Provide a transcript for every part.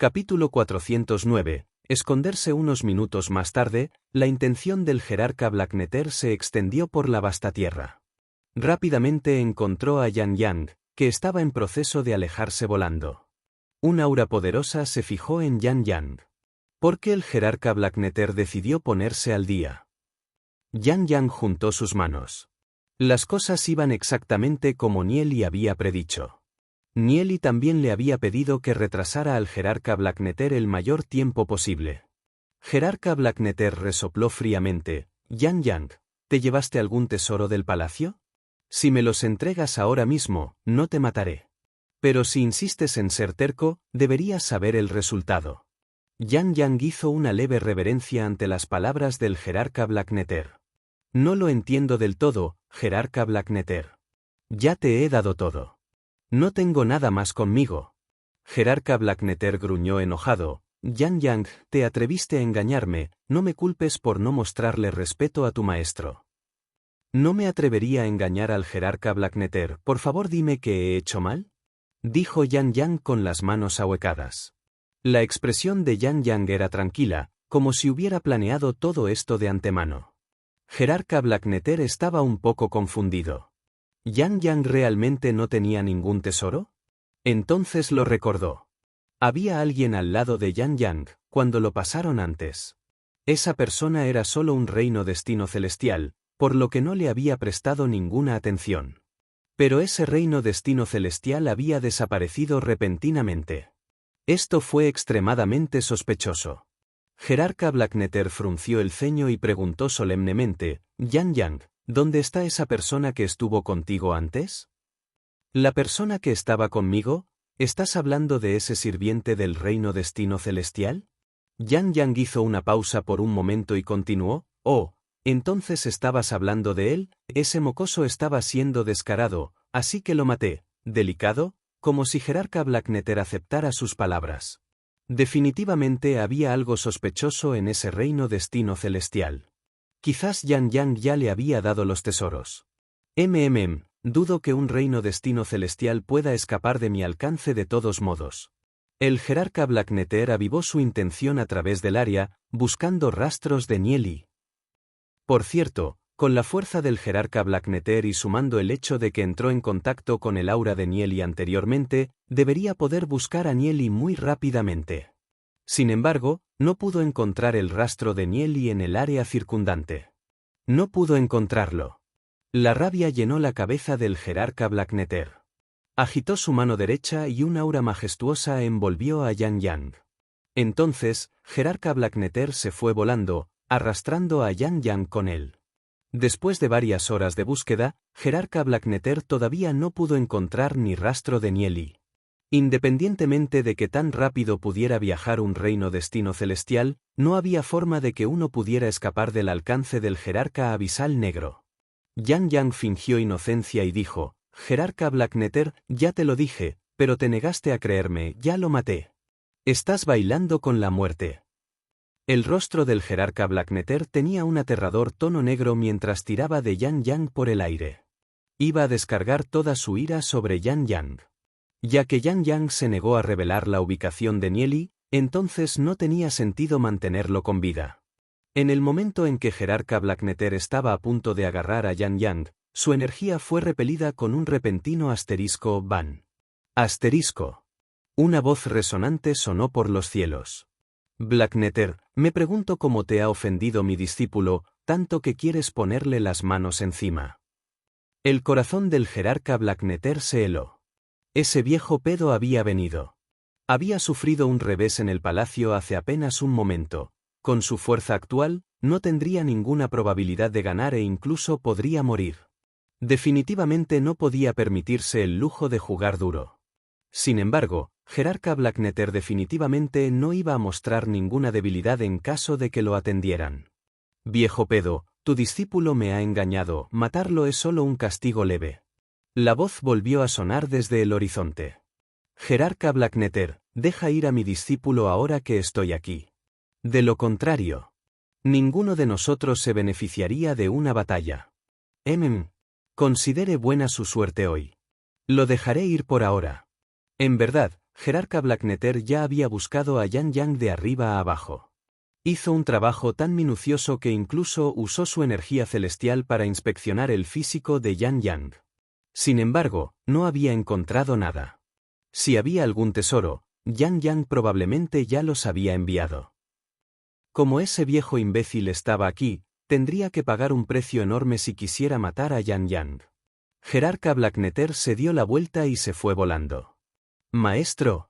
Capítulo 409. Esconderse. Unos minutos más tarde, la intención del jerarca Blackneter se extendió por la vasta tierra. Rápidamente encontró a Yan Yang, que estaba en proceso de alejarse volando. Un aura poderosa se fijó en Yan Yang. ¿Por qué el jerarca Blackneter decidió ponerse al día? Yan Yang juntó sus manos. Las cosas iban exactamente como Nieli había predicho. Nieli también le había pedido que retrasara al jerarca Blackneter el mayor tiempo posible. Jerarca Blackneter resopló fríamente. Yan Yang, ¿te llevaste algún tesoro del palacio? Si me los entregas ahora mismo, no te mataré. Pero si insistes en ser terco, deberías saber el resultado. Yan Yang hizo una leve reverencia ante las palabras del jerarca Blackneter. No lo entiendo del todo, jerarca Blackneter. Ya te he dado todo. No tengo nada más conmigo. Jerarca Blackneter gruñó enojado. Yan Yang, te atreviste a engañarme, no me culpes por no mostrarle respeto a tu maestro. No me atrevería a engañar al jerarca Blackneter, por favor dime que he hecho mal. Dijo Yan Yang con las manos ahuecadas. La expresión de Yan Yang era tranquila, como si hubiera planeado todo esto de antemano. Jerarca Blackneter estaba un poco confundido. ¿Yan Yang realmente no tenía ningún tesoro? Entonces lo recordó. Había alguien al lado de Yan Yang, cuando lo pasaron antes. Esa persona era solo un reino destino celestial, por lo que no le había prestado ninguna atención. Pero ese reino destino celestial había desaparecido repentinamente. Esto fue extremadamente sospechoso. Jerarca Blackneter frunció el ceño y preguntó solemnemente, Yan Yang, ¿dónde está esa persona que estuvo contigo antes? ¿La persona que estaba conmigo? ¿Estás hablando de ese sirviente del reino destino celestial? Yan Yang hizo una pausa por un momento y continuó, oh, entonces estabas hablando de él, ese mocoso estaba siendo descarado, así que lo maté, delicado, como si jerarca Blackneter aceptara sus palabras. Definitivamente había algo sospechoso en ese reino destino celestial. Quizás Yan Yang ya le había dado los tesoros. Dudo que un reino destino celestial pueda escapar de mi alcance de todos modos. El jerarca Blackneter avivó su intención a través del área, buscando rastros de Nieli. Por cierto, con la fuerza del jerarca Blackneter y sumando el hecho de que entró en contacto con el aura de Nieli anteriormente, debería poder buscar a Nieli muy rápidamente. Sin embargo, no pudo encontrar el rastro de Nieli en el área circundante. No pudo encontrarlo. La rabia llenó la cabeza del jerarca Blackneter. Agitó su mano derecha y un aura majestuosa envolvió a Yan Yang. Entonces, jerarca Blackneter se fue volando, arrastrando a Yan Yang con él. Después de varias horas de búsqueda, jerarca Blackneter todavía no pudo encontrar ni rastro de Nieli. Independientemente de que tan rápido pudiera viajar un reino destino celestial, no había forma de que uno pudiera escapar del alcance del jerarca abisal negro. Yan Yang fingió inocencia y dijo, jerarca Blackneter, ya te lo dije, pero te negaste a creerme, ya lo maté. Estás bailando con la muerte. El rostro del jerarca Blackneter tenía un aterrador tono negro mientras tiraba de Yan Yang por el aire. Iba a descargar toda su ira sobre Yan Yang. Ya que Yan Yang se negó a revelar la ubicación de Nieli, entonces no tenía sentido mantenerlo con vida. En el momento en que jerarca Blackneter estaba a punto de agarrar a Yan Yang, su energía fue repelida con un repentino asterisco ban. Asterisco. Una voz resonante sonó por los cielos. Blackneter, me pregunto cómo te ha ofendido mi discípulo, tanto que quieres ponerle las manos encima. El corazón del jerarca Blackneter se heló. Ese viejo pedo había venido. Había sufrido un revés en el palacio hace apenas un momento. Con su fuerza actual, no tendría ninguna probabilidad de ganar e incluso podría morir. Definitivamente no podía permitirse el lujo de jugar duro. Sin embargo, jerarca Blackneter definitivamente no iba a mostrar ninguna debilidad en caso de que lo atendieran. Viejo pedo, tu discípulo me ha engañado, matarlo es solo un castigo leve. La voz volvió a sonar desde el horizonte. Jerarca Blackneter, deja ir a mi discípulo ahora que estoy aquí. De lo contrario, ninguno de nosotros se beneficiaría de una batalla. Considere buena su suerte hoy. Lo dejaré ir por ahora. En verdad, Jerarca Blacknetter ya había buscado a Yan Yang de arriba a abajo. Hizo un trabajo tan minucioso que incluso usó su energía celestial para inspeccionar el físico de Yan Yang. Sin embargo, no había encontrado nada. Si había algún tesoro, Yan Yang probablemente ya los había enviado. Como ese viejo imbécil estaba aquí, tendría que pagar un precio enorme si quisiera matar a Yan Yang. Jerarca Blacknetter se dio la vuelta y se fue volando. «Maestro».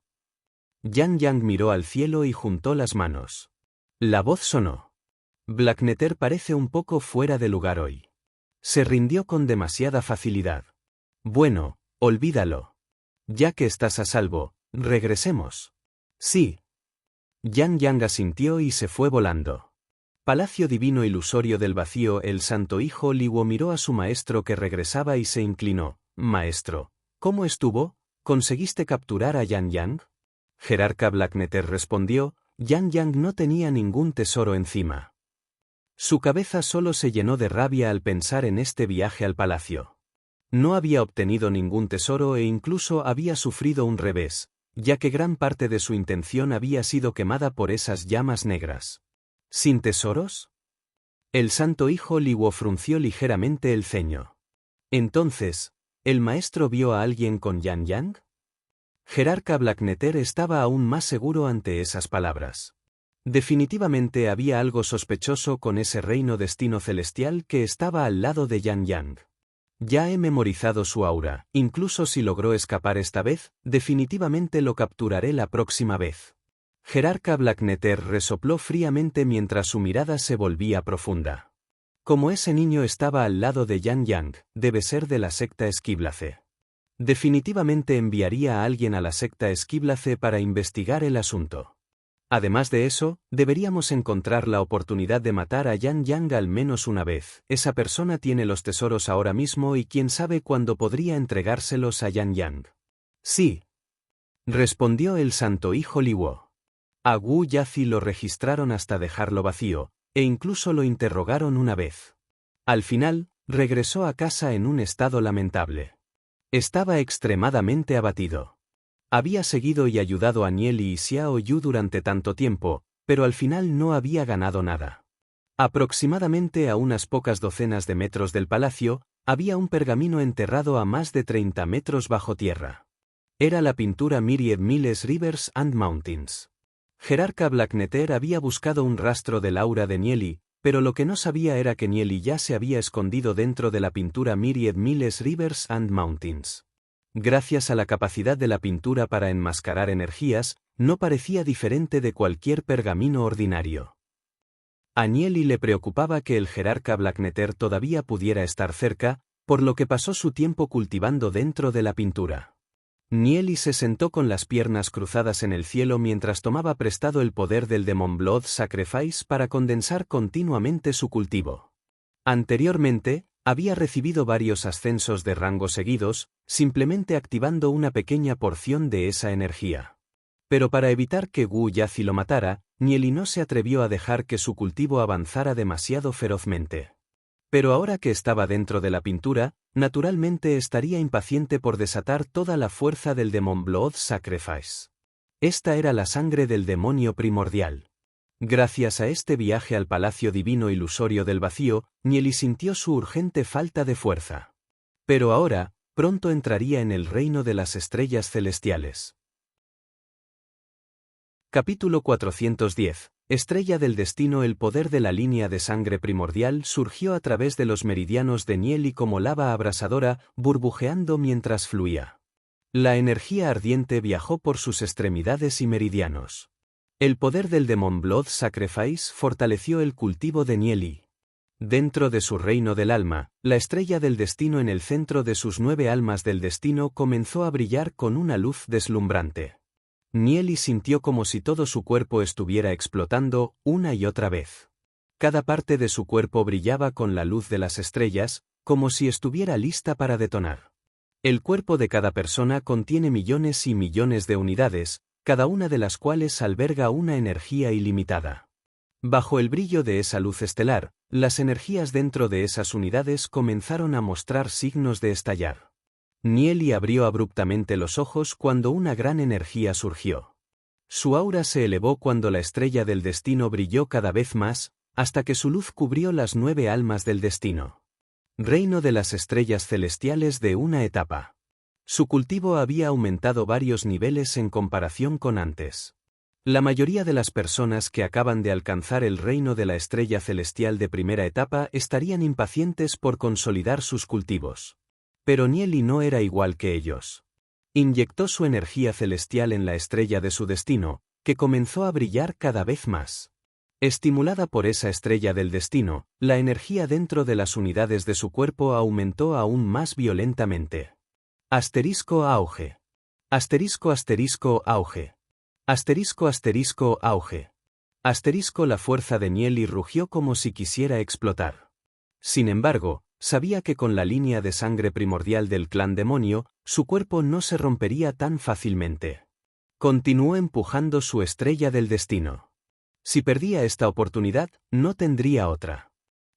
Yan Yang miró al cielo y juntó las manos. La voz sonó. Blacknetter parece un poco fuera de lugar hoy. Se rindió con demasiada facilidad. Bueno, olvídalo. Ya que estás a salvo, regresemos. Sí. Yan Yang asintió y se fue volando. Palacio divino ilusorio del vacío. El santo hijo Liwo miró a su maestro que regresaba y se inclinó. Maestro, ¿cómo estuvo? ¿Conseguiste capturar a Yan Yang? Jerarca Blacknetter respondió, Yan Yang no tenía ningún tesoro encima. Su cabeza solo se llenó de rabia al pensar en este viaje al palacio. No había obtenido ningún tesoro e incluso había sufrido un revés, ya que gran parte de su intención había sido quemada por esas llamas negras. ¿Sin tesoros? El santo hijo Liwo frunció ligeramente el ceño. Entonces, ¿el maestro vio a alguien con Yan Yang? Jerarca Blacknetter estaba aún más seguro ante esas palabras. Definitivamente había algo sospechoso con ese reino destino celestial que estaba al lado de Yan Yang. Ya he memorizado su aura, incluso si logró escapar esta vez, definitivamente lo capturaré la próxima vez. Jerarca Blacknetter resopló fríamente mientras su mirada se volvía profunda. Como ese niño estaba al lado de Yan Yang, debe ser de la secta Esquiblace. Definitivamente enviaría a alguien a la secta Esquiblace para investigar el asunto. Además de eso, deberíamos encontrar la oportunidad de matar a Yan Yang al menos una vez. Esa persona tiene los tesoros ahora mismo y quién sabe cuándo podría entregárselos a Yan Yang. Sí. Respondió el santo hijo Liwo. A Wu Yazi lo registraron hasta dejarlo vacío, e incluso lo interrogaron una vez. Al final, regresó a casa en un estado lamentable. Estaba extremadamente abatido. Había seguido y ayudado a Nieli y Xiao Yu durante tanto tiempo, pero al final no había ganado nada. Aproximadamente a unas pocas docenas de metros del palacio, había un pergamino enterrado a más de 30 metros bajo tierra. Era la pintura Myriad Miles Rivers and Mountains. Jerarca Blacknetter había buscado un rastro del aura de Nieli, pero lo que no sabía era que Nieli ya se había escondido dentro de la pintura Myriad Miles Rivers and Mountains. Gracias a la capacidad de la pintura para enmascarar energías, no parecía diferente de cualquier pergamino ordinario. A Nieli le preocupaba que el jerarca Blacknetter todavía pudiera estar cerca, por lo que pasó su tiempo cultivando dentro de la pintura. Nieli se sentó con las piernas cruzadas en el cielo mientras tomaba prestado el poder del Demon Blood Sacrifice para condensar continuamente su cultivo. Anteriormente, había recibido varios ascensos de rango seguidos, simplemente activando una pequeña porción de esa energía. Pero para evitar que Wu Yazi lo matara, Nieli no se atrevió a dejar que su cultivo avanzara demasiado ferozmente. Pero ahora que estaba dentro de la pintura, naturalmente estaría impaciente por desatar toda la fuerza del Demon Blood Sacrifice. Esta era la sangre del demonio primordial. Gracias a este viaje al palacio divino ilusorio del vacío, Nieli sintió su urgente falta de fuerza. Pero ahora, pronto entraría en el reino de las estrellas celestiales. Capítulo 410. Estrella del destino. El poder de la línea de sangre primordial surgió a través de los meridianos de Nieli como lava abrasadora, burbujeando mientras fluía. La energía ardiente viajó por sus extremidades y meridianos. El poder del Demon Blood Sacrifice fortaleció el cultivo de Nieli. Dentro de su reino del alma, la estrella del destino en el centro de sus 9 almas del destino comenzó a brillar con una luz deslumbrante. Nieli sintió como si todo su cuerpo estuviera explotando, una y otra vez. Cada parte de su cuerpo brillaba con la luz de las estrellas, como si estuviera lista para detonar. El cuerpo de cada persona contiene millones y millones de unidades, cada una de las cuales alberga una energía ilimitada. Bajo el brillo de esa luz estelar, las energías dentro de esas unidades comenzaron a mostrar signos de estallar. Nieli abrió abruptamente los ojos cuando una gran energía surgió. Su aura se elevó cuando la estrella del destino brilló cada vez más, hasta que su luz cubrió las 9 almas del destino. Reino de las estrellas celestiales de una etapa. Su cultivo había aumentado varios niveles en comparación con antes. La mayoría de las personas que acaban de alcanzar el reino de la estrella celestial de primera etapa estarían impacientes por consolidar sus cultivos. Pero Nieli no era igual que ellos. Inyectó su energía celestial en la estrella de su destino, que comenzó a brillar cada vez más. Estimulada por esa estrella del destino, la energía dentro de las unidades de su cuerpo aumentó aún más violentamente. Asterisco auge. Asterisco asterisco auge. Asterisco asterisco auge. Asterisco la fuerza de Nieli rugió como si quisiera explotar. Sin embargo, sabía que con la línea de sangre primordial del clan demonio, su cuerpo no se rompería tan fácilmente. Continuó empujando su estrella del destino. Si perdía esta oportunidad, no tendría otra.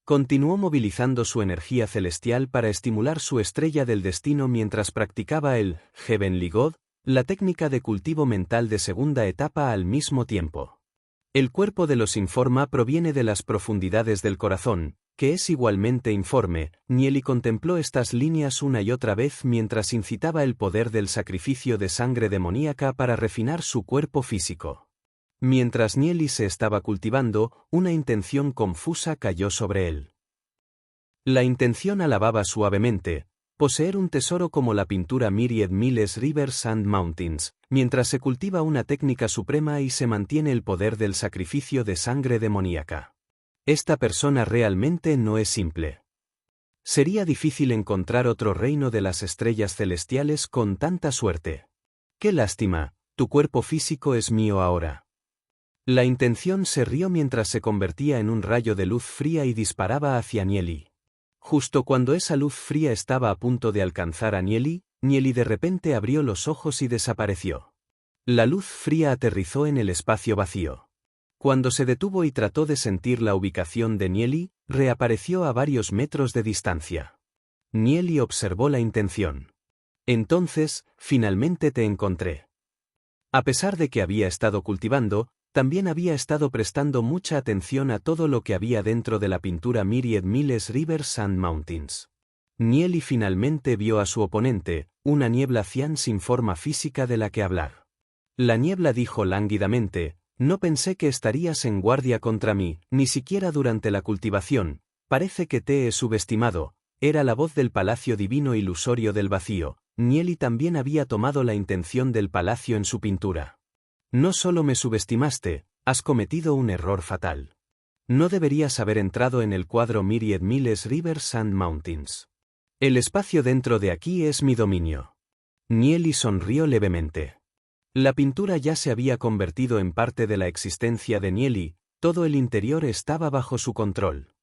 Continuó movilizando su energía celestial para estimular su estrella del destino mientras practicaba el Heavenly God, la técnica de cultivo mental de segunda etapa al mismo tiempo. El cuerpo de los informa proviene de las profundidades del corazón, que es igualmente informe. Nieli contempló estas líneas una y otra vez mientras incitaba el poder del sacrificio de sangre demoníaca para refinar su cuerpo físico. Mientras Nieli se estaba cultivando, una intención confusa cayó sobre él. La intención alababa suavemente, poseer un tesoro como la pintura Myriad Miles Rivers and Mountains, mientras se cultiva una técnica suprema y se mantiene el poder del sacrificio de sangre demoníaca. Esta persona realmente no es simple. Sería difícil encontrar otro reino de las estrellas celestiales con tanta suerte. ¡Qué lástima! Tu cuerpo físico es mío ahora. La intención se rió mientras se convertía en un rayo de luz fría y disparaba hacia Nieli. Justo cuando esa luz fría estaba a punto de alcanzar a Nieli, Nieli de repente abrió los ojos y desapareció. La luz fría aterrizó en el espacio vacío. Cuando se detuvo y trató de sentir la ubicación de Nieli, reapareció a varios metros de distancia. Nieli observó la intención. Entonces, finalmente te encontré. A pesar de que había estado cultivando, también había estado prestando mucha atención a todo lo que había dentro de la pintura Myriad Miles Rivers and Mountains. Nieli finalmente vio a su oponente, una niebla cian sin forma física de la que hablar. La niebla dijo lánguidamente: no pensé que estarías en guardia contra mí, ni siquiera durante la cultivación, parece que te he subestimado. Era la voz del palacio divino ilusorio del vacío. Nieli también había tomado la intención del palacio en su pintura. No solo me subestimaste, has cometido un error fatal. No deberías haber entrado en el cuadro Myriad Miles Rivers and Mountains. El espacio dentro de aquí es mi dominio. Nieli sonrió levemente. La pintura ya se había convertido en parte de la existencia de Nieli, todo el interior estaba bajo su control.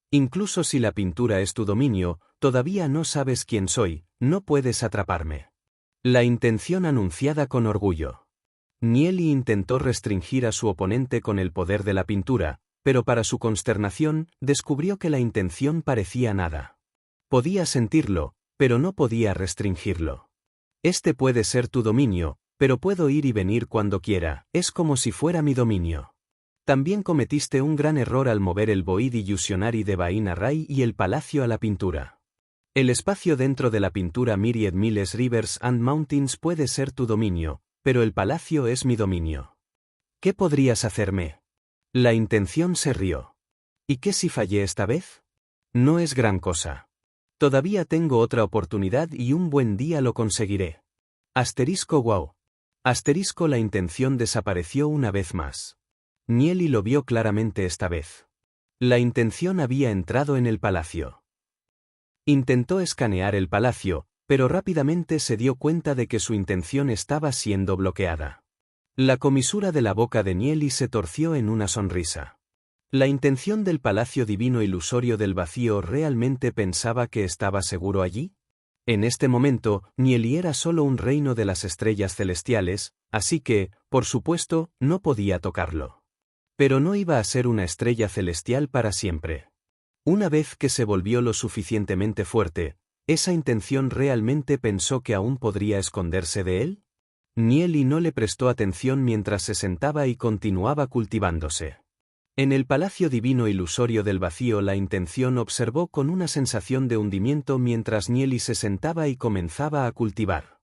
Incluso si la pintura es tu dominio, todavía no sabes quién soy, no puedes atraparme. La intención anunciada con orgullo. Nieli intentó restringir a su oponente con el poder de la pintura, pero para su consternación, descubrió que la intención parecía nada. Podía sentirlo, pero no podía restringirlo. Este puede ser tu dominio, pero puedo ir y venir cuando quiera, es como si fuera mi dominio. También cometiste un gran error al mover el Void Illusionary de Bain Array y el palacio a la pintura. El espacio dentro de la pintura Myriad Miles Rivers and Mountains puede ser tu dominio, pero el palacio es mi dominio. ¿Qué podrías hacerme? La intención se rió. ¿Y qué si fallé esta vez? No es gran cosa. Todavía tengo otra oportunidad y un buen día lo conseguiré. Asterisco wow. Asterisco la intención desapareció una vez más. Nieli lo vio claramente esta vez. La intención había entrado en el palacio. Intentó escanear el palacio, pero rápidamente se dio cuenta de que su intención estaba siendo bloqueada. La comisura de la boca de Nieli se torció en una sonrisa. La intención del palacio divino ilusorio del vacío realmente pensaba que estaba seguro allí. En este momento, Nieli era solo un reino de las estrellas celestiales, así que, por supuesto, no podía tocarlo. Pero no iba a ser una estrella celestial para siempre. Una vez que se volvió lo suficientemente fuerte, ¿Esa intención realmente pensó que aún podría esconderse de él? Nieli no le prestó atención mientras se sentaba y continuaba cultivándose. En el palacio divino ilusorio del vacío la intención observó con una sensación de hundimiento mientras Nieli se sentaba y comenzaba a cultivar.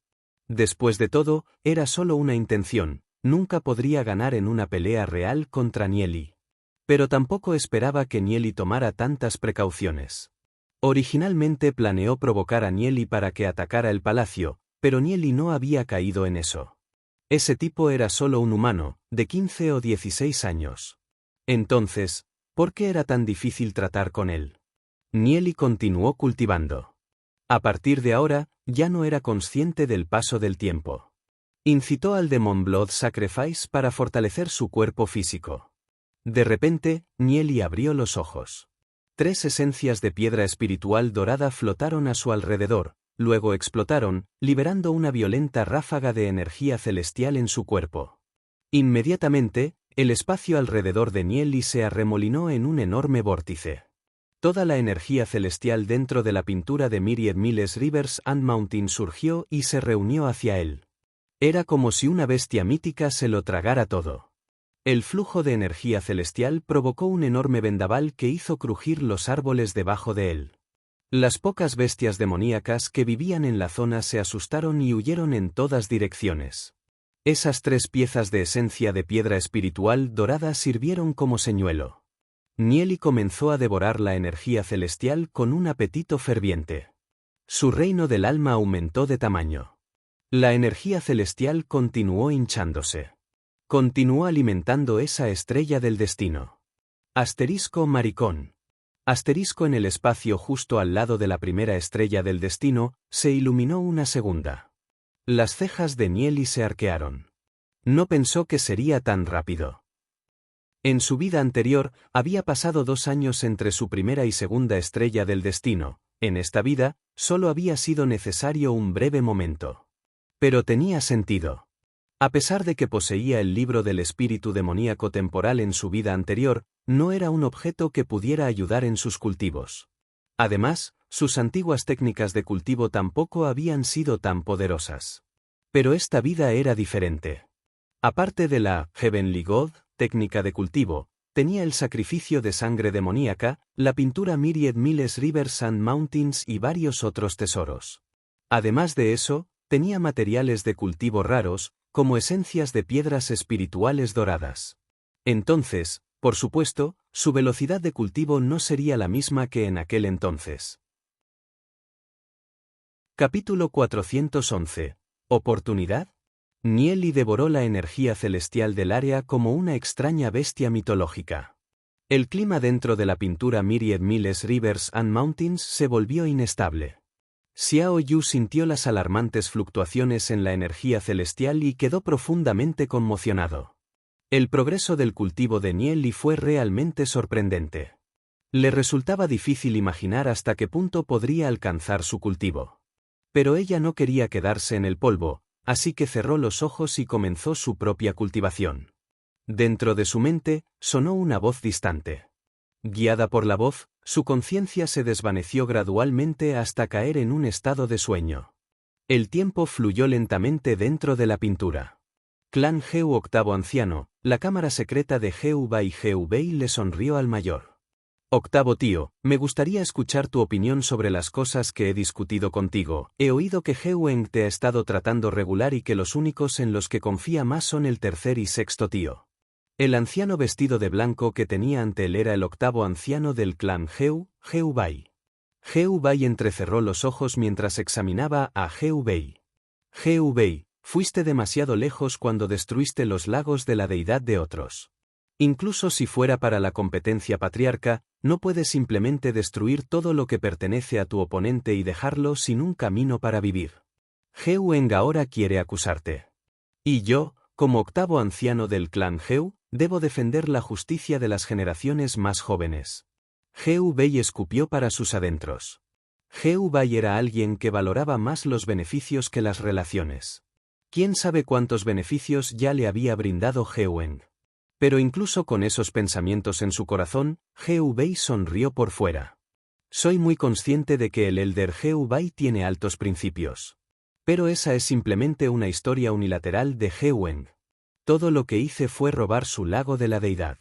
Después de todo, era solo una intención, nunca podría ganar en una pelea real contra Nieli. Pero tampoco esperaba que Nieli tomara tantas precauciones. Originalmente planeó provocar a Nieli para que atacara el palacio, pero Nieli no había caído en eso. Ese tipo era solo un humano, de 15 o 16 años. Entonces, ¿por qué era tan difícil tratar con él? Nieli continuó cultivando. A partir de ahora, ya no era consciente del paso del tiempo. Incitó al Demon Blood Sacrifice para fortalecer su cuerpo físico. De repente, Nieli abrió los ojos. 3 esencias de piedra espiritual dorada flotaron a su alrededor, luego explotaron, liberando una violenta ráfaga de energía celestial en su cuerpo. Inmediatamente, el espacio alrededor de Nieli se arremolinó en un enorme vórtice. Toda la energía celestial dentro de la pintura de Myriad Miles Rivers and Mountains surgió y se reunió hacia él. Era como si una bestia mítica se lo tragara todo. El flujo de energía celestial provocó un enorme vendaval que hizo crujir los árboles debajo de él. Las pocas bestias demoníacas que vivían en la zona se asustaron y huyeron en todas direcciones. Esas 3 piezas de esencia de piedra espiritual dorada sirvieron como señuelo. Nieli comenzó a devorar la energía celestial con un apetito ferviente. Su reino del alma aumentó de tamaño. La energía celestial continuó hinchándose. Continuó alimentando esa estrella del destino. Asterisco maricón. Asterisco en el espacio justo al lado de la primera estrella del destino, se iluminó una segunda. Las cejas de Nieli se arquearon. No pensó que sería tan rápido. En su vida anterior, había pasado 2 años entre su primera y segunda estrella del destino. En esta vida, solo había sido necesario un breve momento. Pero tenía sentido. A pesar de que poseía el libro del espíritu demoníaco temporal en su vida anterior, no era un objeto que pudiera ayudar en sus cultivos. Además, sus antiguas técnicas de cultivo tampoco habían sido tan poderosas. Pero esta vida era diferente. Aparte de la Heavenly God, técnica de cultivo, tenía el sacrificio de sangre demoníaca, la pintura Myriad Miles Rivers and Mountains y varios otros tesoros. Además de eso, tenía materiales de cultivo raros, como esencias de piedras espirituales doradas. Entonces, por supuesto, su velocidad de cultivo no sería la misma que en aquel entonces. Capítulo 411. ¿Oportunidad? Nieli devoró la energía celestial del área como una extraña bestia mitológica. El clima dentro de la pintura Myriad Miles Rivers and Mountains se volvió inestable. Xiao Yu sintió las alarmantes fluctuaciones en la energía celestial y quedó profundamente conmocionado. El progreso del cultivo de Nieli fue realmente sorprendente. Le resultaba difícil imaginar hasta qué punto podría alcanzar su cultivo. Pero ella no quería quedarse en el polvo, así que cerró los ojos y comenzó su propia cultivación. Dentro de su mente, sonó una voz distante. Guiada por la voz, su conciencia se desvaneció gradualmente hasta caer en un estado de sueño. El tiempo fluyó lentamente dentro de la pintura. Clan Geu octavo anciano, la cámara secreta de Geu Bei le sonrió al mayor. Octavo tío, me gustaría escuchar tu opinión sobre las cosas que he discutido contigo. He oído que Geu te ha estado tratando regular y que los únicos en los que confía más son el tercer y sexto tío. El anciano vestido de blanco que tenía ante él era el octavo anciano del clan Geu, Geu Bai. Geu Bai entrecerró los ojos mientras examinaba a Geu Bei. Geu Bei, fuiste demasiado lejos cuando destruiste los lagos de la deidad de otros. Incluso si fuera para la competencia patriarca, no puedes simplemente destruir todo lo que pertenece a tu oponente y dejarlo sin un camino para vivir. Geu ahora quiere acusarte. Y yo, como octavo anciano del clan Geu, debo defender la justicia de las generaciones más jóvenes. Geu Bei escupió para sus adentros. Geu Bai era alguien que valoraba más los beneficios que las relaciones. ¿Quién sabe cuántos beneficios ya le había brindado Geu? Pero incluso con esos pensamientos en su corazón, Geu Bei sonrió por fuera. Soy muy consciente de que el Elder Heu Bai tiene altos principios. Pero esa es simplemente una historia unilateral de He Wen. Todo lo que hice fue robar su lago de la deidad.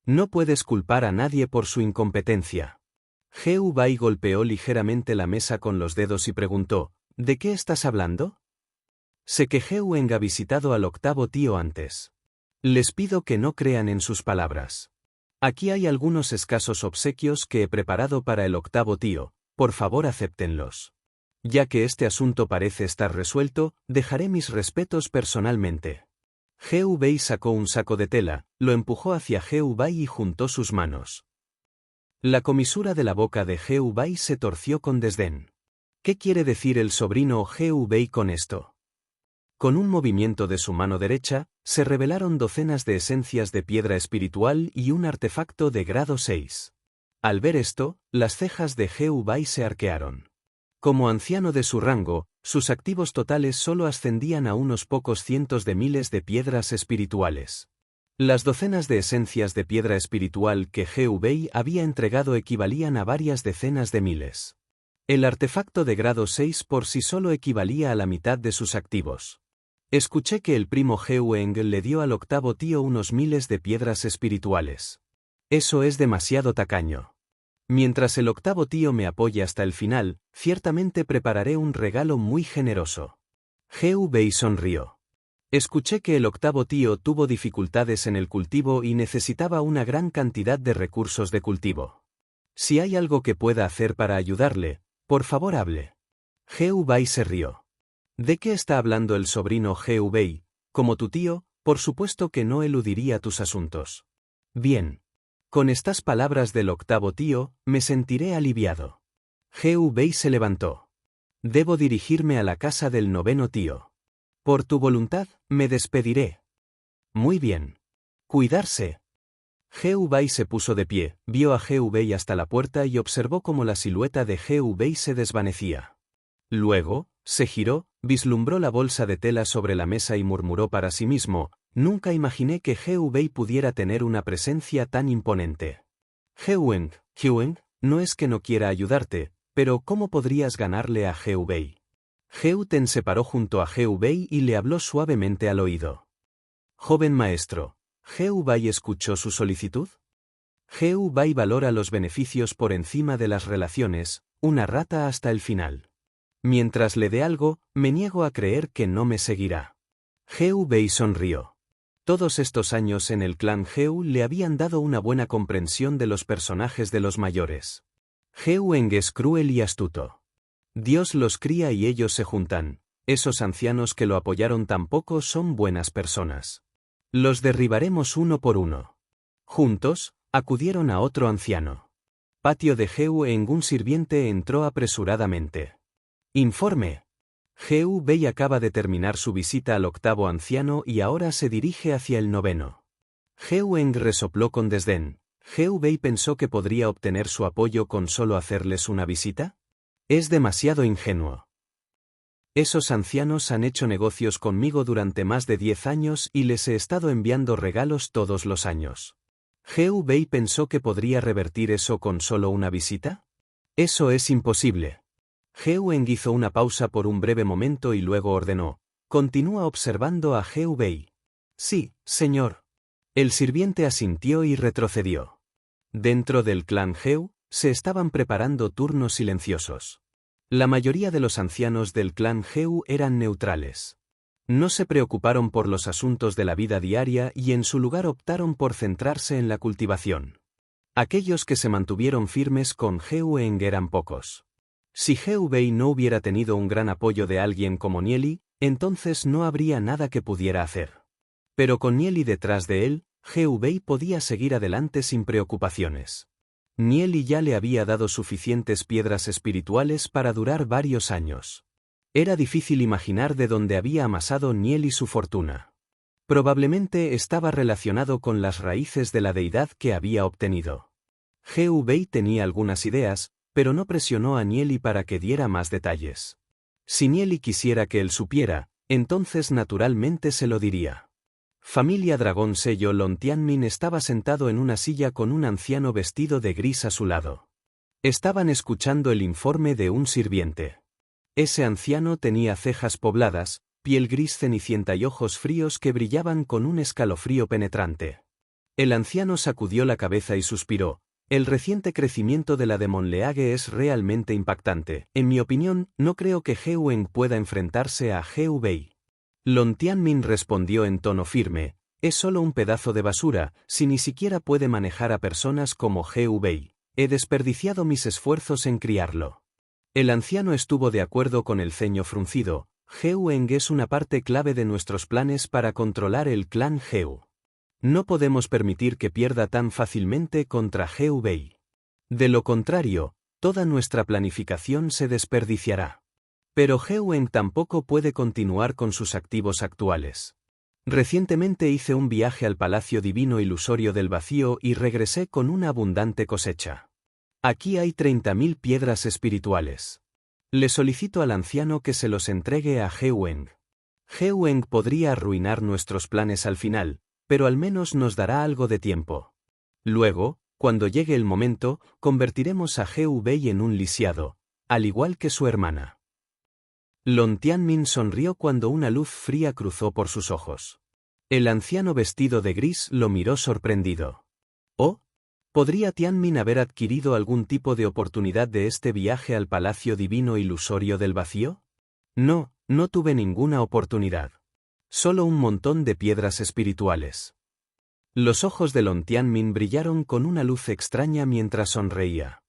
No puedes culpar a nadie por su incompetencia. Heu Bai golpeó ligeramente la mesa con los dedos y preguntó, ¿de qué estás hablando? Sé que He Wen ha visitado al octavo tío antes. Les pido que no crean en sus palabras. Aquí hay algunos escasos obsequios que he preparado para el octavo tío, por favor acéptenlos. Ya que este asunto parece estar resuelto, dejaré mis respetos personalmente. Heu Bai sacó un saco de tela, lo empujó hacia Heu Bai y juntó sus manos. La comisura de la boca de Heu Bai se torció con desdén. ¿Qué quiere decir el sobrino Heu Bai con esto? Con un movimiento de su mano derecha, se revelaron docenas de esencias de piedra espiritual y un artefacto de grado 6. Al ver esto, las cejas de Heu Bai se arquearon. Como anciano de su rango, sus activos totales solo ascendían a unos pocos cientos de miles de piedras espirituales. Las docenas de esencias de piedra espiritual que Heu Bai había entregado equivalían a varias decenas de miles. El artefacto de grado 6 por sí solo equivalía a la mitad de sus activos. Escuché que el primo Heu Eng le dio al octavo tío unos miles de piedras espirituales. Eso es demasiado tacaño. Mientras el octavo tío me apoye hasta el final, ciertamente prepararé un regalo muy generoso. Heu Bai sonrió. Escuché que el octavo tío tuvo dificultades en el cultivo y necesitaba una gran cantidad de recursos de cultivo. Si hay algo que pueda hacer para ayudarle, por favor hable. Heu Bai se rió. ¿De qué está hablando el sobrino Heu Bai? Como tu tío, por supuesto que no eludiría tus asuntos. Bien. Con estas palabras del octavo tío, me sentiré aliviado. Heu Bai se levantó. Debo dirigirme a la casa del noveno tío. Por tu voluntad, me despediré. Muy bien. Cuidarse. Heu Bai se puso de pie, vio a Heu Bai hasta la puerta y observó cómo la silueta de Heu Bai se desvanecía. Luego, se giró, vislumbró la bolsa de tela sobre la mesa y murmuró para sí mismo, nunca imaginé que Heu Bai pudiera tener una presencia tan imponente. Heu Eng, no es que no quiera ayudarte, pero ¿cómo podrías ganarle a Heu Bai? Heu Ten se paró junto a Heu Bai y le habló suavemente al oído. Joven maestro, ¿Heu Bai escuchó su solicitud? Heu Bai valora los beneficios por encima de las relaciones, una rata hasta el final. Mientras le dé algo, me niego a creer que no me seguirá. Heu Bai sonrió. Todos estos años en el clan Heu le habían dado una buena comprensión de los personajes de los mayores. Heu Eng es cruel y astuto. Dios los cría y ellos se juntan. Esos ancianos que lo apoyaron tampoco son buenas personas. Los derribaremos uno por uno. Juntos, acudieron a otro anciano. Patio de Heu Eng. Un sirviente entró apresuradamente. Informe. Heu Bai acaba de terminar su visita al octavo anciano y ahora se dirige hacia el noveno. Heu Eng resopló con desdén. ¿Heu Bai pensó que podría obtener su apoyo con solo hacerles una visita? Es demasiado ingenuo. Esos ancianos han hecho negocios conmigo durante más de 10 años y les he estado enviando regalos todos los años. ¿Heu Bai pensó que podría revertir eso con solo una visita? Eso es imposible. Heu Eng hizo una pausa por un breve momento y luego ordenó, continúa observando a Heu Bai. Sí, señor. El sirviente asintió y retrocedió. Dentro del clan Heu, se estaban preparando turnos silenciosos. La mayoría de los ancianos del clan Heu eran neutrales. No se preocuparon por los asuntos de la vida diaria y en su lugar optaron por centrarse en la cultivación. Aquellos que se mantuvieron firmes con Heu Eng eran pocos. Si Heu Bai no hubiera tenido un gran apoyo de alguien como Nieli, entonces no habría nada que pudiera hacer. Pero con Nieli detrás de él, Heu Bai podía seguir adelante sin preocupaciones. Nieli ya le había dado suficientes piedras espirituales para durar varios años. Era difícil imaginar de dónde había amasado Nieli su fortuna. Probablemente estaba relacionado con las raíces de la deidad que había obtenido. Heu Bai tenía algunas ideas, pero no presionó a Nieli para que diera más detalles. Si Nieli quisiera que él supiera, entonces naturalmente se lo diría. Familia Dragón Sello Lon Tianmin estaba sentado en una silla con un anciano vestido de gris a su lado. Estaban escuchando el informe de un sirviente. Ese anciano tenía cejas pobladas, piel gris cenicienta y ojos fríos que brillaban con un escalofrío penetrante. El anciano sacudió la cabeza y suspiró. El reciente crecimiento de la Demon League es realmente impactante. En mi opinión, no creo que He Wen pueda enfrentarse a He Wei. Lon Tianmin respondió en tono firme. Es solo un pedazo de basura, si ni siquiera puede manejar a personas como He Wei. He desperdiciado mis esfuerzos en criarlo. El anciano estuvo de acuerdo con el ceño fruncido. He Wen es una parte clave de nuestros planes para controlar el clan Heu. No podemos permitir que pierda tan fácilmente contra He Wei. De lo contrario, toda nuestra planificación se desperdiciará. Pero He Wen tampoco puede continuar con sus activos actuales. Recientemente hice un viaje al Palacio Divino Ilusorio del Vacío y regresé con una abundante cosecha. Aquí hay 30.000 piedras espirituales. Le solicito al anciano que se los entregue a He Wen. He Wen podría arruinar nuestros planes al final, pero al menos nos dará algo de tiempo. Luego, cuando llegue el momento, convertiremos a He Wei en un lisiado, al igual que su hermana. Lon Tianmin sonrió cuando una luz fría cruzó por sus ojos. El anciano vestido de gris lo miró sorprendido. ¿Oh? ¿Podría Tianmin haber adquirido algún tipo de oportunidad de este viaje al Palacio Divino Ilusorio del Vacío? No, no tuve ninguna oportunidad. Solo un montón de piedras espirituales. Los ojos de Lon Tianmin brillaron con una luz extraña mientras sonreía.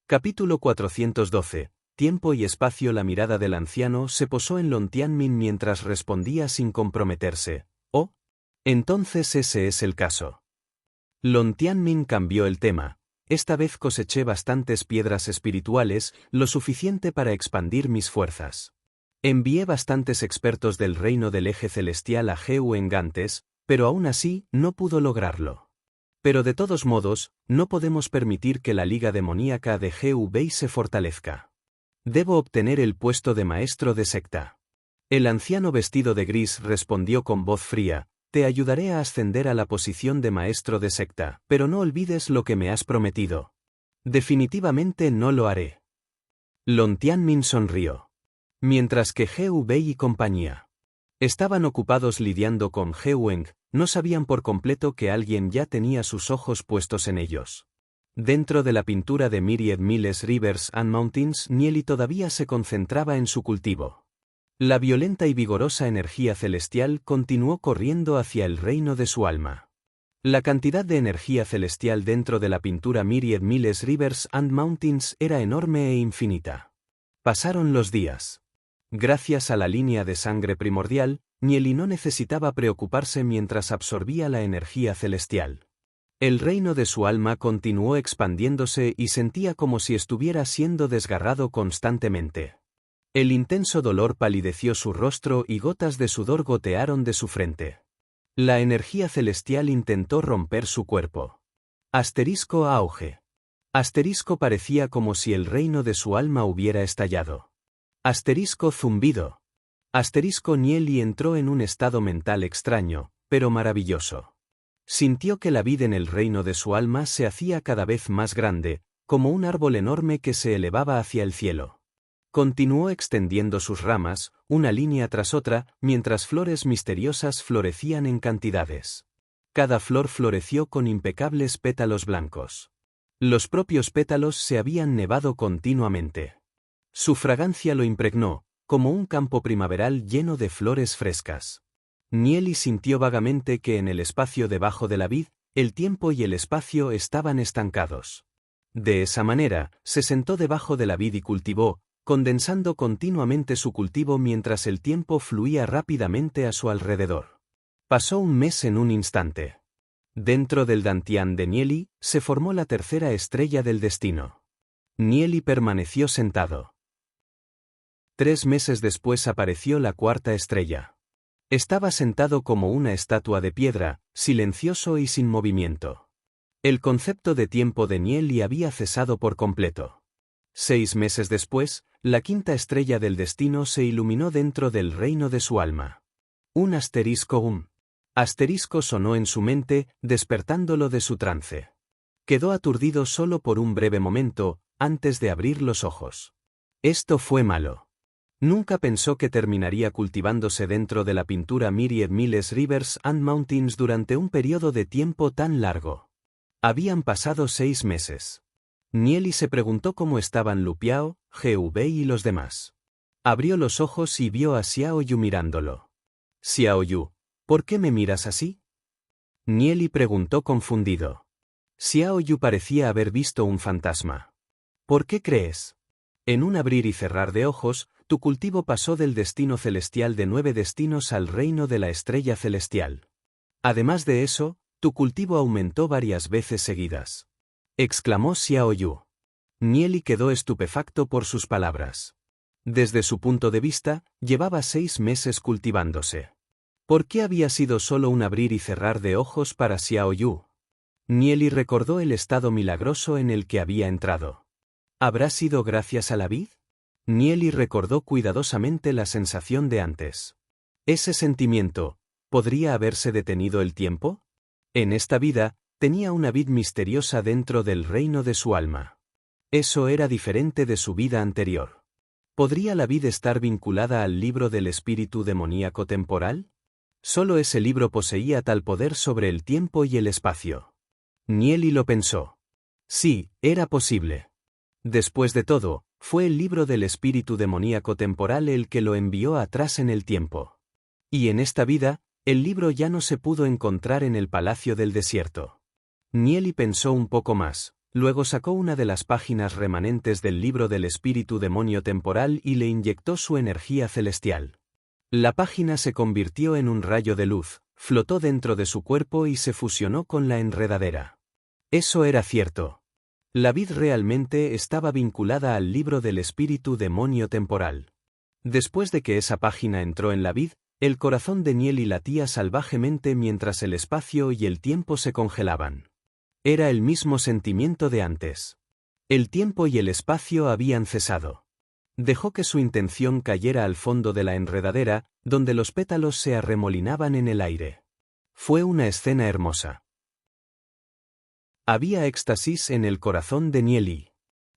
Capítulo 412. Tiempo y espacio. La mirada del anciano se posó en Lon Tianmin mientras respondía sin comprometerse. ¿Oh? Entonces ese es el caso. Lon Tianmin cambió el tema. Esta vez coseché bastantes piedras espirituales, lo suficiente para expandir mis fuerzas. Envié bastantes expertos del reino del eje celestial a He Wen antes, pero aún así no pudo lograrlo. Pero de todos modos, no podemos permitir que la liga demoníaca de He Wei se fortalezca. Debo obtener el puesto de maestro de secta. El anciano vestido de gris respondió con voz fría. Te ayudaré a ascender a la posición de maestro de secta, pero no olvides lo que me has prometido. Definitivamente no lo haré. Lon Tianmin sonrió. Mientras que He Wei y compañía estaban ocupados lidiando con He Wen, no sabían por completo que alguien ya tenía sus ojos puestos en ellos. Dentro de la pintura de Myriad Miles Rivers and Mountains, Nieli todavía se concentraba en su cultivo. La violenta y vigorosa energía celestial continuó corriendo hacia el reino de su alma. La cantidad de energía celestial dentro de la pintura Myriad Miles Rivers and Mountains era enorme e infinita. Pasaron los días. Gracias a la línea de sangre primordial, Nieli no necesitaba preocuparse mientras absorbía la energía celestial. El reino de su alma continuó expandiéndose y sentía como si estuviera siendo desgarrado constantemente. El intenso dolor palideció su rostro y gotas de sudor gotearon de su frente. La energía celestial intentó romper su cuerpo. Asterisco auge. Asterisco parecía como si el reino de su alma hubiera estallado. Asterisco zumbido. Asterisco Nieli entró en un estado mental extraño, pero maravilloso. Sintió que la vida en el reino de su alma se hacía cada vez más grande, como un árbol enorme que se elevaba hacia el cielo. Continuó extendiendo sus ramas, una línea tras otra, mientras flores misteriosas florecían en cantidades. Cada flor floreció con impecables pétalos blancos. Los propios pétalos se habían nevado continuamente. Su fragancia lo impregnó, como un campo primaveral lleno de flores frescas. Nieli sintió vagamente que en el espacio debajo de la vid, el tiempo y el espacio estaban estancados. De esa manera, se sentó debajo de la vid y cultivó, condensando continuamente su cultivo mientras el tiempo fluía rápidamente a su alrededor. Pasó un mes en un instante. Dentro del Dantian de Nieli, se formó la tercera estrella del destino. Nieli permaneció sentado. 3 meses después apareció la cuarta estrella. Estaba sentado como una estatua de piedra, silencioso y sin movimiento. El concepto de tiempo de Nieli había cesado por completo. 6 meses después, la quinta estrella del destino se iluminó dentro del reino de su alma. Un asterisco sonó en su mente, despertándolo de su trance. Quedó aturdido solo por un breve momento, antes de abrir los ojos. Esto fue malo. Nunca pensó que terminaría cultivándose dentro de la pintura Myriad Miles Rivers and Mountains durante un periodo de tiempo tan largo. Habían pasado 6 meses. Nieli se preguntó cómo estaban Lu Piao, GV y los demás. Abrió los ojos y vio a Xiao Yu mirándolo. Xiao Yu, ¿por qué me miras así? Nieli preguntó confundido. Xiao Yu parecía haber visto un fantasma. ¿Por qué crees? En un abrir y cerrar de ojos, tu cultivo pasó del destino celestial de 9 destinos al reino de la estrella celestial. Además de eso, tu cultivo aumentó varias veces seguidas. Exclamó Xiao Yu. Nieli quedó estupefacto por sus palabras. Desde su punto de vista, llevaba 6 meses cultivándose. ¿Por qué había sido solo un abrir y cerrar de ojos para Xiao Yu? Nieli recordó el estado milagroso en el que había entrado. ¿Habrá sido gracias a la vid? Nieli recordó cuidadosamente la sensación de antes. Ese sentimiento, ¿podría haberse detenido el tiempo? En esta vida, tenía una vid misteriosa dentro del reino de su alma. Eso era diferente de su vida anterior. ¿Podría la vid estar vinculada al libro del espíritu demoníaco temporal? Solo ese libro poseía tal poder sobre el tiempo y el espacio. Nieli lo pensó. Sí, era posible. Después de todo, fue el libro del espíritu demoníaco temporal el que lo envió atrás en el tiempo. Y en esta vida, el libro ya no se pudo encontrar en el palacio del desierto. Nieli pensó un poco más, luego sacó una de las páginas remanentes del libro del espíritu demonio temporal y le inyectó su energía celestial. La página se convirtió en un rayo de luz, flotó dentro de su cuerpo y se fusionó con la enredadera. Eso era cierto. La vid realmente estaba vinculada al libro del espíritu demonio temporal. Después de que esa página entró en la vid, el corazón de Nieli latía salvajemente mientras el espacio y el tiempo se congelaban. Era el mismo sentimiento de antes. El tiempo y el espacio habían cesado. Dejó que su intención cayera al fondo de la enredadera, donde los pétalos se arremolinaban en el aire. Fue una escena hermosa. Había éxtasis en el corazón de Nieli.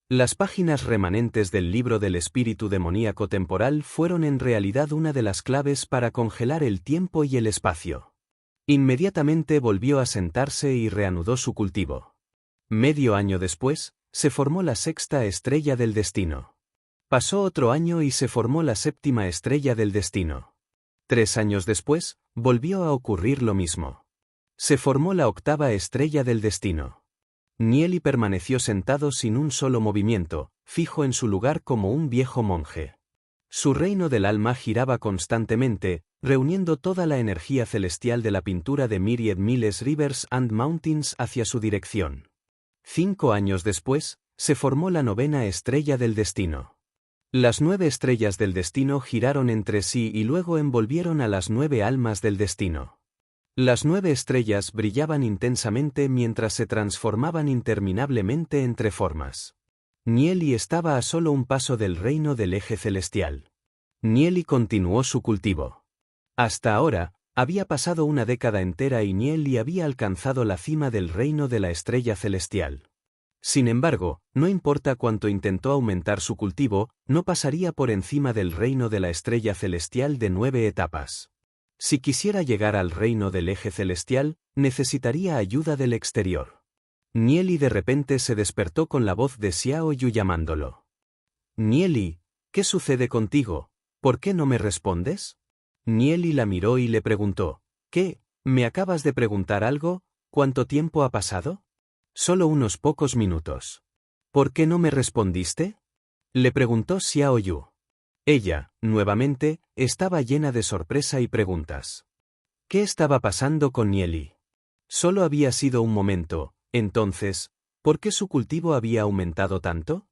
Las páginas remanentes del libro del espíritu demoníaco temporal fueron en realidad una de las claves para congelar el tiempo y el espacio. Inmediatamente volvió a sentarse y reanudó su cultivo. Medio año después, se formó la 6ª estrella del destino. Pasó otro año y se formó la 7ª estrella del destino. 3 años después, volvió a ocurrir lo mismo. Se formó la 8ª estrella del destino. Nieli permaneció sentado sin un solo movimiento, fijo en su lugar como un viejo monje. Su reino del alma giraba constantemente, reuniendo toda la energía celestial de la pintura de Myriad Miles Rivers and Mountains hacia su dirección. 5 años después, se formó la 9ª estrella del destino. Las 9 estrellas del destino giraron entre sí y luego envolvieron a las 9 almas del destino. Las 9 estrellas brillaban intensamente mientras se transformaban interminablemente entre formas. Nieli estaba a solo un paso del reino del eje celestial. Nieli continuó su cultivo. Hasta ahora, había pasado una década entera y Nieli había alcanzado la cima del reino de la estrella celestial. Sin embargo, no importa cuánto intentó aumentar su cultivo, no pasaría por encima del reino de la estrella celestial de 9 etapas. Si quisiera llegar al reino del eje celestial, necesitaría ayuda del exterior. Nieli de repente se despertó con la voz de Xiao Yu llamándolo. Nieli, ¿qué sucede contigo? ¿Por qué no me respondes? Nieli la miró y le preguntó, ¿qué? ¿Me acabas de preguntar algo? ¿Cuánto tiempo ha pasado? Solo unos pocos minutos. ¿Por qué no me respondiste? Le preguntó Xiao Yu. Ella, nuevamente, estaba llena de sorpresa y preguntas. ¿Qué estaba pasando con Nieli? Solo había sido un momento, entonces, ¿por qué su cultivo había aumentado tanto?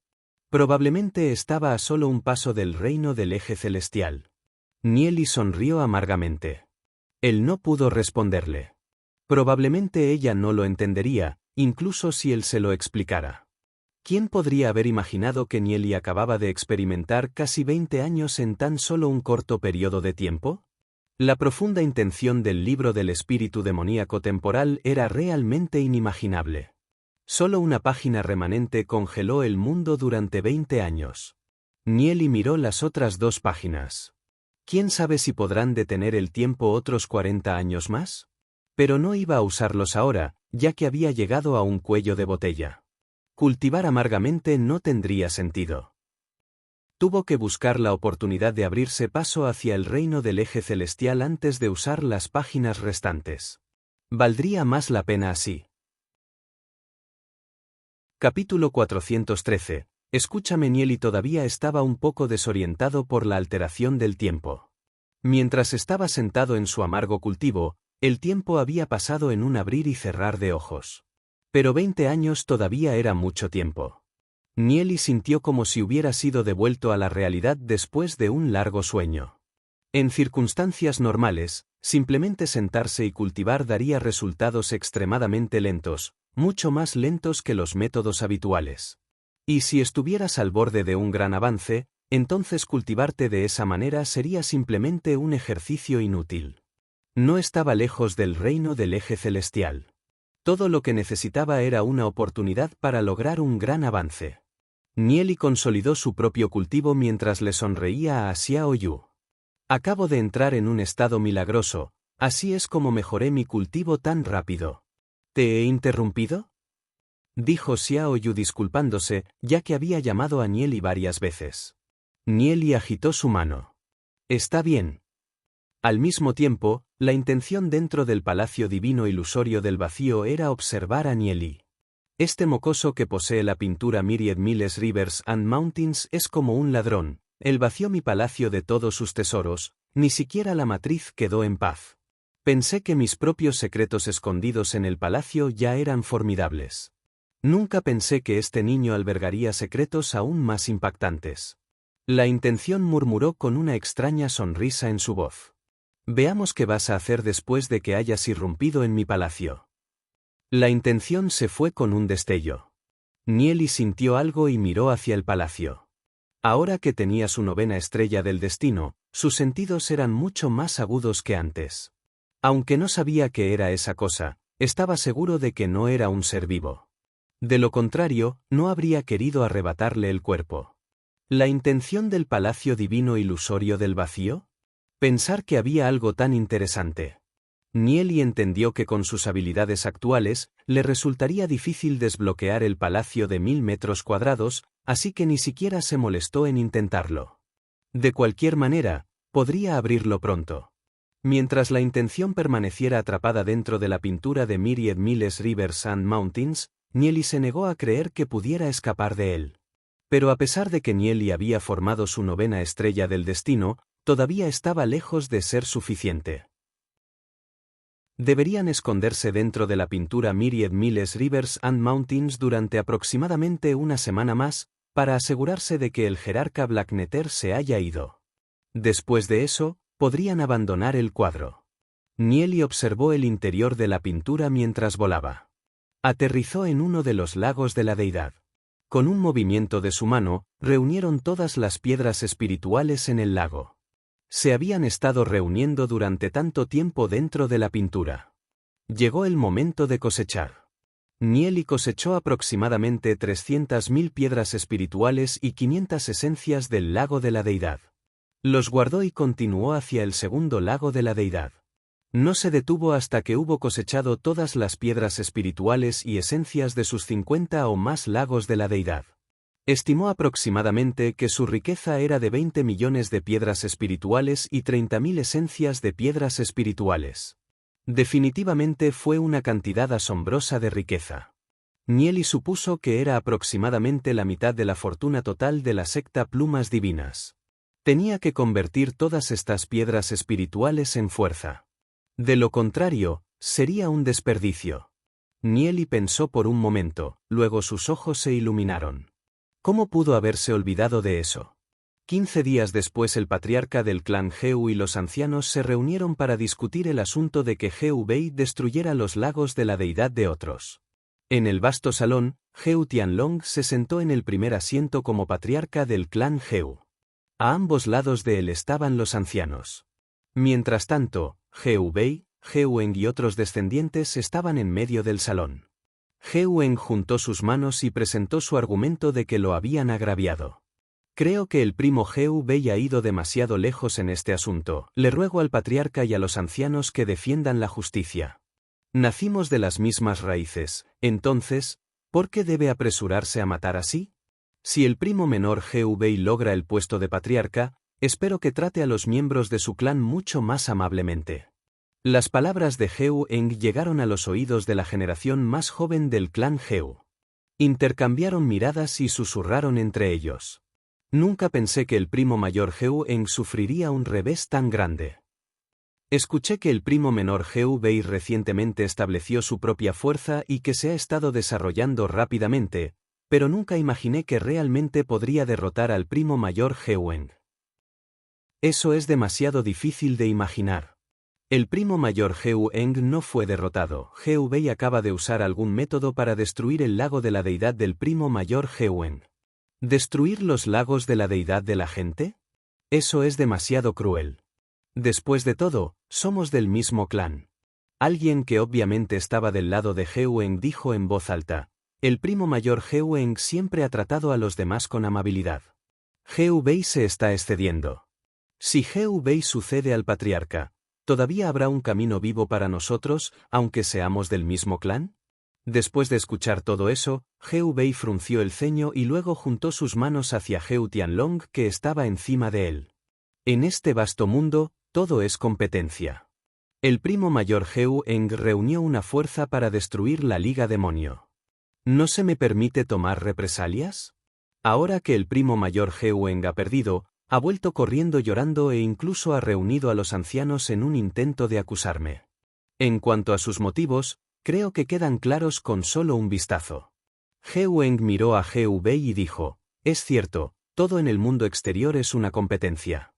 Probablemente estaba a solo un paso del reino del eje celestial. Nieli sonrió amargamente. Él no pudo responderle. Probablemente ella no lo entendería, incluso si él se lo explicara. ¿Quién podría haber imaginado que Nieli acababa de experimentar casi 20 años en tan solo un corto periodo de tiempo? La profunda intención del libro del espíritu demoníaco temporal era realmente inimaginable. Solo una página remanente congeló el mundo durante 20 años. Nieli miró las otras 2 páginas. ¿Quién sabe si podrán detener el tiempo otros 40 años más? Pero no iba a usarlos ahora, ya que había llegado a un cuello de botella. Cultivar amargamente no tendría sentido. Tuvo que buscar la oportunidad de abrirse paso hacia el reino del eje celestial antes de usar las páginas restantes. Valdría más la pena así. Capítulo 413. Escúchame. Nieli todavía estaba un poco desorientado por la alteración del tiempo. Mientras estaba sentado en su amargo cultivo, el tiempo había pasado en un abrir y cerrar de ojos. Pero 20 años todavía era mucho tiempo. Nieli sintió como si hubiera sido devuelto a la realidad después de un largo sueño. En circunstancias normales, simplemente sentarse y cultivar daría resultados extremadamente lentos, mucho más lentos que los métodos habituales. Y si estuvieras al borde de un gran avance, entonces cultivarte de esa manera sería simplemente un ejercicio inútil. No estaba lejos del reino del eje celestial. Todo lo que necesitaba era una oportunidad para lograr un gran avance. Nieli consolidó su propio cultivo mientras le sonreía a Xiao Yu. Acabo de entrar en un estado milagroso, así es como mejoré mi cultivo tan rápido. ¿Te he interrumpido?, dijo Xiao Yu disculpándose, ya que había llamado a Nieli varias veces. Nieli agitó su mano. Está bien. Al mismo tiempo, la intención dentro del palacio divino ilusorio del vacío era observar a Nieli. Este mocoso que posee la pintura Myriad Miles Rivers and Mountains es como un ladrón. Él vació mi palacio de todos sus tesoros, ni siquiera la matriz quedó en paz. Pensé que mis propios secretos escondidos en el palacio ya eran formidables. Nunca pensé que este niño albergaría secretos aún más impactantes. La intención murmuró con una extraña sonrisa en su voz. Veamos qué vas a hacer después de que hayas irrumpido en mi palacio. La intención se fue con un destello. Nieli sintió algo y miró hacia el palacio. Ahora que tenía su 9ª estrella del destino, sus sentidos eran mucho más agudos que antes. Aunque no sabía qué era esa cosa, estaba seguro de que no era un ser vivo. De lo contrario, no habría querido arrebatarle el cuerpo. ¿La intención del palacio divino ilusorio del vacío? Pensar que había algo tan interesante. Nieli entendió que con sus habilidades actuales, le resultaría difícil desbloquear el palacio de 1000 metros cuadrados, así que ni siquiera se molestó en intentarlo. De cualquier manera, podría abrirlo pronto. Mientras la intención permaneciera atrapada dentro de la pintura de Myriad Miles Rivers and Mountains, Nieli se negó a creer que pudiera escapar de él. Pero a pesar de que Nieli había formado su 9ª estrella del destino, todavía estaba lejos de ser suficiente. Deberían esconderse dentro de la pintura Myriad Miles Rivers and Mountains durante aproximadamente una semana más, para asegurarse de que el jerarca Blacknetter se haya ido. Después de eso, podrían abandonar el cuadro. Nieli observó el interior de la pintura mientras volaba. Aterrizó en uno de los lagos de la deidad. Con un movimiento de su mano, reunieron todas las piedras espirituales en el lago. Se habían estado reuniendo durante tanto tiempo dentro de la pintura. Llegó el momento de cosechar. Nieli cosechó aproximadamente 300.000 piedras espirituales y 500 esencias del lago de la deidad. Los guardó y continuó hacia el segundo lago de la deidad. No se detuvo hasta que hubo cosechado todas las piedras espirituales y esencias de sus 50 o más lagos de la deidad. Estimó aproximadamente que su riqueza era de 20 millones de piedras espirituales y 30.000 esencias de piedras espirituales. Definitivamente fue una cantidad asombrosa de riqueza. Nieli supuso que era aproximadamente la mitad de la fortuna total de la secta Plumas Divinas. Tenía que convertir todas estas piedras espirituales en fuerza. De lo contrario, sería un desperdicio. Nieli pensó por un momento, luego sus ojos se iluminaron. ¿Cómo pudo haberse olvidado de eso? 15 días después el patriarca del clan Heu y los ancianos se reunieron para discutir el asunto de que Heu Bei destruyera los lagos de la deidad de otros. En el vasto salón, Heu Tianlong se sentó en el primer asiento como patriarca del clan Heu. A ambos lados de él estaban los ancianos. Mientras tanto, Heu Bei, Heu Eng y otros descendientes estaban en medio del salón. He Wen juntó sus manos y presentó su argumento de que lo habían agraviado. Creo que el primo He Wei ha ido demasiado lejos en este asunto. Le ruego al patriarca y a los ancianos que defiendan la justicia. Nacimos de las mismas raíces, entonces, ¿por qué debe apresurarse a matar así? Si el primo menor He Wei logra el puesto de patriarca, espero que trate a los miembros de su clan mucho más amablemente. Las palabras de Heu Eng llegaron a los oídos de la generación más joven del clan Heu. Intercambiaron miradas y susurraron entre ellos. Nunca pensé que el primo mayor Heu Eng sufriría un revés tan grande. Escuché que el primo menor Heu Wei recientemente estableció su propia fuerza y que se ha estado desarrollando rápidamente, pero nunca imaginé que realmente podría derrotar al primo mayor Heu Eng. Eso es demasiado difícil de imaginar. El primo mayor Heu Eng no fue derrotado. Heu Wei acaba de usar algún método para destruir el lago de la deidad del primo mayor Heu Eng. ¿Destruir los lagos de la deidad de la gente? Eso es demasiado cruel. Después de todo, somos del mismo clan. Alguien que obviamente estaba del lado de Heu Eng dijo en voz alta: el primo mayor Heu Eng siempre ha tratado a los demás con amabilidad. Heu Wei se está excediendo. Si Heu Wei sucede al patriarca, ¿todavía habrá un camino vivo para nosotros, aunque seamos del mismo clan? Después de escuchar todo eso, Heu Wei frunció el ceño y luego juntó sus manos hacia Heu Tianlong que estaba encima de él. En este vasto mundo, todo es competencia. El primo mayor Heu Eng reunió una fuerza para destruir la Liga Demonio. ¿No se me permite tomar represalias? Ahora que el primo mayor Heu Eng ha perdido, ha vuelto corriendo llorando e incluso ha reunido a los ancianos en un intento de acusarme. En cuanto a sus motivos, creo que quedan claros con solo un vistazo. Heu Eng miró a Heu Wei y dijo: es cierto, todo en el mundo exterior es una competencia.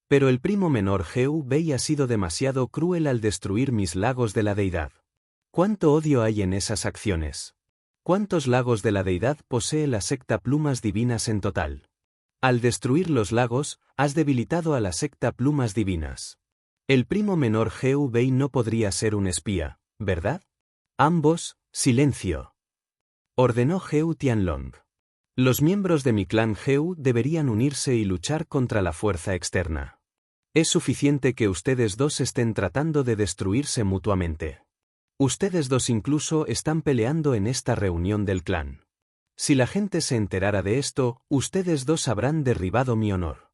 Pero el primo menor Heu Wei ha sido demasiado cruel al destruir mis lagos de la deidad. ¿Cuánto odio hay en esas acciones? ¿Cuántos lagos de la deidad posee la secta Plumas Divinas en total? Al destruir los lagos, has debilitado a la secta Plumas Divinas. El primo menor Heu Wei no podría ser un espía, ¿verdad? Ambos, silencio. Ordenó Heu Tianlong. Los miembros de mi clan Heu deberían unirse y luchar contra la fuerza externa. Es suficiente que ustedes dos estén tratando de destruirse mutuamente. Ustedes dos incluso están peleando en esta reunión del clan. Si la gente se enterara de esto, ustedes dos habrán derribado mi honor.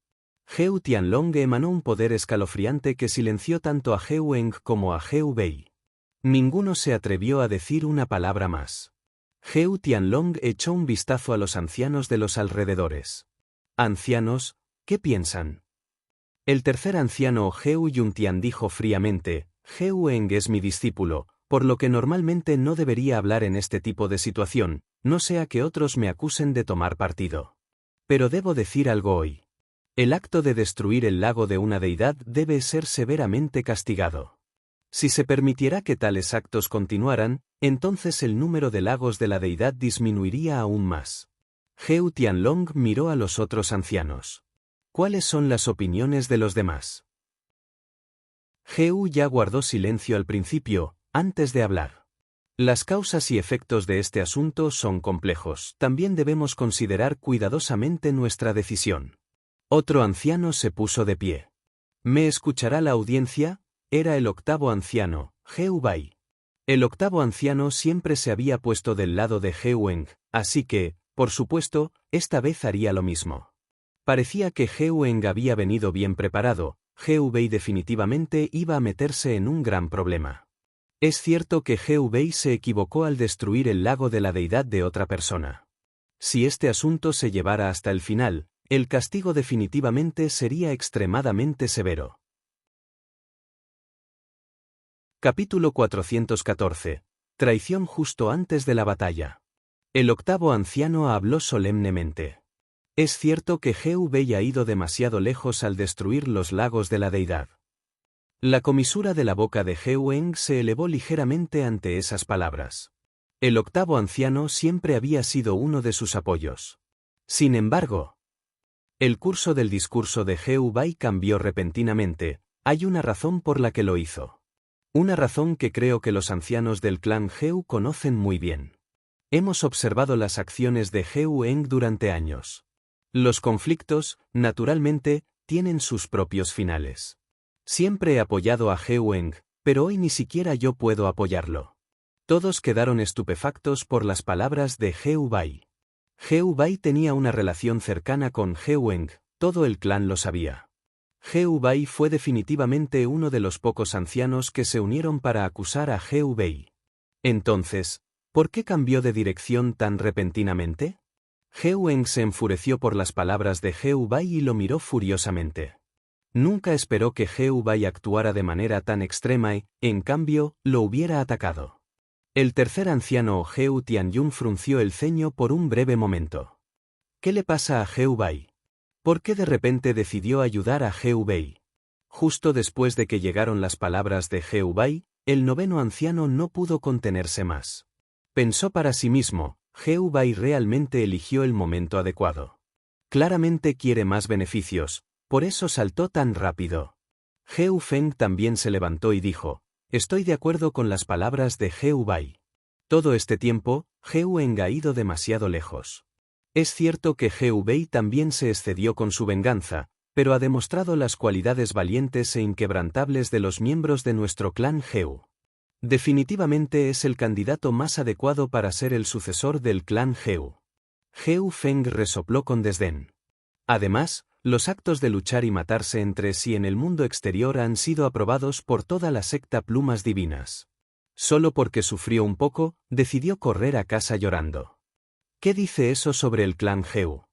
Heu Tianlong emanó un poder escalofriante que silenció tanto a Heu Eng como a Heu Wei. Ninguno se atrevió a decir una palabra más. Heu Tianlong echó un vistazo a los ancianos de los alrededores. Ancianos, ¿qué piensan? El tercer anciano Heu Yuntian dijo fríamente: Heu Eng es mi discípulo, por lo que normalmente no debería hablar en este tipo de situación, no sea que otros me acusen de tomar partido. Pero debo decir algo hoy. El acto de destruir el lago de una deidad debe ser severamente castigado. Si se permitiera que tales actos continuaran, entonces el número de lagos de la deidad disminuiría aún más. Heu Tianlong miró a los otros ancianos. ¿Cuáles son las opiniones de los demás? Heu ya guardó silencio al principio, antes de hablar. Las causas y efectos de este asunto son complejos, también debemos considerar cuidadosamente nuestra decisión. Otro anciano se puso de pie. ¿Me escuchará la audiencia? Era el octavo anciano, Heu Bai. El octavo anciano siempre se había puesto del lado de Heu Eng, así que, por supuesto, esta vez haría lo mismo. Parecía que Heu Eng había venido bien preparado. Heu Wei definitivamente iba a meterse en un gran problema. Es cierto que Heu Wei se equivocó al destruir el lago de la deidad de otra persona. Si este asunto se llevara hasta el final, el castigo definitivamente sería extremadamente severo. Capítulo 414. Traición justo antes de la batalla. El octavo anciano habló solemnemente. Es cierto que Heu Wei ha ido demasiado lejos al destruir los lagos de la deidad. La comisura de la boca de Heu Eng se elevó ligeramente ante esas palabras. El octavo anciano siempre había sido uno de sus apoyos. Sin embargo, el curso del discurso de Heu Bai cambió repentinamente. Hay una razón por la que lo hizo. Una razón que creo que los ancianos del clan Heu conocen muy bien. Hemos observado las acciones de Heu Eng durante años. Los conflictos, naturalmente, tienen sus propios finales. Siempre he apoyado a Heu Eng, pero hoy ni siquiera yo puedo apoyarlo. Todos quedaron estupefactos por las palabras de Heu Bai. Heu Bai tenía una relación cercana con Heu Eng, todo el clan lo sabía. Heu Bai fue definitivamente uno de los pocos ancianos que se unieron para acusar a Heu Bai. Entonces, ¿por qué cambió de dirección tan repentinamente? Heu Eng se enfureció por las palabras de Heu Bai y lo miró furiosamente. Nunca esperó que Heu Bai actuara de manera tan extrema y, en cambio, lo hubiera atacado. El tercer anciano Heu Tianyun frunció el ceño por un breve momento. ¿Qué le pasa a Heu Bai? ¿Por qué de repente decidió ayudar a Heu Bai? Justo después de que llegaron las palabras de Heu Bai, el noveno anciano no pudo contenerse más. Pensó para sí mismo, Heu Bai realmente eligió el momento adecuado. Claramente quiere más beneficios, por eso saltó tan rápido. Heu Feng también se levantó y dijo, estoy de acuerdo con las palabras de Heu Bai. Todo este tiempo, Heu Eng ha ido demasiado lejos. Es cierto que Heu Bai también se excedió con su venganza, pero ha demostrado las cualidades valientes e inquebrantables de los miembros de nuestro clan Heu. Definitivamente es el candidato más adecuado para ser el sucesor del clan Heu. Heu Feng resopló con desdén. Además, los actos de luchar y matarse entre sí en el mundo exterior han sido aprobados por toda la secta Plumas Divinas. Solo porque sufrió un poco, decidió correr a casa llorando. ¿Qué dice eso sobre el clan Heu?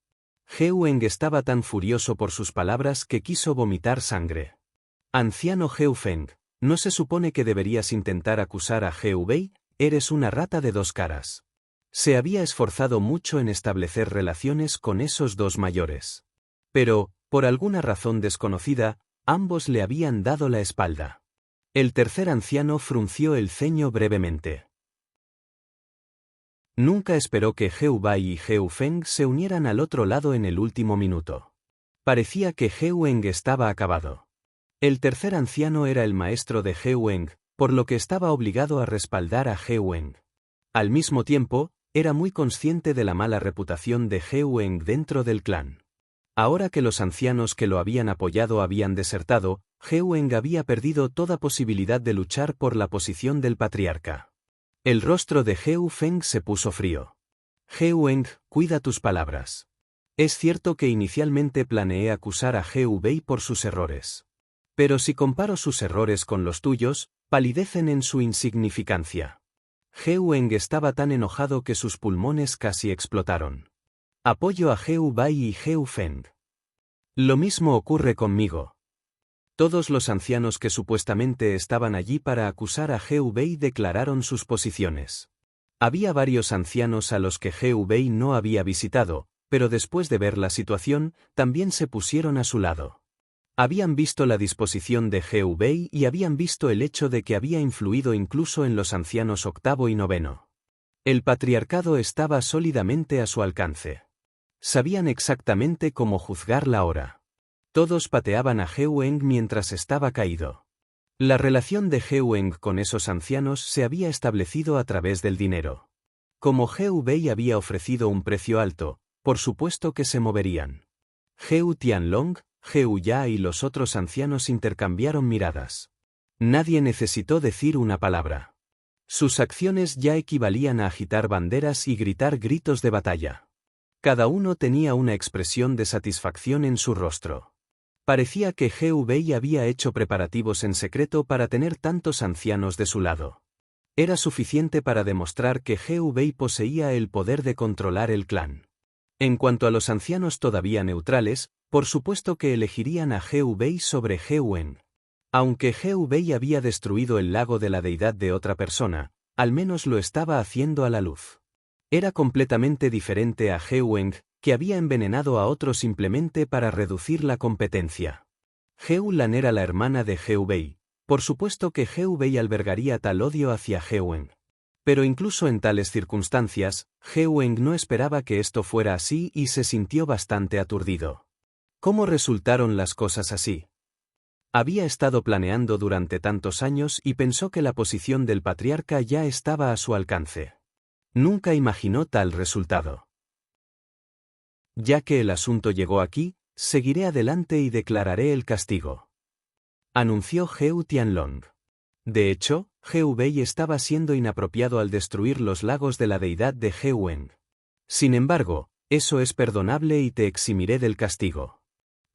Heu Eng estaba tan furioso por sus palabras que quiso vomitar sangre. Anciano Heu Feng, ¿no se supone que deberías intentar acusar a Heu Bai? Eres una rata de dos caras. Se había esforzado mucho en establecer relaciones con esos dos mayores. Pero, por alguna razón desconocida, ambos le habían dado la espalda. El tercer anciano frunció el ceño brevemente. Nunca esperó que Heu Bai y Heu Feng se unieran al otro lado en el último minuto. Parecía que Heu Eng estaba acabado. El tercer anciano era el maestro de Heu Eng, por lo que estaba obligado a respaldar a Heu Eng. Al mismo tiempo, era muy consciente de la mala reputación de Heu Eng dentro del clan. Ahora que los ancianos que lo habían apoyado habían desertado, Heu Eng había perdido toda posibilidad de luchar por la posición del patriarca. El rostro de Heu Feng se puso frío. Heu Eng, cuida tus palabras. Es cierto que inicialmente planeé acusar a Heu Bai por sus errores. Pero si comparo sus errores con los tuyos, palidecen en su insignificancia. Heu Eng estaba tan enojado que sus pulmones casi explotaron. Apoyo a Heu Bai y Heu Feng. Lo mismo ocurre conmigo. Todos los ancianos que supuestamente estaban allí para acusar a Heu Bai declararon sus posiciones. Había varios ancianos a los que Heu Bai no había visitado, pero después de ver la situación, también se pusieron a su lado. Habían visto la disposición de Heu Bai y habían visto el hecho de que había influido incluso en los ancianos octavo y noveno. El patriarcado estaba sólidamente a su alcance. Sabían exactamente cómo juzgar la hora. Todos pateaban a Heu Eng mientras estaba caído. La relación de Heu Eng con esos ancianos se había establecido a través del dinero. Como Heu Bai había ofrecido un precio alto, por supuesto que se moverían. Heu Tianlong, Heu Ya y los otros ancianos intercambiaron miradas. Nadie necesitó decir una palabra. Sus acciones ya equivalían a agitar banderas y gritar gritos de batalla. Cada uno tenía una expresión de satisfacción en su rostro. Parecía que Heu Bai había hecho preparativos en secreto para tener tantos ancianos de su lado. Era suficiente para demostrar que Heu Bai poseía el poder de controlar el clan. En cuanto a los ancianos todavía neutrales, por supuesto que elegirían a Heu Bai sobre Heu Eng. Aunque Heu Bai había destruido el lago de la deidad de otra persona, al menos lo estaba haciendo a la luz. Era completamente diferente a Heu Eng, que había envenenado a otro simplemente para reducir la competencia. Heu Lan era la hermana de Heu Bai. Por supuesto que Heu Bai albergaría tal odio hacia Heu Eng. Pero incluso en tales circunstancias, Heu Eng no esperaba que esto fuera así y se sintió bastante aturdido. ¿Cómo resultaron las cosas así? Había estado planeando durante tantos años y pensó que la posición del patriarca ya estaba a su alcance. Nunca imaginó tal resultado. Ya que el asunto llegó aquí, seguiré adelante y declararé el castigo. Anunció Heu Tianlong. De hecho, Heu Bei estaba siendo inapropiado al destruir los lagos de la deidad de Heu. Sin embargo, eso es perdonable y te eximiré del castigo.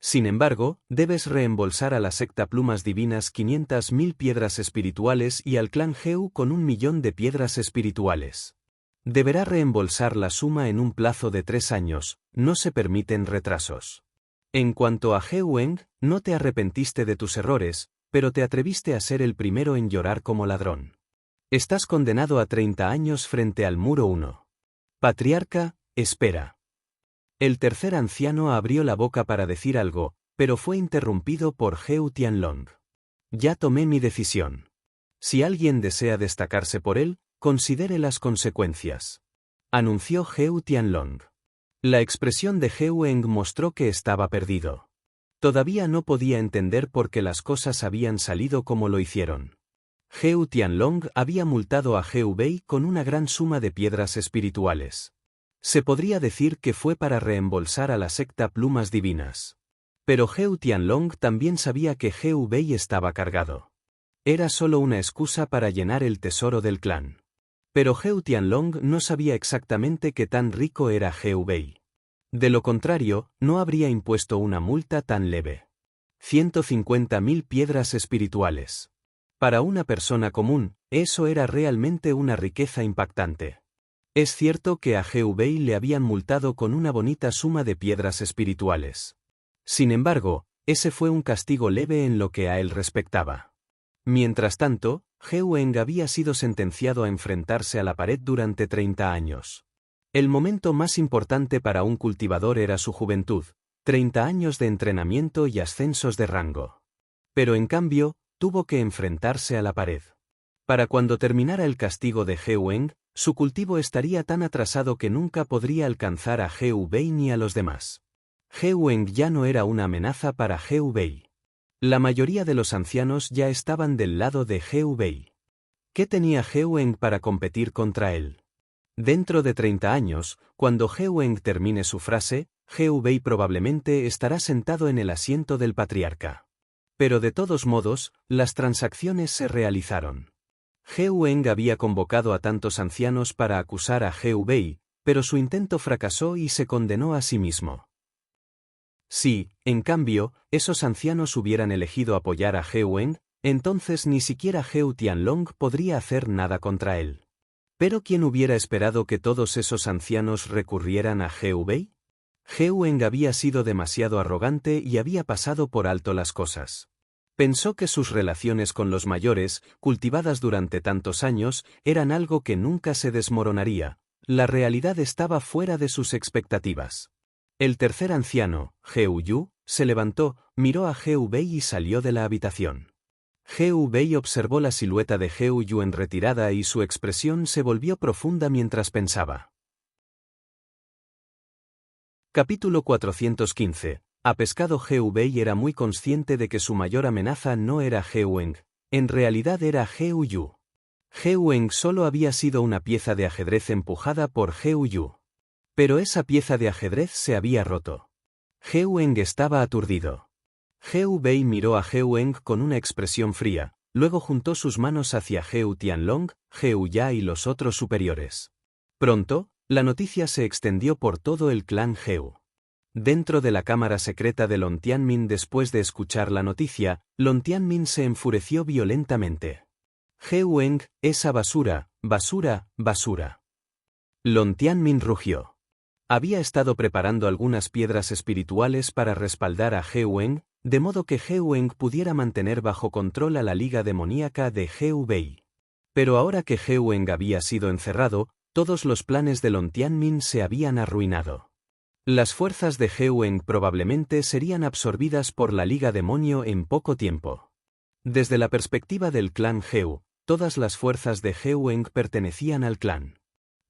Sin embargo, debes reembolsar a la secta Plumas Divinas 500.000 piedras espirituales y al clan Heu con 1.000.000 de piedras espirituales. Deberá reembolsar la suma en un plazo de 3 años, no se permiten retrasos. En cuanto a Heu, no te arrepentiste de tus errores, pero te atreviste a ser el primero en llorar como ladrón. Estás condenado a 30 años frente al muro 1. Patriarca, espera. El tercer anciano abrió la boca para decir algo, pero fue interrumpido por Heu Tianlong. Ya tomé mi decisión. Si alguien desea destacarse por él, considere las consecuencias. Anunció Heu Tianlong. La expresión de Heu mostró que estaba perdido. Todavía no podía entender por qué las cosas habían salido como lo hicieron. Heu Tianlong había multado a Heu Bei con una gran suma de piedras espirituales. Se podría decir que fue para reembolsar a la secta Plumas Divinas. Pero Heu Tianlong también sabía que Heu Bei estaba cargado. Era solo una excusa para llenar el tesoro del clan. Pero Heu Tianlong no sabía exactamente qué tan rico era Heu Bei. De lo contrario, no habría impuesto una multa tan leve. 150.000 piedras espirituales. Para una persona común, eso era realmente una riqueza impactante. Es cierto que a Heu Bei le habían multado con una bonita suma de piedras espirituales. Sin embargo, ese fue un castigo leve en lo que a él respectaba. Mientras tanto, Heu había sido sentenciado a enfrentarse a la pared durante 30 años. El momento más importante para un cultivador era su juventud, 30 años de entrenamiento y ascensos de rango. Pero en cambio, tuvo que enfrentarse a la pared. Para cuando terminara el castigo de Heu, su cultivo estaría tan atrasado que nunca podría alcanzar a Heu Bei ni a los demás. Heu ya no era una amenaza para Heu Bei. La mayoría de los ancianos ya estaban del lado de Heu Bei. ¿Qué tenía Heu para competir contra él? Dentro de 30 años, cuando Heu termine su frase, Heu Bei probablemente estará sentado en el asiento del patriarca. Pero de todos modos, las transacciones se realizaron. Heu había convocado a tantos ancianos para acusar a Heu Bei, pero su intento fracasó y se condenó a sí mismo. Si, en cambio, esos ancianos hubieran elegido apoyar a Heu, entonces ni siquiera Heu Tianlong podría hacer nada contra él. ¿Pero quién hubiera esperado que todos esos ancianos recurrieran a Heu Bei? Heu había sido demasiado arrogante y había pasado por alto las cosas. Pensó que sus relaciones con los mayores, cultivadas durante tantos años, eran algo que nunca se desmoronaría. La realidad estaba fuera de sus expectativas. El tercer anciano, Heu Yu, se levantó, miró a Heu Bei y salió de la habitación. Heu Bei observó la silueta de Heu Yu en retirada y su expresión se volvió profunda mientras pensaba. Capítulo 415. A pescado. Heu Bei era muy consciente de que su mayor amenaza no era Heu, en realidad era Heu Yu. Heu solo había sido una pieza de ajedrez empujada por Heu Yu. Pero esa pieza de ajedrez se había roto. Heu estaba aturdido. Heu Bei miró a Heu con una expresión fría, luego juntó sus manos hacia Heu Tianlong, Heu Ya y los otros superiores. Pronto, la noticia se extendió por todo el clan Heu. Dentro de la cámara secreta de Long Tianmin, después de escuchar la noticia, Long Tianmin se enfureció violentamente. Heu esa basura, basura, basura. Long Tianmin rugió. Había estado preparando algunas piedras espirituales para respaldar a Heu, de modo que Heu pudiera mantener bajo control a la liga demoníaca de Heu Bei. Pero ahora que Heu había sido encerrado, todos los planes de Long Tianmin se habían arruinado. Las fuerzas de Heu probablemente serían absorbidas por la Liga Demonio en poco tiempo. Desde la perspectiva del clan Heu, todas las fuerzas de Heu pertenecían al clan.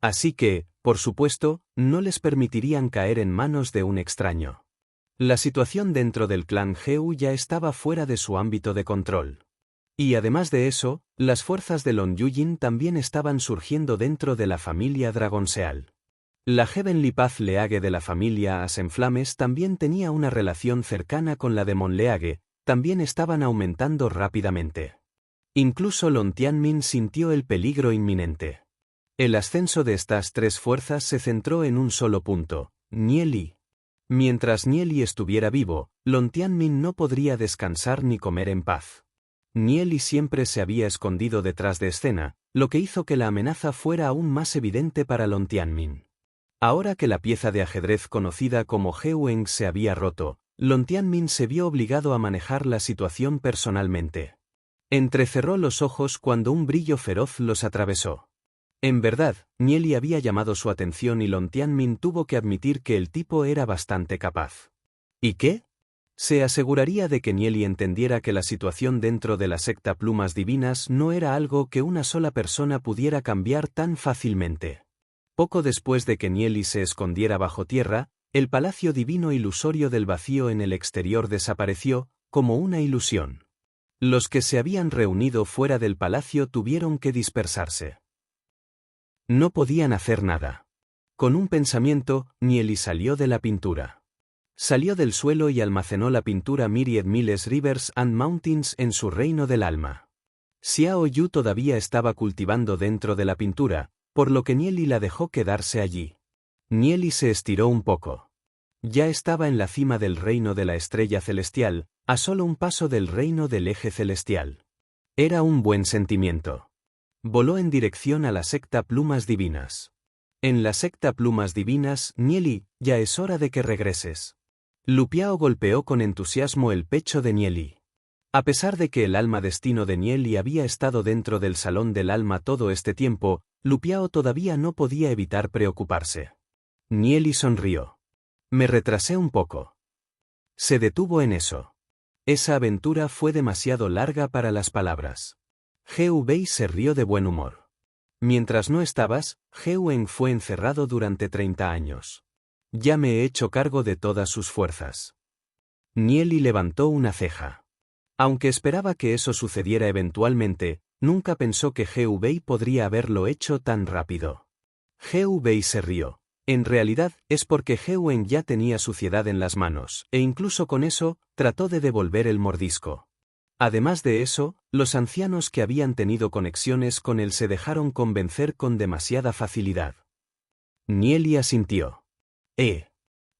Así que, por supuesto, no les permitirían caer en manos de un extraño. La situación dentro del clan Heu ya estaba fuera de su ámbito de control. Y además de eso, las fuerzas de Lon Yujin también estaban surgiendo dentro de la familia Dragonseal. La Heavenly Path League de la familia Asenflames también tenía una relación cercana con la de Monleague, también estaban aumentando rápidamente. Incluso Lon Tianmin sintió el peligro inminente. El ascenso de estas tres fuerzas se centró en un solo punto, Nie Li. Mientras Nie Li estuviera vivo, Lon Tianmin no podría descansar ni comer en paz. Nie Li siempre se había escondido detrás de escena, lo que hizo que la amenaza fuera aún más evidente para Lon Tianmin. Ahora que la pieza de ajedrez conocida como Heweng se había roto, Lon Tianmin se vio obligado a manejar la situación personalmente. Entrecerró los ojos cuando un brillo feroz los atravesó. En verdad, Nie Li había llamado su atención y Lon Tianmin tuvo que admitir que el tipo era bastante capaz. ¿Y qué? Se aseguraría de que Nie Li entendiera que la situación dentro de la secta Plumas Divinas no era algo que una sola persona pudiera cambiar tan fácilmente. Poco después de que Nie Li se escondiera bajo tierra, el palacio divino ilusorio del vacío en el exterior desapareció, como una ilusión. Los que se habían reunido fuera del palacio tuvieron que dispersarse. No podían hacer nada. Con un pensamiento, Nie Li salió de la pintura. Salió del suelo y almacenó la pintura Myriad Miles Rivers and Mountains en su reino del alma. Xiao Yu todavía estaba cultivando dentro de la pintura, por lo que Nie Li la dejó quedarse allí. Nie Li se estiró un poco. Ya estaba en la cima del reino de la estrella celestial, a solo un paso del reino del eje celestial. Era un buen sentimiento. Voló en dirección a la secta Plumas Divinas. En la secta Plumas Divinas, Nie Li, ya es hora de que regreses. Lu Piao golpeó con entusiasmo el pecho de Nie Li. A pesar de que el alma destino de Nie Li había estado dentro del salón del alma todo este tiempo, Lu Piao todavía no podía evitar preocuparse. Nie Li sonrió. Me retrasé un poco. Se detuvo en eso. Esa aventura fue demasiado larga para las palabras. Heu Bei se rió de buen humor. Mientras no estabas, Heweng fue encerrado durante 30 años. Ya me he hecho cargo de todas sus fuerzas. Nie Li levantó una ceja. Aunque esperaba que eso sucediera eventualmente, nunca pensó que Heu Bei podría haberlo hecho tan rápido. Heu Bei se rió. En realidad, es porque Heweng ya tenía suciedad en las manos, e incluso con eso, trató de devolver el mordisco. Además de eso, los ancianos que habían tenido conexiones con él se dejaron convencer con demasiada facilidad. Nie Li asintió.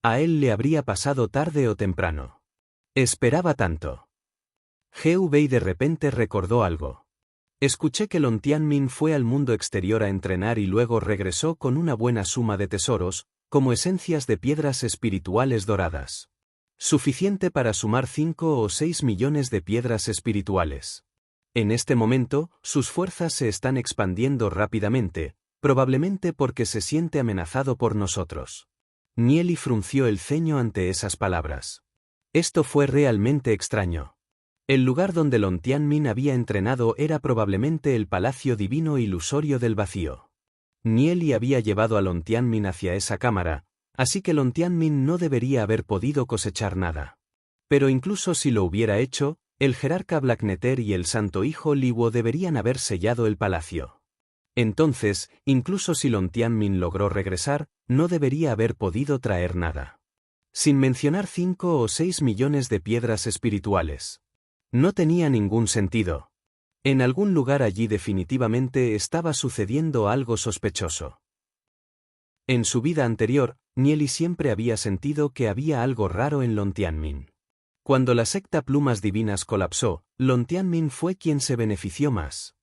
A él le habría pasado tarde o temprano. Esperaba tanto. Heu Bei de repente recordó algo. Escuché que Lon Tianmin fue al mundo exterior a entrenar y luego regresó con una buena suma de tesoros, como esencias de piedras espirituales doradas. Suficiente para sumar 5 o 6 millones de piedras espirituales. En este momento, sus fuerzas se están expandiendo rápidamente, probablemente porque se siente amenazado por nosotros. Nie Li frunció el ceño ante esas palabras. Esto fue realmente extraño. El lugar donde Lon Tianmin había entrenado era probablemente el palacio divino ilusorio del vacío. Nie Li había llevado a Lon Tianmin hacia esa cámara, así que Lon Tianmin no debería haber podido cosechar nada. Pero incluso si lo hubiera hecho, el jerarca Black Nether y el santo hijo Li Wo deberían haber sellado el palacio. Entonces, incluso si Lon Tianmin logró regresar, no debería haber podido traer nada. Sin mencionar 5 o 6 millones de piedras espirituales. No tenía ningún sentido. En algún lugar allí definitivamente estaba sucediendo algo sospechoso. En su vida anterior, Nie Li siempre había sentido que había algo raro en Lon Tianmin. Cuando la secta Plumas Divinas colapsó, Lon Tianmin fue quien se benefició más.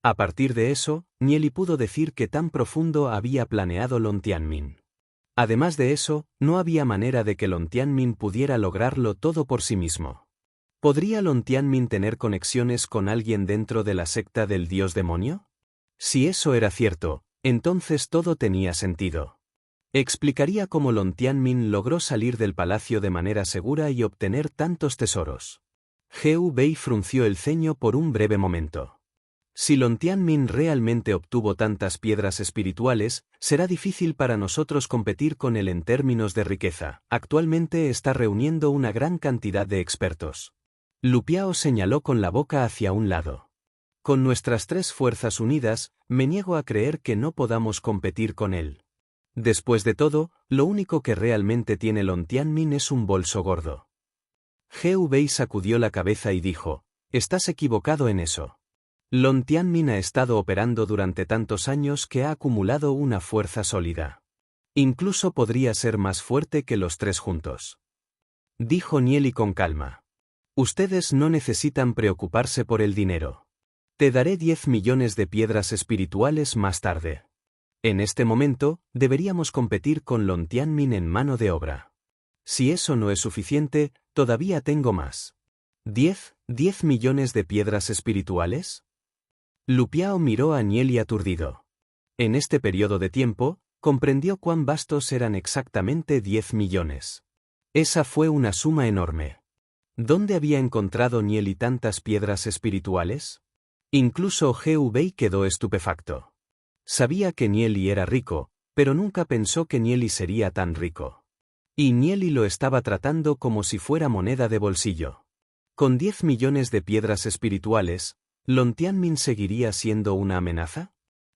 A partir de eso, Nie Li pudo decir que tan profundo había planeado Lon Tianmin. Además de eso, no había manera de que Lon Tianmin pudiera lograrlo todo por sí mismo. ¿Podría Lon Tianmin tener conexiones con alguien dentro de la secta del dios demonio? Si eso era cierto, entonces todo tenía sentido. Explicaría cómo Lon Tianmin logró salir del palacio de manera segura y obtener tantos tesoros. Heu Bei frunció el ceño por un breve momento. Si Lon Tianmin realmente obtuvo tantas piedras espirituales, será difícil para nosotros competir con él en términos de riqueza. Actualmente está reuniendo una gran cantidad de expertos. Lu Piao señaló con la boca hacia un lado. Con nuestras 3 fuerzas unidas, me niego a creer que no podamos competir con él. Después de todo, lo único que realmente tiene Lon Tianmin es un bolso gordo. He Wei sacudió la cabeza y dijo, estás equivocado en eso. Lon Tianmin ha estado operando durante tantos años que ha acumulado una fuerza sólida. Incluso podría ser más fuerte que los 3 juntos. Dijo Nieli con calma. Ustedes no necesitan preocuparse por el dinero. Te daré 10 millones de piedras espirituales más tarde. En este momento, deberíamos competir con Lon Tianmin en mano de obra. Si eso no es suficiente, todavía tengo más. ¿10 millones de piedras espirituales? Lu Piao miró a Nieli aturdido. En este periodo de tiempo, comprendió cuán vastos eran exactamente 10 millones. Esa fue una suma enorme. ¿Dónde había encontrado Nieli tantas piedras espirituales? Incluso He Wei quedó estupefacto. Sabía que Nieli era rico, pero nunca pensó que Nieli sería tan rico. Y Nieli lo estaba tratando como si fuera moneda de bolsillo. Con 10 millones de piedras espirituales, ¿Lon Tianmin seguiría siendo una amenaza?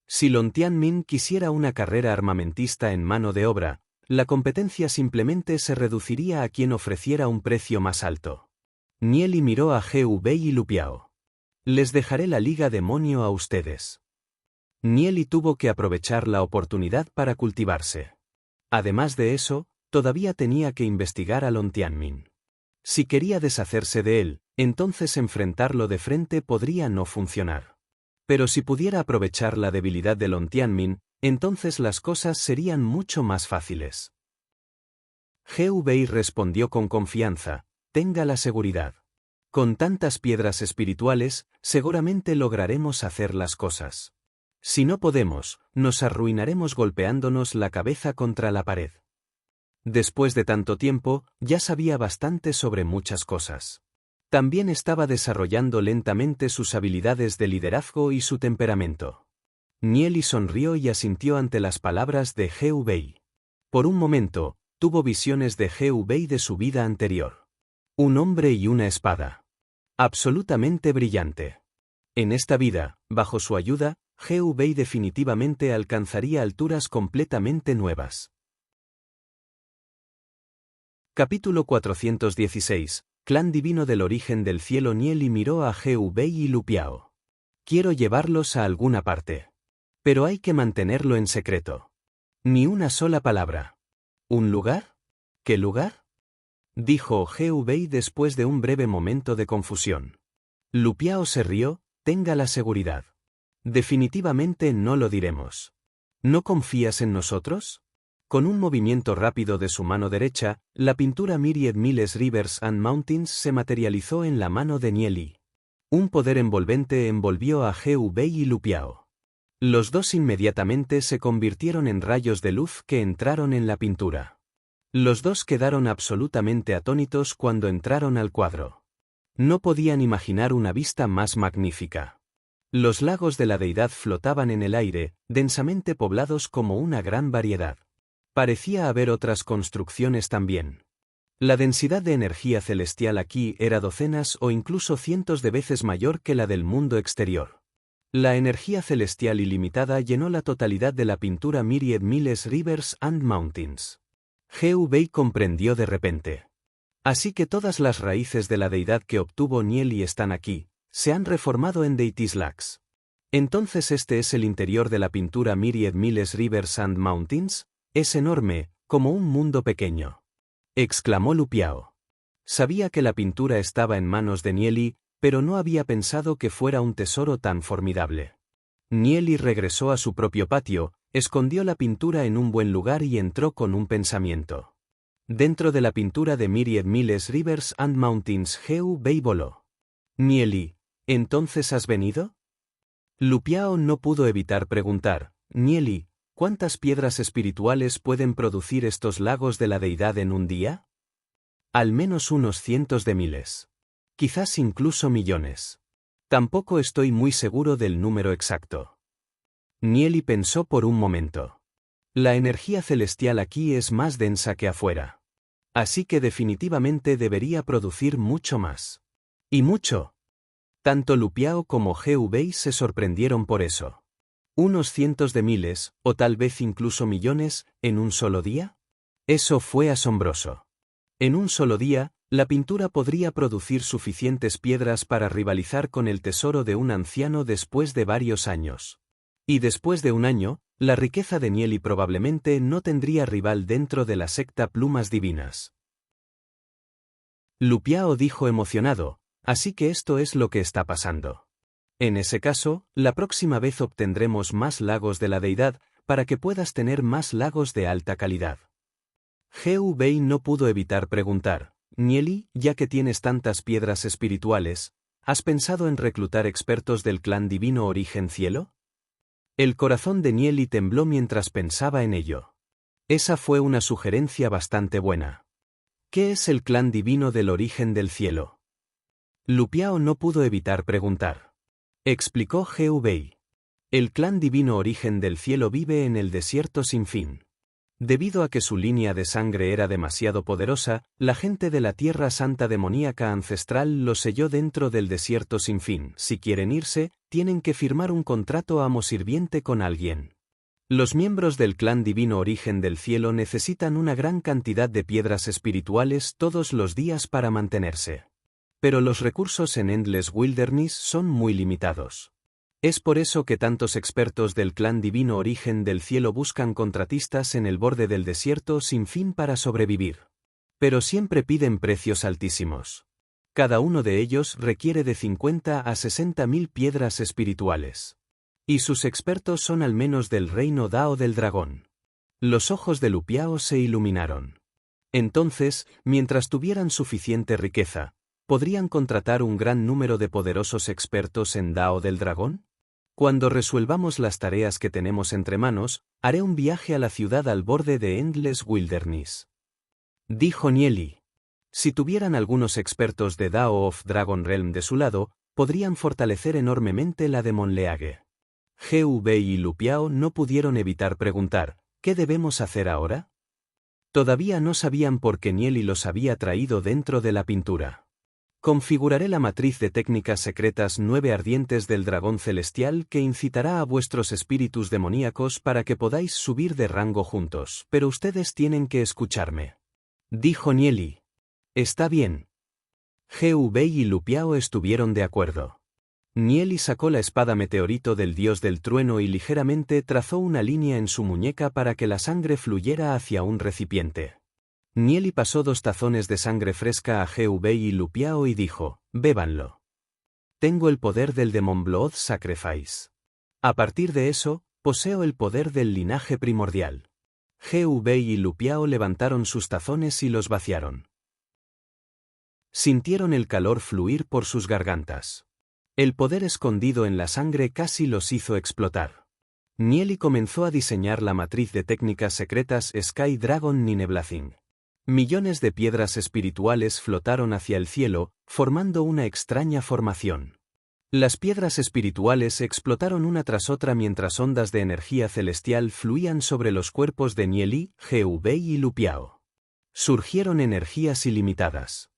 Si Lon Tianmin quisiera una carrera armamentista en mano de obra, la competencia simplemente se reduciría a quien ofreciera un precio más alto. Nieli miró a He Wei y Lu Piao. Les dejaré la Liga Demonio a ustedes. Nieli tuvo que aprovechar la oportunidad para cultivarse. Además de eso, todavía tenía que investigar a Lon Tianmin. Si quería deshacerse de él, entonces enfrentarlo de frente podría no funcionar. Pero si pudiera aprovechar la debilidad de Lon Tianmin, entonces las cosas serían mucho más fáciles. He Wei respondió con confianza, tenga la seguridad. Con tantas piedras espirituales, seguramente lograremos hacer las cosas. Si no podemos, nos arruinaremos golpeándonos la cabeza contra la pared. Después de tanto tiempo, ya sabía bastante sobre muchas cosas. También estaba desarrollando lentamente sus habilidades de liderazgo y su temperamento. Nieli sonrió y asintió ante las palabras de He Wei. Por un momento, tuvo visiones de He Wei de su vida anterior. Un hombre y una espada. Absolutamente brillante. En esta vida, bajo su ayuda, He Wei definitivamente alcanzaría alturas completamente nuevas. Capítulo 416. Clan divino del origen del cielo. Nieli miró a He Wei y Lu Piao. Quiero llevarlos a alguna parte. Pero hay que mantenerlo en secreto. Ni una sola palabra. ¿Un lugar? ¿Qué lugar? Dijo He Wei después de un breve momento de confusión. Lu Piao se rió, tenga la seguridad. Definitivamente no lo diremos. ¿No confías en nosotros? Con un movimiento rápido de su mano derecha, la pintura Myriad Miles Rivers and Mountains se materializó en la mano de Nieli. Un poder envolvente envolvió a He Wei y Lu Piao. Los dos inmediatamente se convirtieron en rayos de luz que entraron en la pintura. Los dos quedaron absolutamente atónitos cuando entraron al cuadro. No podían imaginar una vista más magnífica. Los lagos de la deidad flotaban en el aire, densamente poblados como una gran variedad. Parecía haber otras construcciones también. La densidad de energía celestial aquí era docenas o incluso cientos de veces mayor que la del mundo exterior. La energía celestial ilimitada llenó la totalidad de la pintura Myriad Miles Rivers and Mountains. He Wei comprendió de repente. Así que todas las raíces de la deidad que obtuvo Nieli están aquí, se han reformado en Deities-Lax. Entonces este es el interior de la pintura Myriad Miles Rivers and Mountains. Es enorme, como un mundo pequeño. Exclamó Lu Piao. Sabía que la pintura estaba en manos de Nieli, pero no había pensado que fuera un tesoro tan formidable. Nieli regresó a su propio patio, escondió la pintura en un buen lugar y entró con un pensamiento. Dentro de la pintura de Myriad Miles Rivers and Mountains He Wei voló. Nieli, ¿entonces has venido? Lu Piao no pudo evitar preguntar, Nieli, ¿cuántas piedras espirituales pueden producir estos lagos de la deidad en un día? Al menos unos cientos de miles. Quizás incluso millones. Tampoco estoy muy seguro del número exacto. Nieli pensó por un momento. La energía celestial aquí es más densa que afuera. Así que definitivamente debería producir mucho más. ¿Y mucho? Tanto Lu Piao como He Wei se sorprendieron por eso. ¿Unos cientos de miles, o tal vez incluso millones, en un solo día? Eso fue asombroso. En un solo día, la pintura podría producir suficientes piedras para rivalizar con el tesoro de un anciano después de varios años. Y después de un año, la riqueza de Nieli probablemente no tendría rival dentro de la secta Plumas Divinas. Lu Piao dijo emocionado, así que esto es lo que está pasando. En ese caso, la próxima vez obtendremos más lagos de la deidad, para que puedas tener más lagos de alta calidad. He Wei no pudo evitar preguntar, Nieli, ya que tienes tantas piedras espirituales, ¿has pensado en reclutar expertos del clan divino Origen Cielo? El corazón de Nieli tembló mientras pensaba en ello. Esa fue una sugerencia bastante buena. ¿Qué es el clan divino del Origen del Cielo? Lu Piao no pudo evitar preguntar. Explicó He Wei. El clan divino Origen del Cielo vive en el desierto sin fin. Debido a que su línea de sangre era demasiado poderosa, la gente de la Tierra Santa demoníaca ancestral lo selló dentro del desierto sin fin. Si quieren irse, tienen que firmar un contrato amo-sirviente con alguien. Los miembros del clan divino Origen del Cielo necesitan una gran cantidad de piedras espirituales todos los días para mantenerse. Pero los recursos en Endless Wilderness son muy limitados. Es por eso que tantos expertos del clan divino Origen del Cielo buscan contratistas en el borde del desierto sin fin para sobrevivir. Pero siempre piden precios altísimos. Cada uno de ellos requiere de 50 a 60 mil piedras espirituales. Y sus expertos son al menos del reino Dao del dragón. Los ojos de Lu Piao se iluminaron. Entonces, mientras tuvieran suficiente riqueza, ¿podrían contratar un gran número de poderosos expertos en Dao del dragón? Cuando resuelvamos las tareas que tenemos entre manos, haré un viaje a la ciudad al borde de Endless Wilderness. Dijo Nieli. Si tuvieran algunos expertos de Dao of Dragon Realm de su lado, podrían fortalecer enormemente la de Monleage. He Wei y Lu Piao no pudieron evitar preguntar, ¿qué debemos hacer ahora? Todavía no sabían por qué Nieli los había traído dentro de la pintura. Configuraré la matriz de técnicas secretas 9 ardientes del dragón celestial que incitará a vuestros espíritus demoníacos para que podáis subir de rango juntos, pero ustedes tienen que escucharme. Dijo Nieli. Está bien. He Wei y Lu Piao estuvieron de acuerdo. Nieli sacó la espada meteorito del dios del trueno y ligeramente trazó una línea en su muñeca para que la sangre fluyera hacia un recipiente. Nieli pasó 2 tazones de sangre fresca a He Wei y Lu Piao y dijo, bébanlo. Tengo el poder del Demon Blood Sacrifice. A partir de eso, poseo el poder del linaje primordial. He Wei y Lu Piao levantaron sus tazones y los vaciaron. Sintieron el calor fluir por sus gargantas. El poder escondido en la sangre casi los hizo explotar. Nieli comenzó a diseñar la matriz de técnicas secretas Sky Dragon Nineblazing. Millones de piedras espirituales flotaron hacia el cielo, formando una extraña formación. Las piedras espirituales explotaron una tras otra mientras ondas de energía celestial fluían sobre los cuerpos de Nieli, He Wei y Lu Piao. Surgieron energías ilimitadas.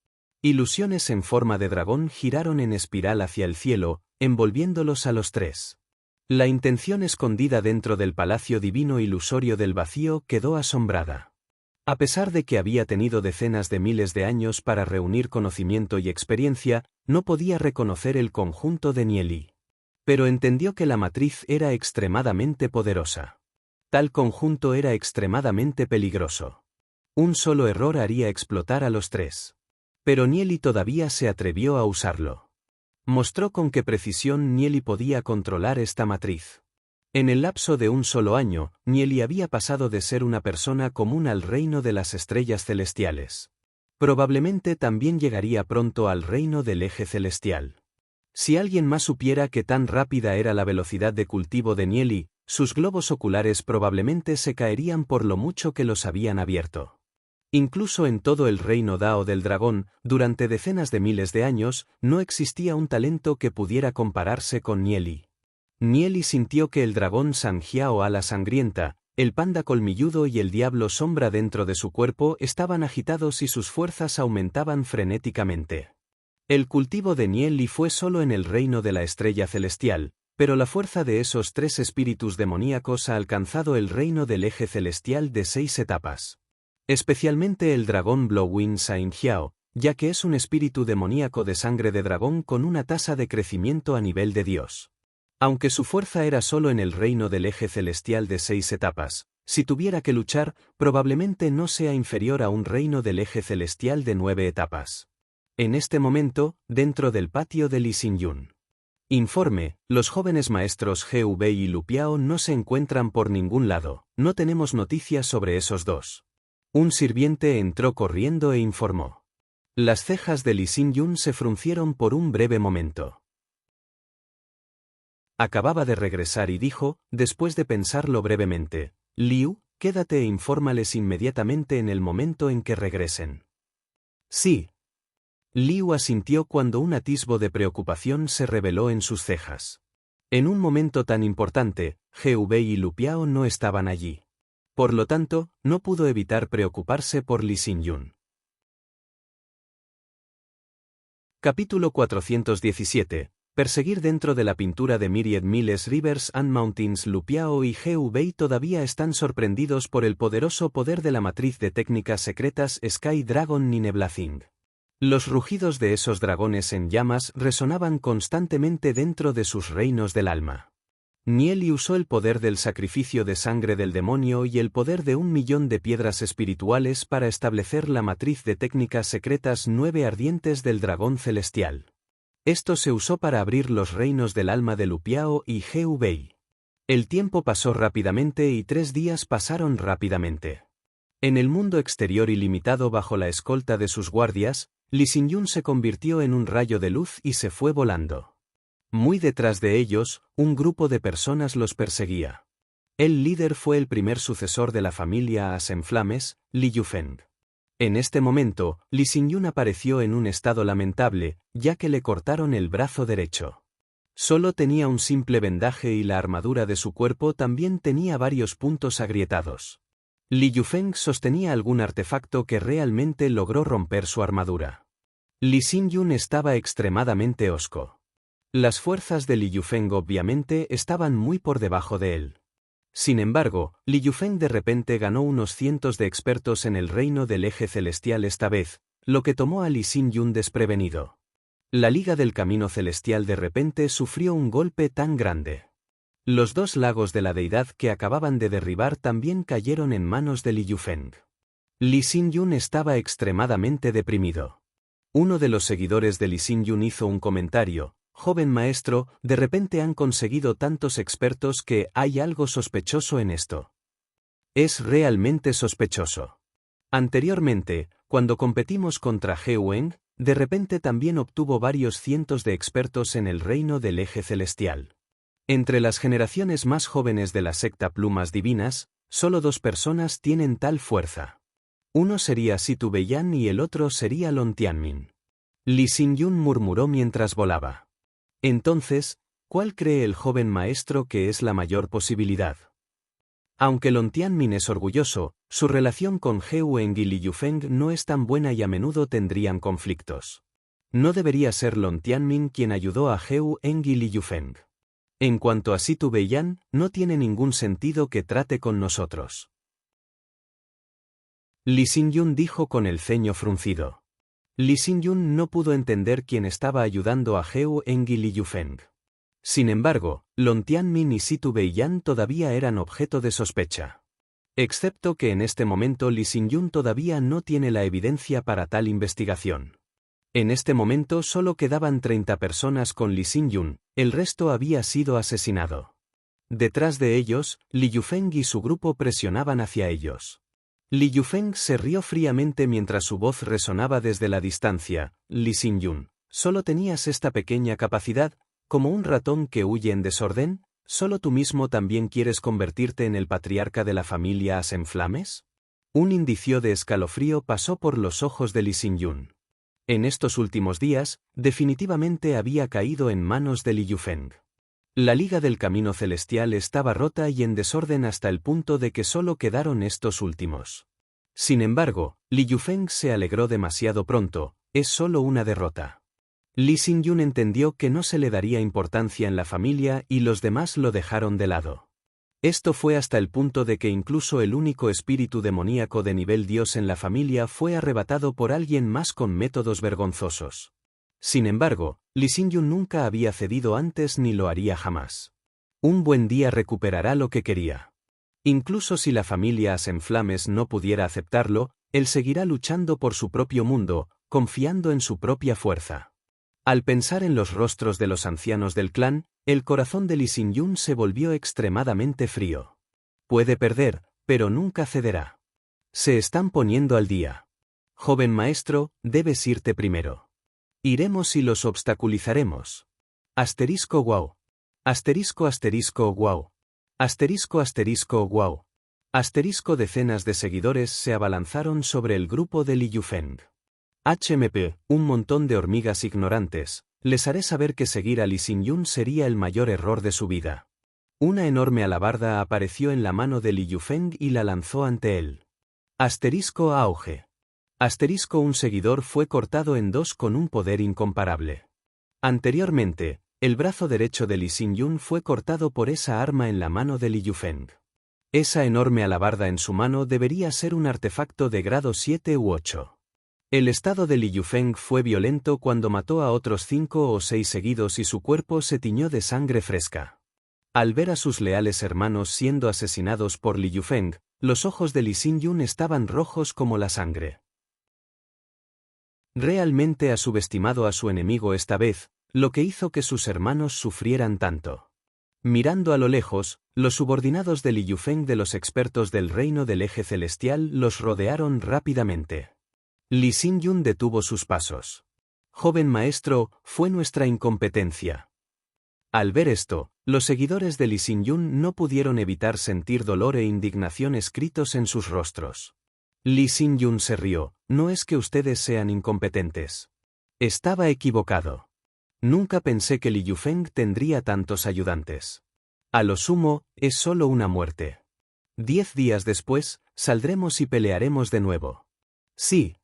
Ilusiones en forma de dragón giraron en espiral hacia el cielo, envolviéndolos a los tres. La intención escondida dentro del palacio divino ilusorio del vacío quedó asombrada. A pesar de que había tenido decenas de miles de años para reunir conocimiento y experiencia, no podía reconocer el conjunto de Nieli. Pero entendió que la matriz era extremadamente poderosa. Tal conjunto era extremadamente peligroso. Un solo error haría explotar a los tres. Pero Nieli todavía se atrevió a usarlo. Mostró con qué precisión Nieli podía controlar esta matriz. En el lapso de un solo año, Nieli había pasado de ser una persona común al reino de las estrellas celestiales. Probablemente también llegaría pronto al reino del eje celestial. Si alguien más supiera que tan rápida era la velocidad de cultivo de Nieli, sus globos oculares probablemente se caerían por lo mucho que los habían abierto. Incluso en todo el reino Dao del dragón, durante decenas de miles de años, no existía un talento que pudiera compararse con Nieli. Nieli sintió que el dragón Sanjiao ala sangrienta, el panda colmilludo y el diablo sombra dentro de su cuerpo estaban agitados y sus fuerzas aumentaban frenéticamente. El cultivo de Nieli fue solo en el reino de la estrella celestial, pero la fuerza de esos 3 espíritus demoníacos ha alcanzado el reino del eje celestial de 6 etapas. Especialmente el dragón Blowin Saint Hiao, ya que es un espíritu demoníaco de sangre de dragón con una tasa de crecimiento a nivel de Dios. Aunque su fuerza era solo en el reino del eje celestial de 6 etapas, si tuviera que luchar, probablemente no sea inferior a un reino del eje celestial de 9 etapas. En este momento, dentro del patio de Lee Sin-yun. Informe, los jóvenes maestros GV y Lupiao no se encuentran por ningún lado, no tenemos noticias sobre esos dos. Un sirviente entró corriendo e informó. Las cejas de Lee Sin-yun se fruncieron por un breve momento. Acababa de regresar y dijo, después de pensarlo brevemente, Liu, quédate e infórmales inmediatamente en el momento en que regresen. Sí. Liu asintió cuando un atisbo de preocupación se reveló en sus cejas. En un momento tan importante, GV y Lupiao no estaban allí. Por lo tanto, no pudo evitar preocuparse por Lee Sin-yun. Capítulo 417. Perseguir dentro de la pintura de Myriad Miles Rivers and Mountains. Lupiao y GV todavía están sorprendidos por el poderoso poder de la matriz de técnicas secretas Sky Dragon Nineblathing. Los rugidos de esos dragones en llamas resonaban constantemente dentro de sus reinos del alma. Nieli usó el poder del sacrificio de sangre del demonio y el poder de 1.000.000 de piedras espirituales para establecer la matriz de técnicas secretas 9 ardientes del dragón celestial. Esto se usó para abrir los reinos del alma de Lupiao y GV. El tiempo pasó rápidamente y 3 días pasaron rápidamente. En el mundo exterior ilimitado bajo la escolta de sus guardias, Lee Sin-yun se convirtió en un rayo de luz y se fue volando. Muy detrás de ellos, un grupo de personas los perseguía. El líder fue el primer sucesor de la familia As en Flames, Li Yufeng. En este momento, Lee Sin-yun apareció en un estado lamentable, ya que le cortaron el brazo derecho. Solo tenía un simple vendaje y la armadura de su cuerpo también tenía varios puntos agrietados. Li Yufeng sostenía algún artefacto que realmente logró romper su armadura. Lee Sin-yun estaba extremadamente hosco. Las fuerzas de Li Yufeng obviamente estaban muy por debajo de él. Sin embargo, Li Yufeng de repente ganó unos cientos de expertos en el reino del eje celestial esta vez, lo que tomó a Lee Sin-yun desprevenido. La Liga del Camino Celestial de repente sufrió un golpe tan grande. Los 2 lagos de la deidad que acababan de derribar también cayeron en manos de Li Yufeng. Lee Sin-yun estaba extremadamente deprimido. Uno de los seguidores de Lee Sin-yun hizo un comentario. Joven maestro, de repente han conseguido tantos expertos que hay algo sospechoso en esto. Es realmente sospechoso. Anteriormente, cuando competimos contra He Weng, de repente también obtuvo varios cientos de expertos en el reino del eje celestial. Entre las generaciones más jóvenes de la secta Plumas Divinas, solo 2 personas tienen tal fuerza. Uno sería Situ Beiyan y el otro sería Lon Tianmin. Lee Sin-yun murmuró mientras volaba. Entonces, ¿cuál cree el joven maestro que es la mayor posibilidad? Aunque Lon Tianmin es orgulloso, su relación con He Weng y Li Yufeng no es tan buena y a menudo tendrían conflictos. No debería ser Lon Tianmin quien ayudó a He Weng y Li Yufeng. En cuanto a Situ Beiyan, no tiene ningún sentido que trate con nosotros. Lee Sin-yun dijo con el ceño fruncido. Lee Sin-yun no pudo entender quién estaba ayudando a He Weng y Li Yufeng. Sin embargo, Lon Tianmin y Situ Beiyan todavía eran objeto de sospecha. Excepto que en este momento Lee Sin-yun todavía no tiene la evidencia para tal investigación. En este momento solo quedaban 30 personas con Lee Sin-yun, el resto había sido asesinado. Detrás de ellos, Li Yufeng y su grupo presionaban hacia ellos. Li Yufeng se rió fríamente mientras su voz resonaba desde la distancia. Lee Sin-yun, ¿solo tenías esta pequeña capacidad, como un ratón que huye en desorden? ¿Solo tú mismo también quieres convertirte en el patriarca de la familia As en Flames? Un indicio de escalofrío pasó por los ojos de Lee Sin-yun. En estos últimos días, definitivamente había caído en manos de Li Yufeng. La Liga del Camino Celestial estaba rota y en desorden hasta el punto de que solo quedaron estos últimos. Sin embargo, Li Yufeng se alegró demasiado pronto, es solo una derrota. Lee Xingyun entendió que no se le daría importancia en la familia y los demás lo dejaron de lado. Esto fue hasta el punto de que incluso el único espíritu demoníaco de nivel dios en la familia fue arrebatado por alguien más con métodos vergonzosos. Sin embargo, Lee Xingyun nunca había cedido antes ni lo haría jamás. Un buen día recuperará lo que quería. Incluso si la familia Asenflames no pudiera aceptarlo, él seguirá luchando por su propio mundo, confiando en su propia fuerza. Al pensar en los rostros de los ancianos del clan, el corazón de Lee Xingyun se volvió extremadamente frío. Puede perder, pero nunca cederá. Se están poniendo al día. Joven maestro, debes irte primero. Iremos y los obstaculizaremos. Asterisco wow. Asterisco asterisco wow. Asterisco asterisco wow. Asterisco decenas de seguidores se abalanzaron sobre el grupo de Li Yufeng. HMP, un montón de hormigas ignorantes, les haré saber que seguir a Lee Xingyun sería el mayor error de su vida. Una enorme alabarda apareció en la mano de Li Yufeng y la lanzó ante él. Asterisco auge. Asterisco un seguidor fue cortado en dos con un poder incomparable. Anteriormente, el brazo derecho de Lee Xingyun fue cortado por esa arma en la mano de Li Yufeng. Esa enorme alabarda en su mano debería ser un artefacto de grado 7 u 8. El estado de Li Yufeng fue violento cuando mató a otros 5 o 6 seguidos y su cuerpo se tiñó de sangre fresca. Al ver a sus leales hermanos siendo asesinados por Li Yufeng, los ojos de Lee Xingyun estaban rojos como la sangre. Realmente ha subestimado a su enemigo esta vez, lo que hizo que sus hermanos sufrieran tanto. Mirando a lo lejos, los subordinados de Li Yufeng de los expertos del reino del eje celestial los rodearon rápidamente. Lee Xingyun detuvo sus pasos. Joven maestro, fue nuestra incompetencia. Al ver esto, los seguidores de Lee Xingyun no pudieron evitar sentir dolor e indignación escritos en sus rostros. Lee Xingyun se rió, no es que ustedes sean incompetentes. Estaba equivocado. Nunca pensé que Li Yufeng tendría tantos ayudantes. A lo sumo, es solo una muerte. 10 días después, saldremos y pelearemos de nuevo. Sí.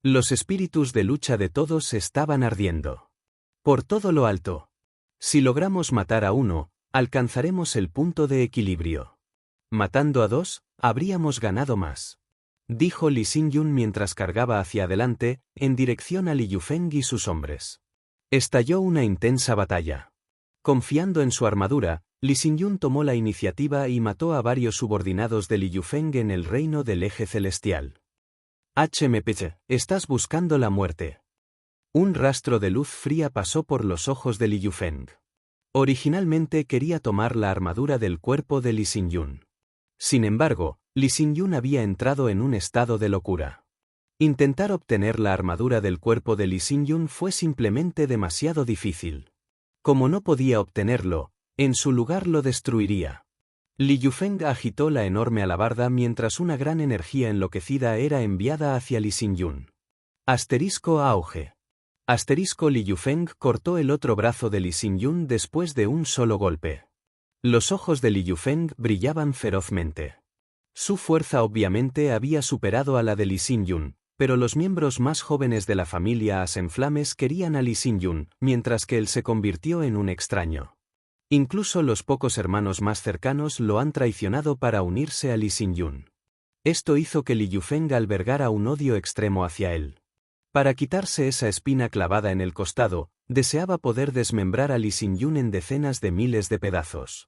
Los espíritus de lucha de todos estaban ardiendo. Por todo lo alto. Si logramos matar a uno, alcanzaremos el punto de equilibrio. Matando a 2, habríamos ganado más. Dijo Lee Xingyun mientras cargaba hacia adelante, en dirección a Li Yufeng y sus hombres. Estalló una intensa batalla. Confiando en su armadura, Lee Xingyun tomó la iniciativa y mató a varios subordinados de Li Yufeng en el reino del eje celestial. HMP, estás buscando la muerte. Un rastro de luz fría pasó por los ojos de Li Yufeng. Originalmente quería tomar la armadura del cuerpo de Lee Xingyun. Sin embargo, Lee Xingyun había entrado en un estado de locura. Intentar obtener la armadura del cuerpo de Lee Xingyun fue simplemente demasiado difícil. Como no podía obtenerlo, en su lugar lo destruiría. Li Yufeng agitó la enorme alabarda mientras una gran energía enloquecida era enviada hacia Lee Xingyun. Asterisco auge. Asterisco Li Yufeng cortó el otro brazo de Lee Xingyun después de un solo golpe. Los ojos de Li Yufeng brillaban ferozmente. Su fuerza obviamente había superado a la de Lee Xingyun, pero los miembros más jóvenes de la familia Asenflames querían a Lee Xingyun, mientras que él se convirtió en un extraño. Incluso los pocos hermanos más cercanos lo han traicionado para unirse a Lee Xingyun. Esto hizo que Li Yufeng albergara un odio extremo hacia él. Para quitarse esa espina clavada en el costado, deseaba poder desmembrar a Lee Xingyun en decenas de miles de pedazos.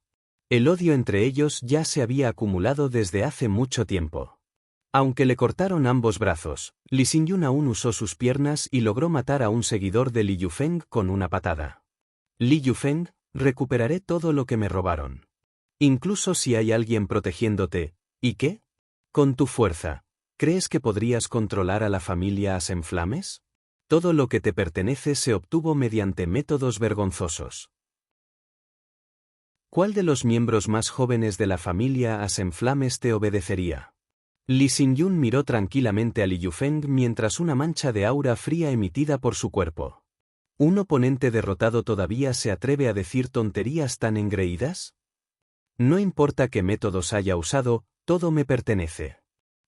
El odio entre ellos ya se había acumulado desde hace mucho tiempo. Aunque le cortaron ambos brazos, Lee Xingyun aún usó sus piernas y logró matar a un seguidor de Li Yufeng con una patada. Li Yufeng, recuperaré todo lo que me robaron. Incluso si hay alguien protegiéndote, ¿y qué? Con tu fuerza, ¿crees que podrías controlar a la familia Asenflames? Todo lo que te pertenece se obtuvo mediante métodos vergonzosos. ¿Cuál de los miembros más jóvenes de la familia Asenflames te obedecería? Lee Xingyun miró tranquilamente a Li Yufeng mientras una mancha de aura fría emitida por su cuerpo. ¿Un oponente derrotado todavía se atreve a decir tonterías tan engreídas? No importa qué métodos haya usado, todo me pertenece.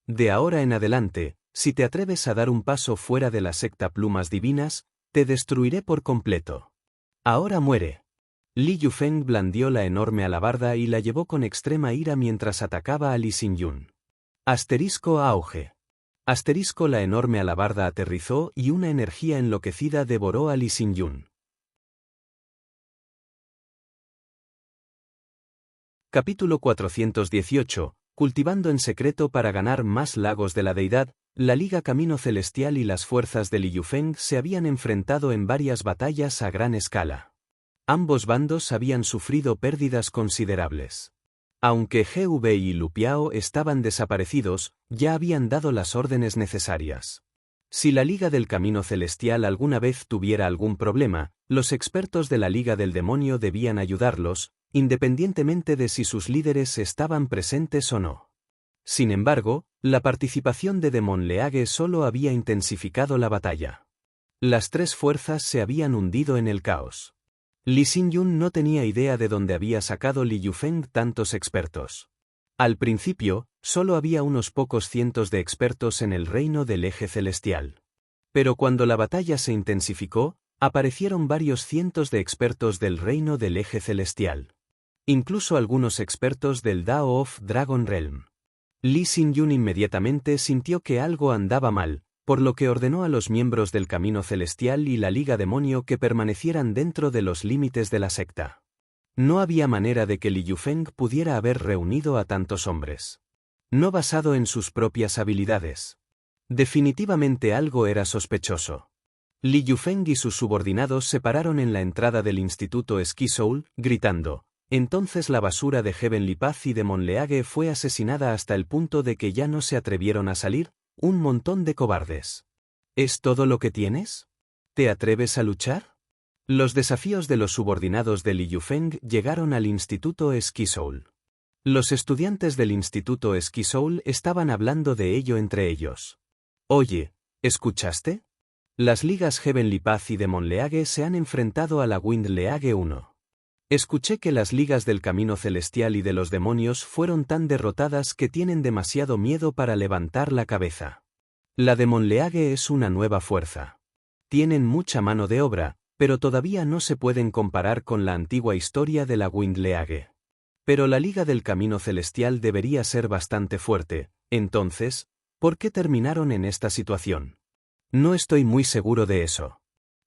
De ahora en adelante, si te atreves a dar un paso fuera de la secta Plumas Divinas, Te destruiré por completo. Ahora muere. Li Yufeng blandió la enorme alabarda y la llevó con extrema ira mientras atacaba a Li Xingyun. Asterisco auge. Asterisco la enorme alabarda aterrizó y una energía enloquecida devoró a Li Xingyun. Capítulo 418. Cultivando en secreto para ganar más lagos de la deidad, la Liga Camino Celestial y las fuerzas de Li Yufeng se habían enfrentado en varias batallas a gran escala. Ambos bandos habían sufrido pérdidas considerables. Aunque GV y Lu Piao estaban desaparecidos, ya habían dado las órdenes necesarias. Si la Liga del Camino Celestial alguna vez tuviera algún problema, los expertos de la Liga del Demonio debían ayudarlos, independientemente de si sus líderes estaban presentes o no. Sin embargo, la participación de Demon Leage solo había intensificado la batalla. Las tres fuerzas se habían hundido en el caos. Li Xingyun no tenía idea de dónde había sacado Li Yufeng tantos expertos. Al principio, solo había unos pocos cientos de expertos en el reino del eje celestial. Pero cuando la batalla se intensificó, aparecieron varios cientos de expertos del reino del eje celestial. Incluso algunos expertos del Dao of Dragon Realm. Li Xingyun inmediatamente sintió que algo andaba mal, por lo que ordenó a los miembros del Camino Celestial y la Liga Demonio que permanecieran dentro de los límites de la secta. No había manera de que Li Yufeng pudiera haber reunido a tantos hombres. No basado en sus propias habilidades. Definitivamente algo era sospechoso. Li Yufeng y sus subordinados se pararon en la entrada del Instituto Ski Soul, gritando. Entonces la basura de Heavenly Path y Demon Leage fue asesinada hasta el punto de que ya no se atrevieron a salir. Un montón de cobardes. ¿Es todo lo que tienes? ¿Te atreves a luchar? Los desafíos de los subordinados de Li Yufeng llegaron al Instituto Ski Soul. Los estudiantes del Instituto Ski Soul estaban hablando de ello entre ellos. Oye, ¿escuchaste? Las ligas Heavenly Path y Demon Leage se han enfrentado a la Wind Leage 1. Escuché que las ligas del Camino Celestial y de los demonios fueron tan derrotadas que tienen demasiado miedo para levantar la cabeza. La Demon Leage es una nueva fuerza. Tienen mucha mano de obra, pero todavía no se pueden comparar con la antigua historia de la Wind Leage. Pero la Liga del Camino Celestial debería ser bastante fuerte, entonces, ¿por qué terminaron en esta situación? No estoy muy seguro de eso.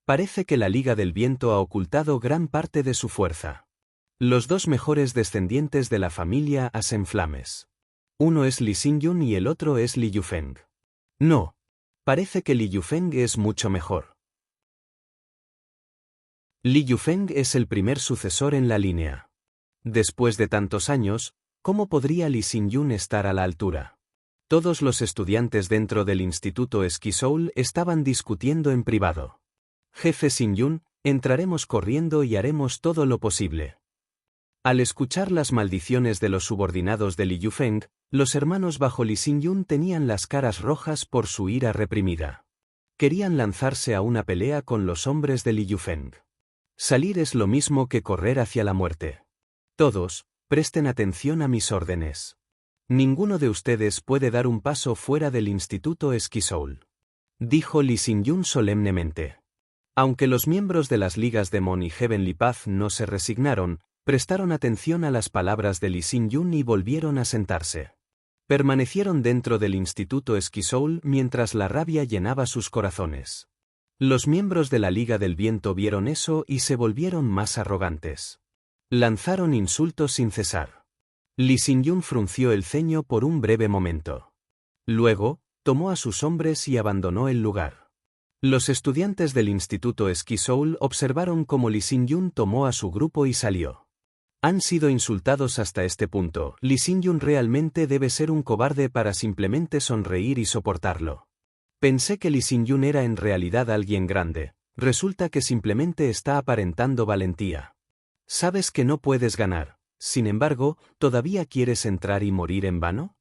Parece que la Liga del Viento ha ocultado gran parte de su fuerza. Los dos mejores descendientes de la familia Asenflames. Uno es Li Xingyun y el otro es Li Yufeng. No. Parece que Li Yufeng es mucho mejor. Li Yufeng es el primer sucesor en la línea. Después de tantos años, ¿cómo podría Li Xingyun estar a la altura? Todos los estudiantes dentro del Instituto Ski Soul estaban discutiendo en privado. Jefe Xingyun, entraremos corriendo y haremos todo lo posible. Al escuchar las maldiciones de los subordinados de Li Yufeng, los hermanos bajo Li Xingyun tenían las caras rojas por su ira reprimida. Querían lanzarse a una pelea con los hombres de Li Yufeng. Salir es lo mismo que correr hacia la muerte. Todos, presten atención a mis órdenes. Ninguno de ustedes puede dar un paso fuera del Instituto Ski Soul. Dijo Li Xingyun solemnemente. Aunque los miembros de las ligas Demon y Heavenly Path no se resignaron, prestaron atención a las palabras de Li Xingyun y volvieron a sentarse. Permanecieron dentro del Instituto Ski Soul mientras la rabia llenaba sus corazones. Los miembros de la Liga del Viento vieron eso y se volvieron más arrogantes. Lanzaron insultos sin cesar. Li Xingyun frunció el ceño por un breve momento. Luego, tomó a sus hombres y abandonó el lugar. Los estudiantes del Instituto Ski Soul observaron cómo Li Xingyun tomó a su grupo y salió. Han sido insultados hasta este punto. Li Xingyun realmente debe ser un cobarde para simplemente sonreír y soportarlo. Pensé que Li Xingyun era en realidad alguien grande. Resulta que simplemente está aparentando valentía. Sabes que no puedes ganar. Sin embargo, ¿todavía quieres entrar y morir en vano?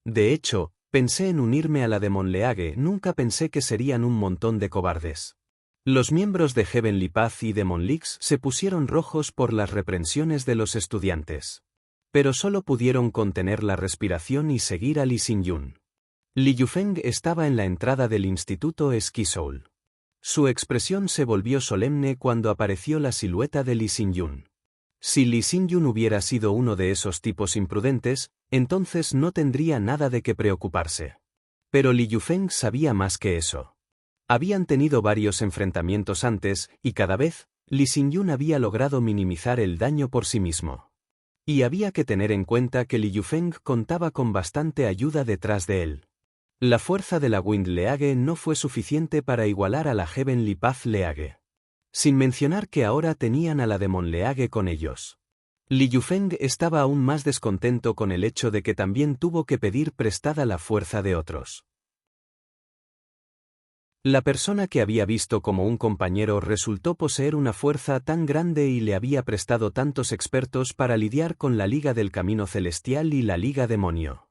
De hecho, pensé en unirme a la Demon Leage, nunca pensé que serían un montón de cobardes. Los miembros de Heavenly Path y Demon Leagues se pusieron rojos por las reprensiones de los estudiantes. Pero solo pudieron contener la respiración y seguir a Li Xingyun. Li Yufeng estaba en la entrada del Instituto Ski Soul. Su expresión se volvió solemne cuando apareció la silueta de Lee Sin-yun. Si Lee Sin-yun hubiera sido uno de esos tipos imprudentes, entonces no tendría nada de qué preocuparse. Pero Li Yufeng sabía más que eso. Habían tenido varios enfrentamientos antes, y cada vez, Lee Sin-yun había logrado minimizar el daño por sí mismo. Y había que tener en cuenta que Li Yufeng contaba con bastante ayuda detrás de él. La fuerza de la Wind League no fue suficiente para igualar a la Heavenly Path League. Sin mencionar que ahora tenían a la Demon League con ellos. Li Yufeng estaba aún más descontento con el hecho de que también tuvo que pedir prestada la fuerza de otros. La persona que había visto como un compañero resultó poseer una fuerza tan grande y le había prestado tantos expertos para lidiar con la Liga del Camino Celestial y la Liga Demonio.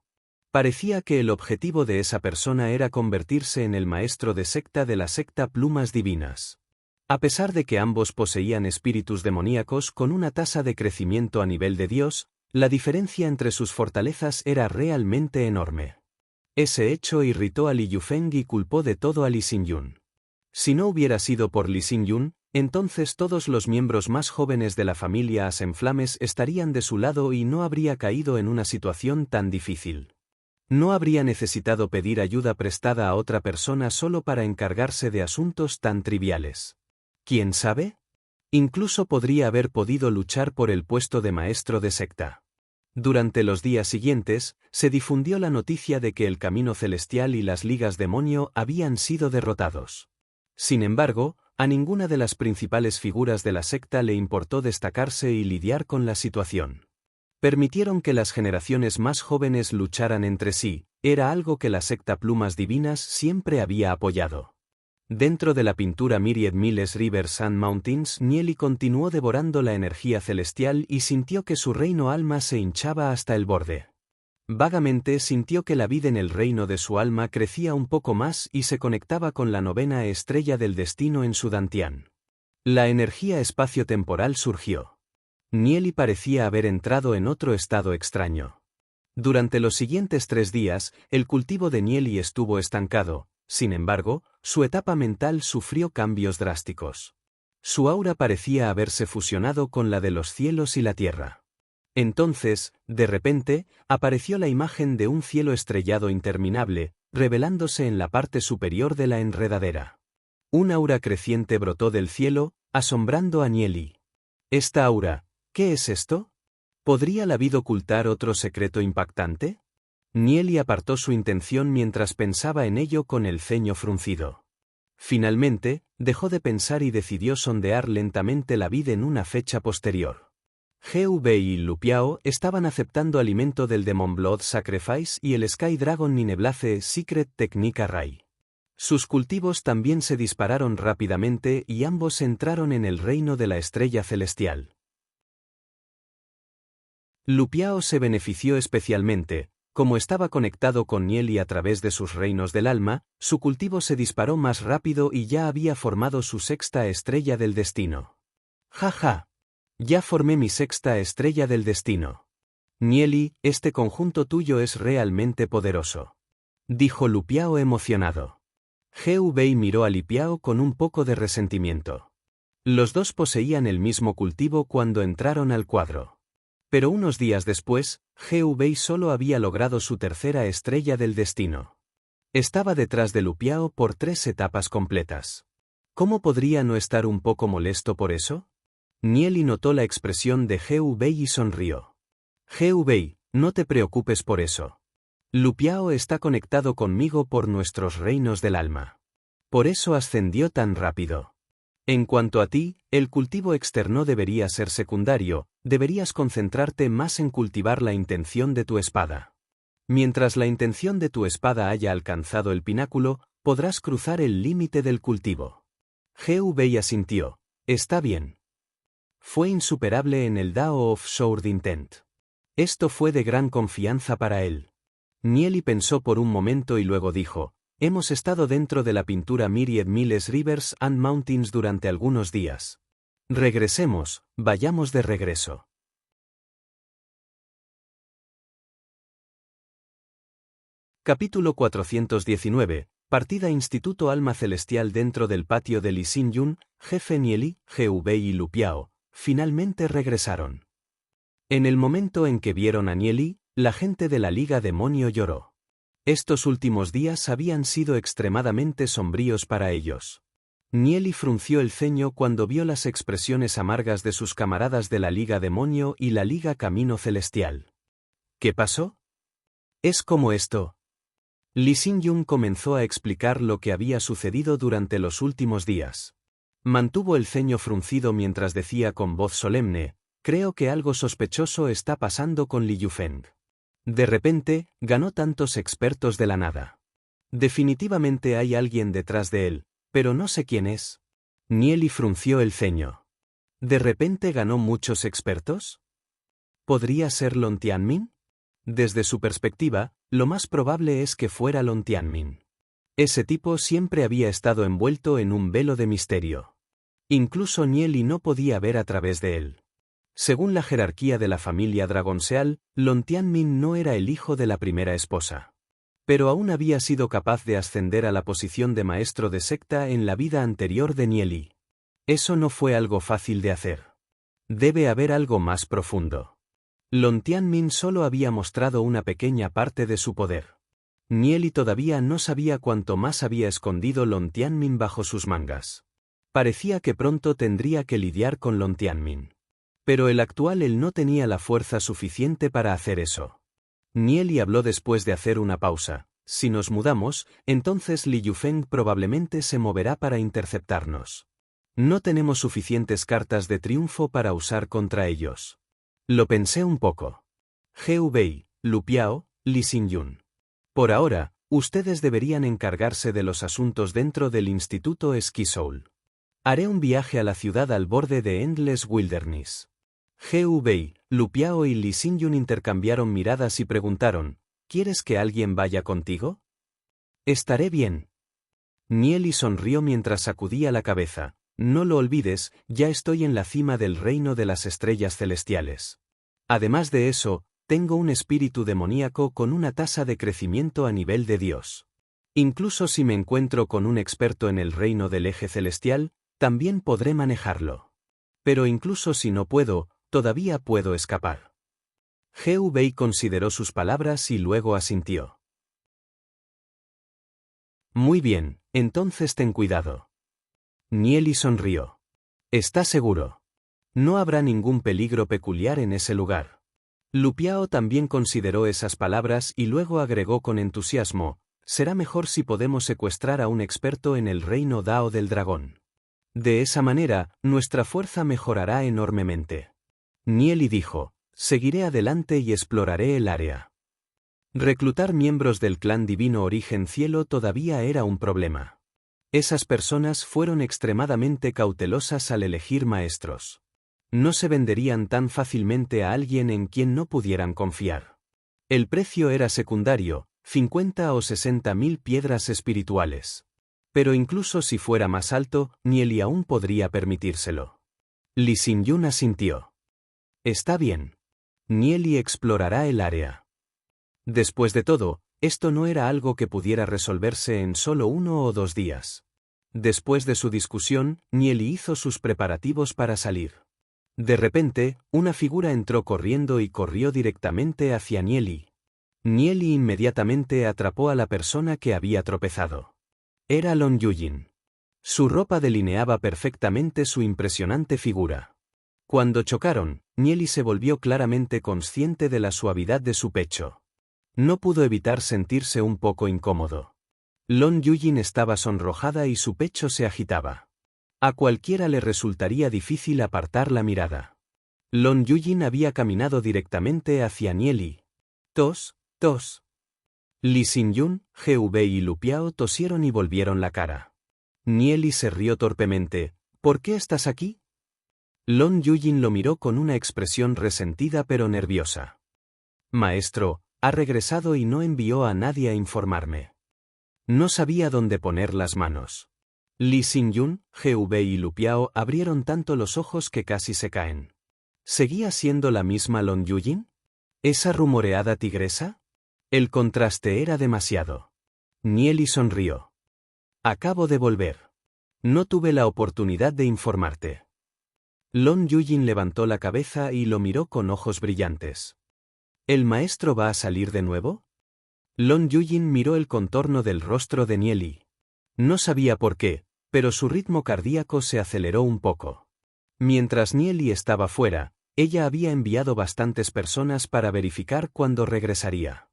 Parecía que el objetivo de esa persona era convertirse en el maestro de secta de la secta Plumas Divinas. A pesar de que ambos poseían espíritus demoníacos con una tasa de crecimiento a nivel de Dios, la diferencia entre sus fortalezas era realmente enorme. Ese hecho irritó a Li Yufeng y culpó de todo a Lee Sin-yun. Si no hubiera sido por Lee Sin-yun, entonces todos los miembros más jóvenes de la familia Asenflames estarían de su lado y no habría caído en una situación tan difícil. No habría necesitado pedir ayuda prestada a otra persona solo para encargarse de asuntos tan triviales. ¿Quién sabe? Incluso podría haber podido luchar por el puesto de maestro de secta. Durante los días siguientes, se difundió la noticia de que el Camino Celestial y las Ligas Demonio habían sido derrotados. Sin embargo, a ninguna de las principales figuras de la secta le importó destacarse y lidiar con la situación. Permitieron que las generaciones más jóvenes lucharan entre sí, era algo que la secta Plumas Divinas siempre había apoyado. Dentro de la pintura Myriad Miles Rivers and Mountains, Nieli continuó devorando la energía celestial y sintió que su reino alma se hinchaba hasta el borde. Vagamente sintió que la vida en el reino de su alma crecía un poco más y se conectaba con la 9ª estrella del destino en su dantián. La energía espacio-temporal surgió. Nieli parecía haber entrado en otro estado extraño. Durante los siguientes 3 días, el cultivo de Nieli estuvo estancado, sin embargo, su etapa mental sufrió cambios drásticos. Su aura parecía haberse fusionado con la de los cielos y la tierra. Entonces, de repente, apareció la imagen de un cielo estrellado interminable, revelándose en la parte superior de la enredadera. Un aura creciente brotó del cielo, asombrando a Nieli. Esta aura, ¿qué es esto? ¿Podría la vida ocultar otro secreto impactante? Nieli apartó su intención mientras pensaba en ello con el ceño fruncido. Finalmente, dejó de pensar y decidió sondear lentamente la vid en una fecha posterior. GV y Lupiao estaban aceptando alimento del Demon Blood Sacrifice y el Sky Dragon Nineblaze Secret Technica Rai. Sus cultivos también se dispararon rápidamente y ambos entraron en el reino de la estrella celestial. Lupiao se benefició especialmente, como estaba conectado con Nieli a través de sus reinos del alma, su cultivo se disparó más rápido y ya había formado su 6ª estrella del destino. ¡Ja! Ya formé mi 6ª estrella del destino. Nieli, este conjunto tuyo es realmente poderoso. Dijo Lupiao emocionado. GV miró a Lupiao con un poco de resentimiento. Los dos poseían el mismo cultivo cuando entraron al cuadro. Pero unos días después, GV solo había logrado su 3ª estrella del destino. Estaba detrás de Lupiao por 3 etapas completas. ¿Cómo podría no estar un poco molesto por eso? Nieli notó la expresión de GV y sonrió. GV, no te preocupes por eso. Lupiao está conectado conmigo por nuestros reinos del alma. Por eso ascendió tan rápido. En cuanto a ti, el cultivo externo debería ser secundario, deberías concentrarte más en cultivar la intención de tu espada. Mientras la intención de tu espada haya alcanzado el pináculo, podrás cruzar el límite del cultivo. GV asintió. Está bien. Fue insuperable en el Dao of Sword Intent. Esto fue de gran confianza para él. Nieli pensó por un momento y luego dijo, hemos estado dentro de la pintura Myriad Miles Rivers and Mountains durante algunos días. Regresemos, vayamos de regreso. Capítulo 419. Partida Instituto Alma Celestial dentro del patio de Lee Sin-yun, jefe Nieli, GV y Lu Piao, finalmente regresaron. En el momento en que vieron a Nieli, la gente de la Liga Demonio lloró. Estos últimos días habían sido extremadamente sombríos para ellos. Nieli frunció el ceño cuando vio las expresiones amargas de sus camaradas de la Liga Demonio y la Liga Camino Celestial. ¿Qué pasó? Es como esto. Lee Sin-yun comenzó a explicar lo que había sucedido durante los últimos días. Mantuvo el ceño fruncido mientras decía con voz solemne, creo que algo sospechoso está pasando con Li Yufeng. De repente, ganó tantos expertos de la nada. Definitivamente hay alguien detrás de él, pero no sé quién es. Nieli frunció el ceño. ¿De repente ganó muchos expertos? ¿Podría ser Lon Tianmin? Desde su perspectiva, lo más probable es que fuera Lon Tianmin. Ese tipo siempre había estado envuelto en un velo de misterio. Incluso Nieli no podía ver a través de él. Según la jerarquía de la familia Dragonseal, Lon Tianmin no era el hijo de la primera esposa. Pero aún había sido capaz de ascender a la posición de maestro de secta en la vida anterior de Nieli. Eso no fue algo fácil de hacer. Debe haber algo más profundo. Lon Tianmin solo había mostrado una pequeña parte de su poder. Nieli todavía no sabía cuánto más había escondido Lon Tianmin bajo sus mangas. Parecía que pronto tendría que lidiar con Lon Tianmin. Pero el actual él no tenía la fuerza suficiente para hacer eso. Nieli habló después de hacer una pausa. Si nos mudamos, entonces Li Yufeng probablemente se moverá para interceptarnos. No tenemos suficientes cartas de triunfo para usar contra ellos. Lo pensé un poco. GV, Lu Piao, Lee Sin-yun. Por ahora, ustedes deberían encargarse de los asuntos dentro del Instituto Ski Soul. Haré un viaje a la ciudad al borde de Endless Wilderness. GV, Lu Piao y Lee Sin-yun intercambiaron miradas y preguntaron, ¿quieres que alguien vaya contigo? Estaré bien. Nieli sonrió mientras sacudía la cabeza. No lo olvides, ya estoy en la cima del reino de las estrellas celestiales. Además de eso, tengo un espíritu demoníaco con una tasa de crecimiento a nivel de Dios. Incluso si me encuentro con un experto en el reino del eje celestial, también podré manejarlo. Pero incluso si no puedo, todavía puedo escapar. GV consideró sus palabras y luego asintió. Muy bien, entonces ten cuidado. Nieli sonrió. ¿Estás seguro? No habrá ningún peligro peculiar en ese lugar. Lu Piao también consideró esas palabras y luego agregó con entusiasmo, será mejor si podemos secuestrar a un experto en el reino Dao del dragón. De esa manera, nuestra fuerza mejorará enormemente. Nieli dijo, seguiré adelante y exploraré el área. Reclutar miembros del clan divino Origen Cielo todavía era un problema. Esas personas fueron extremadamente cautelosas al elegir maestros. No se venderían tan fácilmente a alguien en quien no pudieran confiar. El precio era secundario, 50 o 60 mil piedras espirituales. Pero incluso si fuera más alto, Nieli aún podría permitírselo. Lee Sin-yun asintió. Está bien. Nieli explorará el área. Después de todo, esto no era algo que pudiera resolverse en solo 1 o 2 días. Después de su discusión, Nieli hizo sus preparativos para salir. De repente, una figura entró corriendo y corrió directamente hacia Nieli. Nieli inmediatamente atrapó a la persona que había tropezado. Era Lon Yujin. Su ropa delineaba perfectamente su impresionante figura. Cuando chocaron, Nieli se volvió claramente consciente de la suavidad de su pecho. No pudo evitar sentirse un poco incómodo. Lon Yujin estaba sonrojada y su pecho se agitaba. A cualquiera le resultaría difícil apartar la mirada. Lon Yujin había caminado directamente hacia Nieli. Tos, tos. Lee Sin-yun, GV y Lu Piao tosieron y volvieron la cara. Nieli se rió torpemente. ¿Por qué estás aquí? Lon Yujin lo miró con una expresión resentida pero nerviosa. Maestro, ha regresado y no envió a nadie a informarme. No sabía dónde poner las manos. Lee Sin-yun, GV y Lu Piao abrieron tanto los ojos que casi se caen. ¿Seguía siendo la misma Lon Yujin? ¿Esa rumoreada tigresa? El contraste era demasiado. Nieli sonrió. Acabo de volver. No tuve la oportunidad de informarte. Lon Yujin levantó la cabeza y lo miró con ojos brillantes. ¿El maestro va a salir de nuevo? Lon Yujin miró el contorno del rostro de Nieli. No sabía por qué, pero su ritmo cardíaco se aceleró un poco. Mientras Nieli estaba fuera, ella había enviado bastantes personas para verificar cuándo regresaría.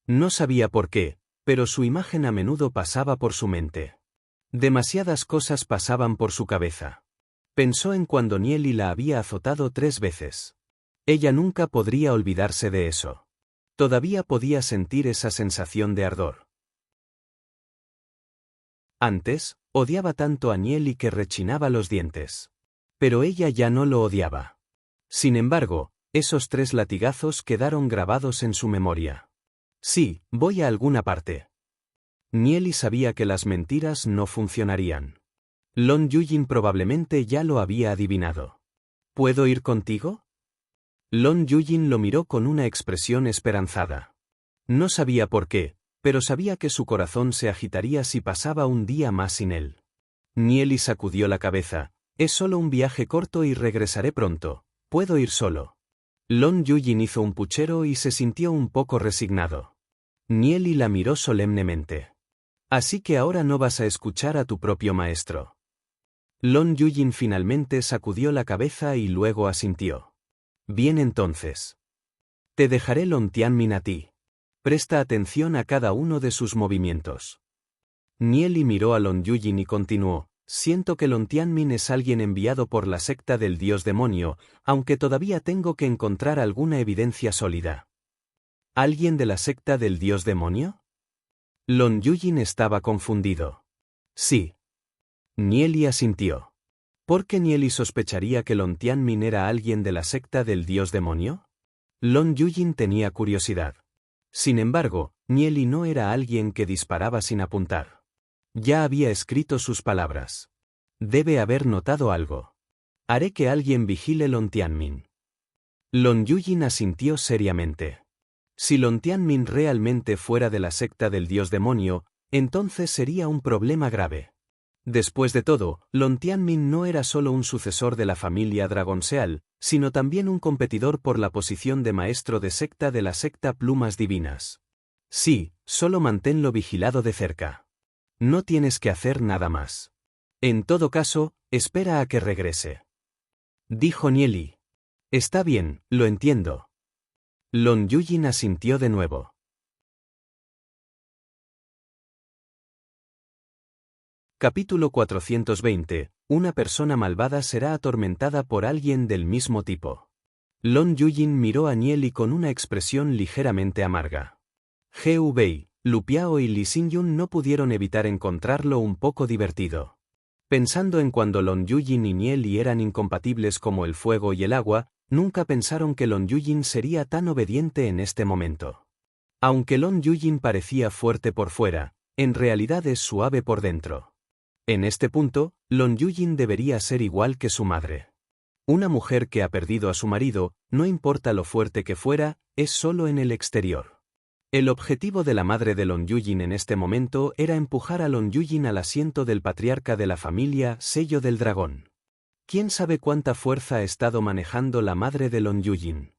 No sabía por qué, pero su imagen a menudo pasaba por su mente. Demasiadas cosas pasaban por su cabeza. Pensó en cuando Nieli la había azotado 3 veces. Ella nunca podría olvidarse de eso. Todavía podía sentir esa sensación de ardor. Antes, odiaba tanto a Nieli que rechinaba los dientes. Pero ella ya no lo odiaba. Sin embargo, esos 3 latigazos quedaron grabados en su memoria. Sí, voy a alguna parte. Nieli sabía que las mentiras no funcionarían. Lon Yujin probablemente ya lo había adivinado. ¿Puedo ir contigo? Lon Yujin lo miró con una expresión esperanzada. No sabía por qué, pero sabía que su corazón se agitaría si pasaba un día más sin él. Nieli sacudió la cabeza. Es solo un viaje corto y regresaré pronto. Puedo ir solo. Lon Yujin hizo un puchero y se sintió un poco resignado. Nieli la miró solemnemente. Así que ahora no vas a escuchar a tu propio maestro. Lon Yujin finalmente sacudió la cabeza y luego asintió. Bien entonces. Te dejaré Lon Tianmin a ti. Presta atención a cada uno de sus movimientos. Nieli miró a Lon Yujin y continuó. Siento que Lon Tianmin es alguien enviado por la secta del dios demonio, aunque todavía tengo que encontrar alguna evidencia sólida. ¿Alguien de la secta del dios demonio? Lon Yujin estaba confundido. Sí. Nieli asintió. ¿Por qué Nieli sospecharía que Lon Tianmin era alguien de la secta del dios demonio? Lon Yujin tenía curiosidad. Sin embargo, Nieli no era alguien que disparaba sin apuntar. Ya había escrito sus palabras. Debe haber notado algo. Haré que alguien vigile Lon Tianmin. Lon Yujin asintió seriamente. Si Lon Tianmin realmente fuera de la secta del dios demonio, entonces sería un problema grave. Después de todo, Lon Tianmin no era solo un sucesor de la familia Dragonseal, sino también un competidor por la posición de maestro de secta de la secta Plumas Divinas. Sí, solo manténlo vigilado de cerca. No tienes que hacer nada más. En todo caso, espera a que regrese. Dijo Nieli. Está bien, lo entiendo. Lon Yujin asintió de nuevo. Capítulo 420. Una persona malvada será atormentada por alguien del mismo tipo. Lon Yujin miró a Nieli con una expresión ligeramente amarga. Gu Bei, Lu Piao y Li Xingyun no pudieron evitar encontrarlo un poco divertido. Pensando en cuando Lon Yujin y Nieli eran incompatibles como el fuego y el agua, nunca pensaron que Lon Yujin sería tan obediente en este momento. Aunque Lon Yujin parecía fuerte por fuera, en realidad es suave por dentro. En este punto, Lon Yujin debería ser igual que su madre. Una mujer que ha perdido a su marido, no importa lo fuerte que fuera, es solo en el exterior. El objetivo de la madre de Lon Yujin en este momento era empujar a Lon Yujin al asiento del patriarca de la familia Sello del Dragón. ¿Quién sabe cuánta fuerza ha estado manejando la madre de Lon Yujin?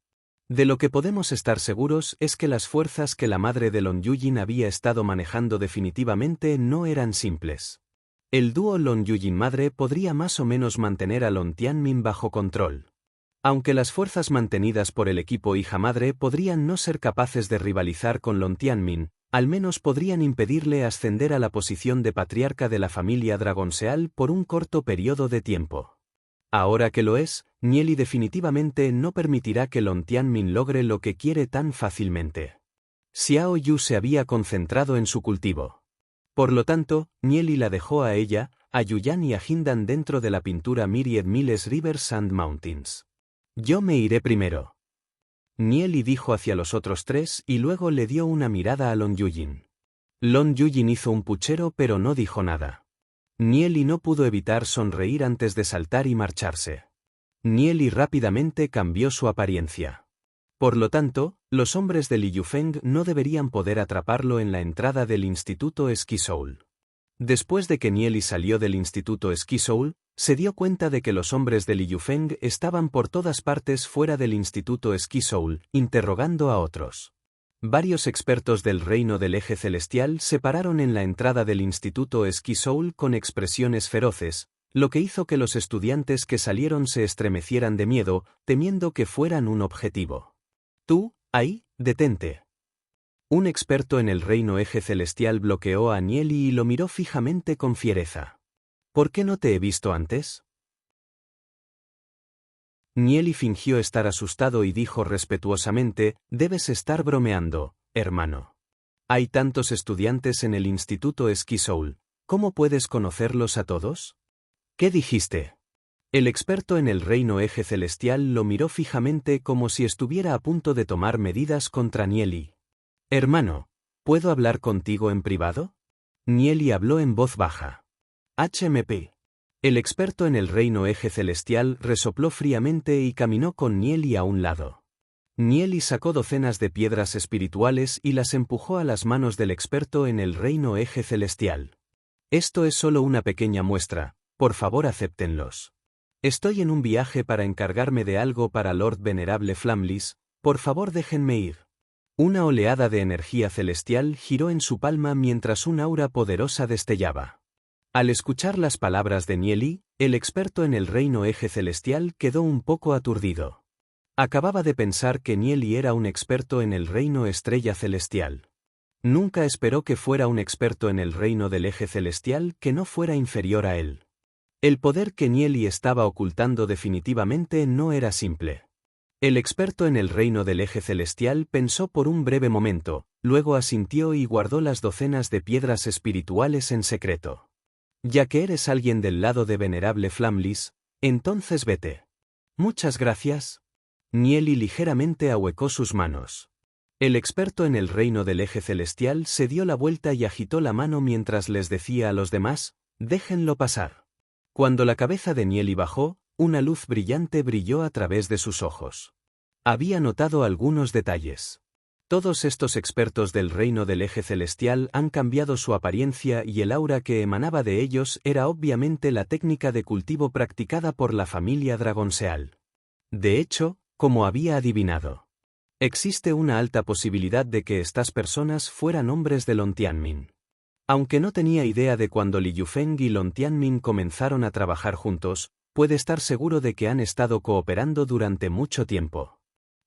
De lo que podemos estar seguros es que las fuerzas que la madre de Lon Yujin había estado manejando definitivamente no eran simples. El dúo Lon Yujin madre podría más o menos mantener a Lon Tianmin bajo control. Aunque las fuerzas mantenidas por el equipo hija madre podrían no ser capaces de rivalizar con Lon Tianmin, al menos podrían impedirle ascender a la posición de patriarca de la familia Dragonseal por un corto periodo de tiempo. Ahora que lo es, Nieli definitivamente no permitirá que Lon Tianmin logre lo que quiere tan fácilmente. Xiao Yu se había concentrado en su cultivo. Por lo tanto, Nieli la dejó a ella, a Yuyan y a Hindan dentro de la pintura Myriad Miles Rivers Sand Mountains. Yo me iré primero. Nieli dijo hacia los otros 3 y luego le dio una mirada a Lon Yujin. Lon Yujin hizo un puchero pero no dijo nada. Nieli no pudo evitar sonreír antes de saltar y marcharse. Nieli rápidamente cambió su apariencia. Por lo tanto, los hombres de Li Yufeng no deberían poder atraparlo en la entrada del Instituto Esquisoul. Después de que Nieli salió del instituto Ski Soul, se dio cuenta de que los hombres de Li Yufeng estaban por todas partes fuera del instituto Ski Soul, interrogando a otros. Varios expertos del reino del eje celestial se pararon en la entrada del instituto Ski Soul con expresiones feroces, lo que hizo que los estudiantes que salieron se estremecieran de miedo, temiendo que fueran un objetivo. Tú, ahí, detente. Un experto en el reino eje celestial bloqueó a Nieli y lo miró fijamente con fiereza. ¿Por qué no te he visto antes? Nieli fingió estar asustado y dijo respetuosamente, debes estar bromeando, hermano. Hay tantos estudiantes en el instituto Ski Soul, ¿cómo puedes conocerlos a todos? ¿Qué dijiste? El experto en el reino eje celestial lo miró fijamente como si estuviera a punto de tomar medidas contra Nieli. Hermano, ¿puedo hablar contigo en privado? Nieli habló en voz baja. HMP. El experto en el reino eje celestial resopló fríamente y caminó con Nieli a un lado. Nieli sacó docenas de piedras espirituales y las empujó a las manos del experto en el reino eje celestial. Esto es solo una pequeña muestra, por favor acéptenlos. Estoy en un viaje para encargarme de algo para Lord Venerable Flamlis, por favor déjenme ir. Una oleada de energía celestial giró en su palma mientras un aura poderosa destellaba. Al escuchar las palabras de Nieli, el experto en el reino eje celestial quedó un poco aturdido. Acababa de pensar que Nieli era un experto en el reino estrella celestial. Nunca esperó que fuera un experto en el reino del eje celestial que no fuera inferior a él. El poder que Nieli estaba ocultando definitivamente no era simple. El experto en el reino del eje celestial pensó por un breve momento, luego asintió y guardó las docenas de piedras espirituales en secreto. Ya que eres alguien del lado de Venerable Flamlis, entonces vete. Muchas gracias. Nieli ligeramente ahuecó sus manos. El experto en el reino del eje celestial se dio la vuelta y agitó la mano mientras les decía a los demás, déjenlo pasar. Cuando la cabeza de Nieli bajó, una luz brillante brilló a través de sus ojos. Había notado algunos detalles. Todos estos expertos del reino del eje celestial han cambiado su apariencia y el aura que emanaba de ellos era obviamente la técnica de cultivo practicada por la familia Dragonseal. De hecho, como había adivinado, existe una alta posibilidad de que estas personas fueran hombres de Lon Tianmin. Aunque no tenía idea de cuando Li Yufeng y Lon Tianmin comenzaron a trabajar juntos, puede estar seguro de que han estado cooperando durante mucho tiempo.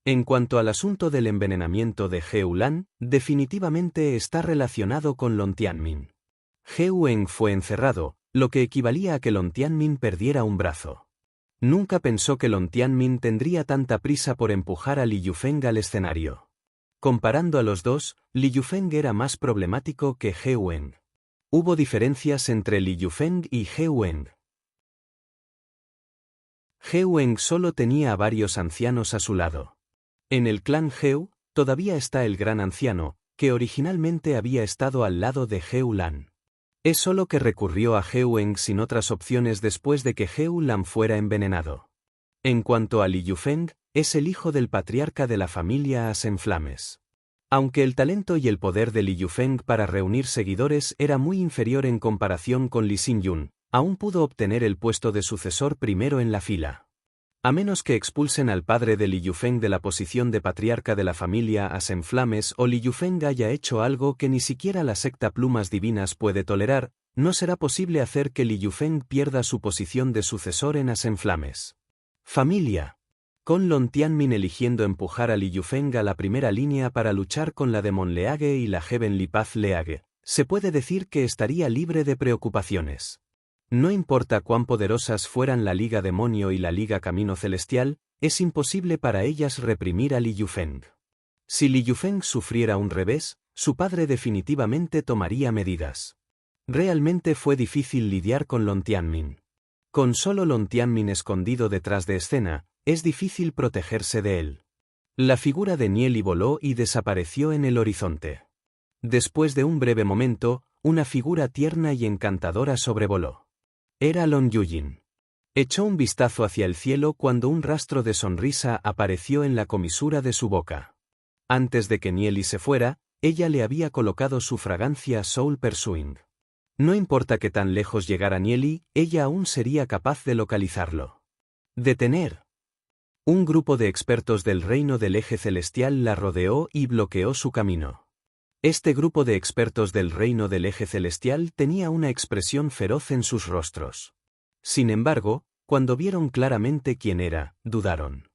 En cuanto al asunto del envenenamiento de He Ulan, definitivamente está relacionado con Lon Tianmin. He Wen fue encerrado, lo que equivalía a que Lon Tianmin perdiera un brazo. Nunca pensó que Lon Tianmin tendría tanta prisa por empujar a Li Yufeng al escenario. Comparando a los dos, Li Yufeng era más problemático que He Wen. Hubo diferencias entre Li Yufeng y He Wen. He Wen solo tenía a varios ancianos a su lado. En el clan Heu, todavía está el gran anciano, que originalmente había estado al lado de He Ulan. Es solo que recurrió a He Wen sin otras opciones después de que He Ulan fuera envenenado. En cuanto a Li Yufeng, es el hijo del patriarca de la familia Asenflames. Aunque el talento y el poder de Li Yufeng para reunir seguidores era muy inferior en comparación con Li Xingyun, aún pudo obtener el puesto de sucesor primero en la fila. A menos que expulsen al padre de Li Yufeng de la posición de patriarca de la familia Asenflames o Li Yufeng haya hecho algo que ni siquiera la secta Plumas Divinas puede tolerar, no será posible hacer que Li Yufeng pierda su posición de sucesor en Asenflames. Familia. Con Lon Tianmin eligiendo empujar a Li Yufeng a la primera línea para luchar con la Demon League y la Heavenly Path League, se puede decir que estaría libre de preocupaciones. No importa cuán poderosas fueran la Liga Demonio y la Liga Camino Celestial, es imposible para ellas reprimir a Li Yufeng. Si Li Yufeng sufriera un revés, su padre definitivamente tomaría medidas. Realmente fue difícil lidiar con Lon Tianmin. Con solo Lon Tianmin escondido detrás de escena, es difícil protegerse de él. La figura de Nieli voló y desapareció en el horizonte. Después de un breve momento, una figura tierna y encantadora sobrevoló. Era Lon Yujin. Echó un vistazo hacia el cielo cuando un rastro de sonrisa apareció en la comisura de su boca. Antes de que Nieli se fuera, ella le había colocado su fragancia Soul Pursuing. No importa que tan lejos llegara Nieli, ella aún sería capaz de localizarlo. Detener. Un grupo de expertos del reino del eje celestial la rodeó y bloqueó su camino. Este grupo de expertos del reino del eje celestial tenía una expresión feroz en sus rostros. Sin embargo, cuando vieron claramente quién era, dudaron.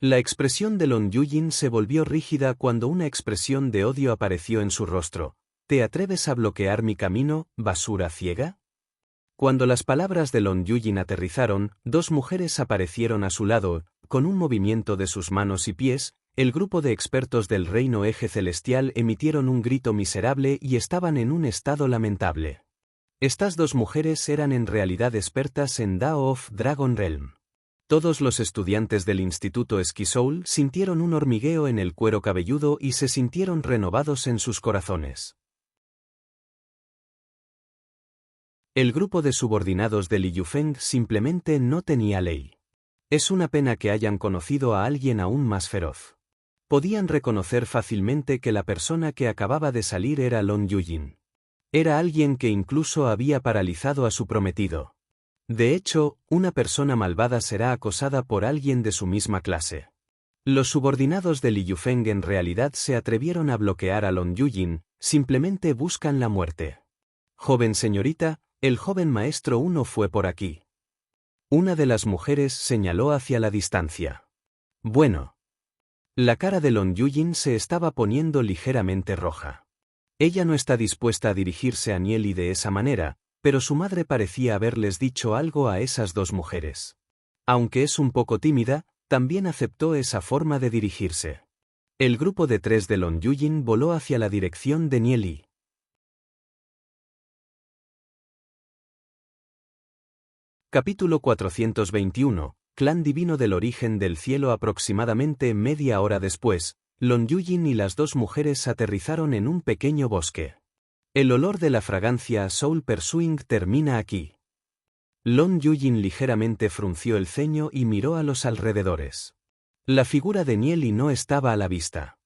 La expresión de Lon Yujin se volvió rígida cuando una expresión de odio apareció en su rostro. ¿Te atreves a bloquear mi camino, basura ciega? Cuando las palabras de Lon Yujin aterrizaron, dos mujeres aparecieron a su lado, con un movimiento de sus manos y pies. El grupo de expertos del reino eje celestial emitieron un grito miserable y estaban en un estado lamentable. Estas dos mujeres eran en realidad expertas en Dao of Dragon Realm. Todos los estudiantes del Instituto Esquisoul sintieron un hormigueo en el cuero cabelludo y se sintieron renovados en sus corazones. El grupo de subordinados de Li Yufeng simplemente no tenía ley. Es una pena que hayan conocido a alguien aún más feroz. Podían reconocer fácilmente que la persona que acababa de salir era Lon Yujin. Era alguien que incluso había paralizado a su prometido. De hecho, una persona malvada será acosada por alguien de su misma clase. Los subordinados de Li Yufeng en realidad se atrevieron a bloquear a Lon Yujin, simplemente buscan la muerte. Joven señorita, el joven maestro 1 fue por aquí. Una de las mujeres señaló hacia la distancia. Bueno. La cara de Lon Yujin se estaba poniendo ligeramente roja. Ella no está dispuesta a dirigirse a Nieli de esa manera, pero su madre parecía haberles dicho algo a esas dos mujeres. Aunque es un poco tímida, también aceptó esa forma de dirigirse. El grupo de 3 de Lon Yujin voló hacia la dirección de Nieli. Capítulo 421, Clan Divino del Origen del Cielo. Aproximadamente media hora después, Lon Yujin y las dos mujeres aterrizaron en un pequeño bosque. El olor de la fragancia Soul Pursuing termina aquí. Lon Yujin ligeramente frunció el ceño y miró a los alrededores. La figura de Nieli no estaba a la vista.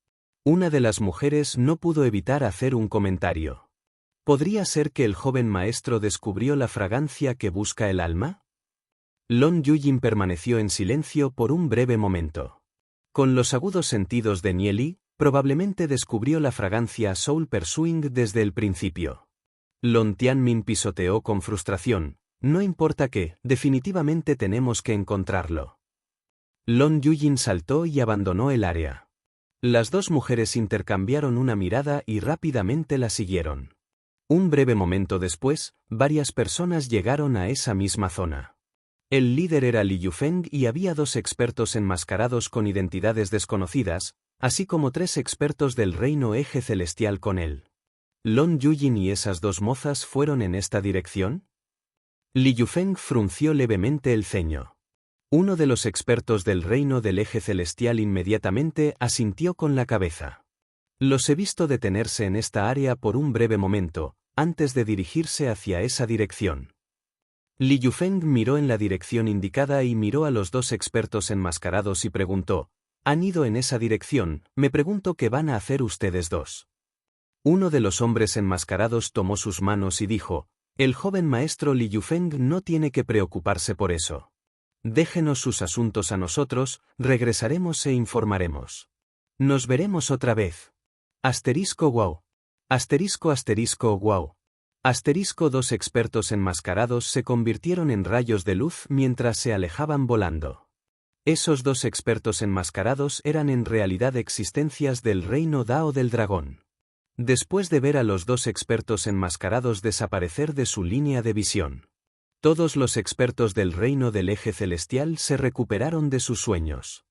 Una de las mujeres no pudo evitar hacer un comentario. ¿Podría ser que el joven maestro descubrió la fragancia que busca el alma? Lon Yujin permaneció en silencio por un breve momento. Con los agudos sentidos de Nieli, probablemente descubrió la fragancia Soul Pursuing desde el principio. Lon Tianmin pisoteó con frustración. No importa qué, definitivamente tenemos que encontrarlo. Lon Yujin saltó y abandonó el área. Las dos mujeres intercambiaron una mirada y rápidamente la siguieron. Un breve momento después, varias personas llegaron a esa misma zona. El líder era Li Yufeng y había dos expertos enmascarados con identidades desconocidas, así como 3 expertos del reino eje celestial con él. ¿Lon Yujin y esas dos mozas fueron en esta dirección? Li Yufeng frunció levemente el ceño. Uno de los expertos del reino del eje celestial inmediatamente asintió con la cabeza. Los he visto detenerse en esta área por un breve momento, antes de dirigirse hacia esa dirección. Li Yufeng miró en la dirección indicada y miró a los dos expertos enmascarados y preguntó, «¿Han ido en esa dirección? Me pregunto qué van a hacer ustedes dos». Uno de los hombres enmascarados tomó sus manos y dijo, «El joven maestro Li Yufeng no tiene que preocuparse por eso. Déjenos sus asuntos a nosotros, regresaremos e informaremos. Nos veremos otra vez». Asterisco wow. Asterisco wow. Asterisco. 2 expertos enmascarados se convirtieron en rayos de luz mientras se alejaban volando. Esos 2 expertos enmascarados eran en realidad existencias del reino Dao del dragón. Después de ver a los 2 expertos enmascarados desaparecer de su línea de visión, todos los expertos del reino del eje celestial se recuperaron de sus sueños.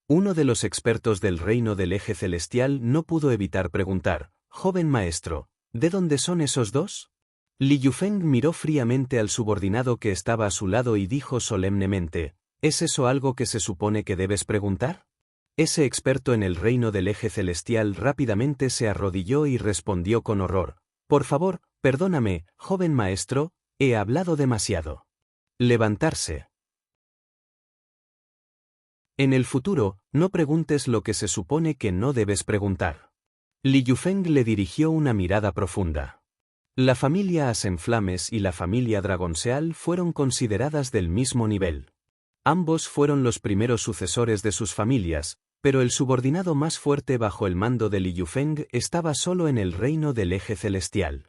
Uno de los expertos del reino del eje celestial no pudo evitar preguntar, «Joven maestro, ¿de dónde son esos dos?» Li Yufeng miró fríamente al subordinado que estaba a su lado y dijo solemnemente, «¿Es eso algo que se supone que debes preguntar?» Ese experto en el reino del eje celestial rápidamente se arrodilló y respondió con horror, «Por favor, perdóname, joven maestro, he hablado demasiado». Levantarse. En el futuro, no preguntes lo que se supone que no debes preguntar. Li Yufeng le dirigió una mirada profunda. La familia Asenflames y la familia Dragonseal fueron consideradas del mismo nivel. Ambos fueron los primeros sucesores de sus familias, pero el subordinado más fuerte bajo el mando de Li Yufeng estaba solo en el reino del eje celestial.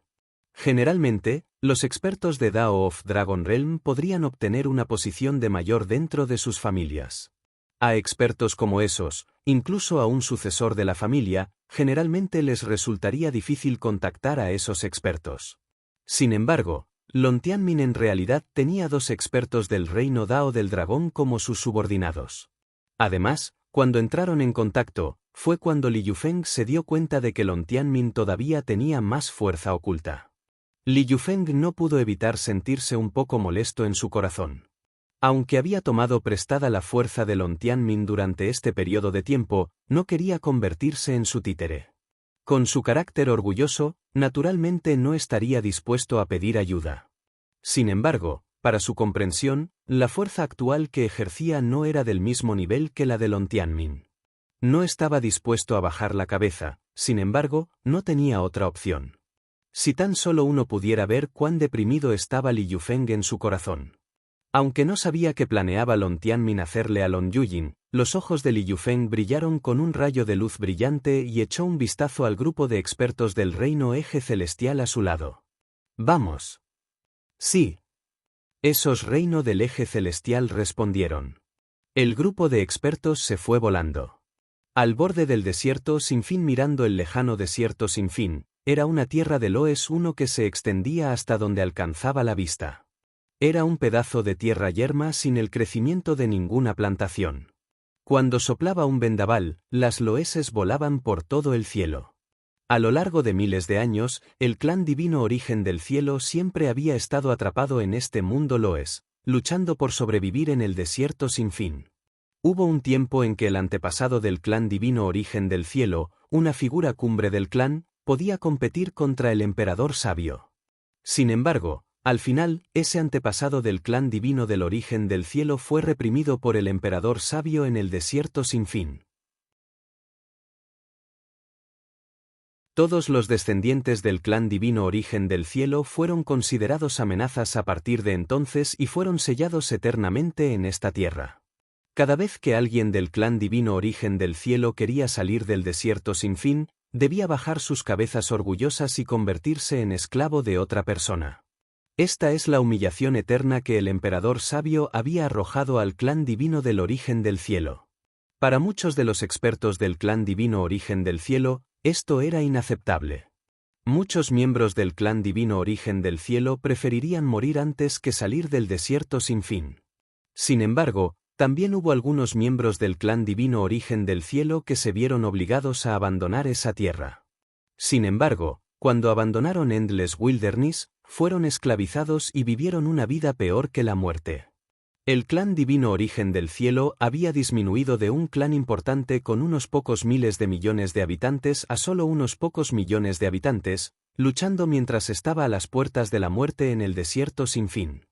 Generalmente, los expertos de Dao of Dragon Realm podrían obtener una posición de mayor dentro de sus familias. A expertos como esos, incluso a un sucesor de la familia, generalmente les resultaría difícil contactar a esos expertos. Sin embargo, Lon Tianmin en realidad tenía 2 expertos del reino Dao del dragón como sus subordinados. Además, cuando entraron en contacto, fue cuando Li Yufeng se dio cuenta de que Lon Tianmin todavía tenía más fuerza oculta. Li Yufeng no pudo evitar sentirse un poco molesto en su corazón. Aunque había tomado prestada la fuerza de Lon Tianmin durante este periodo de tiempo, no quería convertirse en su títere. Con su carácter orgulloso, naturalmente no estaría dispuesto a pedir ayuda. Sin embargo, para su comprensión, la fuerza actual que ejercía no era del mismo nivel que la de Lon Tianmin. No estaba dispuesto a bajar la cabeza, sin embargo, no tenía otra opción. Si tan solo uno pudiera ver cuán deprimido estaba Li Yufeng en su corazón. Aunque no sabía que planeaba Lon Tianmin hacerle a Lon Yujin, los ojos de Li Yufeng brillaron con un rayo de luz brillante y echó un vistazo al grupo de expertos del reino eje celestial a su lado. «Vamos». «Sí». Esos reino del eje celestial respondieron. El grupo de expertos se fue volando. Al borde del desierto sin fin mirando el lejano desierto sin fin, era una tierra de Loes 1 que se extendía hasta donde alcanzaba la vista. Era un pedazo de tierra yerma sin el crecimiento de ninguna plantación. Cuando soplaba un vendaval, las loeses volaban por todo el cielo. A lo largo de miles de años, el clan divino Origen del Cielo siempre había estado atrapado en este mundo loes, luchando por sobrevivir en el desierto sin fin. Hubo un tiempo en que el antepasado del clan divino Origen del Cielo, una figura cumbre del clan, podía competir contra el emperador sabio. Sin embargo, al final, ese antepasado del clan divino del Origen del Cielo fue reprimido por el emperador sabio en el desierto sin fin. Todos los descendientes del clan divino Origen del Cielo fueron considerados amenazas a partir de entonces y fueron sellados eternamente en esta tierra. Cada vez que alguien del clan divino Origen del Cielo quería salir del desierto sin fin, debía bajar sus cabezas orgullosas y convertirse en esclavo de otra persona. Esta es la humillación eterna que el emperador sabio había arrojado al clan divino del Origen del Cielo. Para muchos de los expertos del clan divino Origen del Cielo, esto era inaceptable. Muchos miembros del clan divino Origen del Cielo preferirían morir antes que salir del desierto sin fin. Sin embargo, también hubo algunos miembros del clan divino Origen del Cielo que se vieron obligados a abandonar esa tierra. Sin embargo, cuando abandonaron Endless Wilderness, fueron esclavizados y vivieron una vida peor que la muerte. El clan divino Origen del Cielo había disminuido de un clan importante con unos pocos miles de millones de habitantes a solo unos pocos millones de habitantes, luchando mientras estaba a las puertas de la muerte en el desierto sin fin.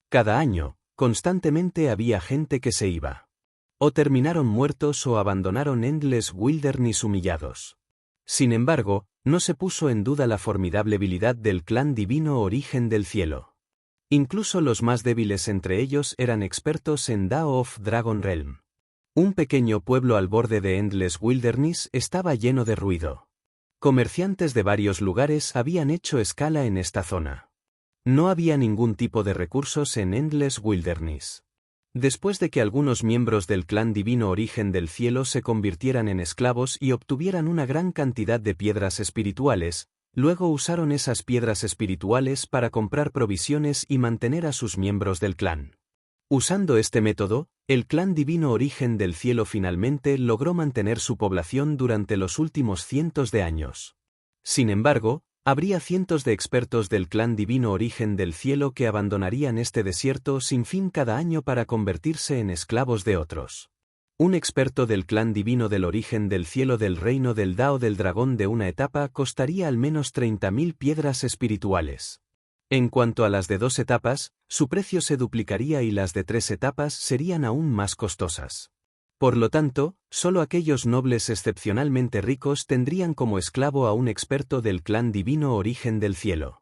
Cada año, constantemente había gente que se iba. O terminaron muertos o abandonaron Endless Wilderness humillados. Sin embargo, no se puso en duda la formidable habilidad del clan divino Origen del Cielo. Incluso los más débiles entre ellos eran expertos en Dao of Dragon Realm. Un pequeño pueblo al borde de Endless Wilderness estaba lleno de ruido. Comerciantes de varios lugares habían hecho escala en esta zona. No había ningún tipo de recursos en Endless Wilderness. Después de que algunos miembros del clan divino Origen del Cielo se convirtieran en esclavos y obtuvieran una gran cantidad de piedras espirituales, luego usaron esas piedras espirituales para comprar provisiones y mantener a sus miembros del clan. Usando este método, el clan divino Origen del Cielo finalmente logró mantener su población durante los últimos cientos de años. Sin embargo, habría cientos de expertos del clan divino Origen del Cielo que abandonarían este desierto sin fin cada año para convertirse en esclavos de otros. Un experto del clan divino del Origen del Cielo del reino del Dao del dragón de una etapa costaría al menos 30.000 piedras espirituales. En cuanto a las de 2 etapas, su precio se duplicaría y las de 3 etapas serían aún más costosas. Por lo tanto, solo aquellos nobles excepcionalmente ricos tendrían como esclavo a un experto del clan divino Origen del Cielo.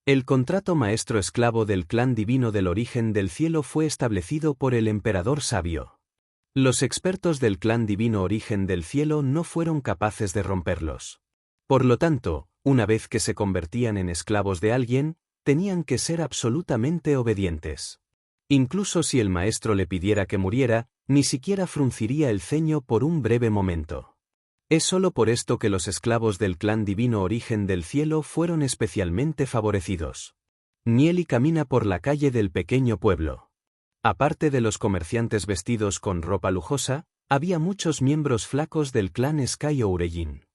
El contrato maestro-esclavo del clan divino del origen del cielo fue establecido por el emperador sabio. Los expertos del clan divino origen del cielo no fueron capaces de romperlos. Por lo tanto, una vez que se convertían en esclavos de alguien, tenían que ser absolutamente obedientes. Incluso si el maestro le pidiera que muriera, ni siquiera frunciría el ceño por un breve momento. Es solo por esto que los esclavos del clan divino origen del cielo fueron especialmente favorecidos. Nieli camina por la calle del pequeño pueblo. Aparte de los comerciantes vestidos con ropa lujosa, había muchos miembros flacos del clan Sky Origin.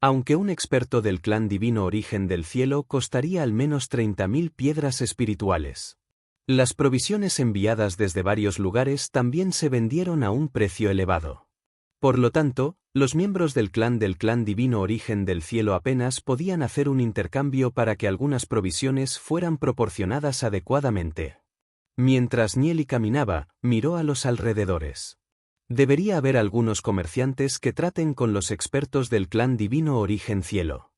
Aunque un experto del clan divino origen del cielo costaría al menos 30.000 piedras espirituales. Las provisiones enviadas desde varios lugares también se vendieron a un precio elevado. Por lo tanto, los miembros del clan divino origen del cielo apenas podían hacer un intercambio para que algunas provisiones fueran proporcionadas adecuadamente. Mientras Nieli caminaba, miró a los alrededores. Debería haber algunos comerciantes que traten con los expertos del clan divino origen cielo.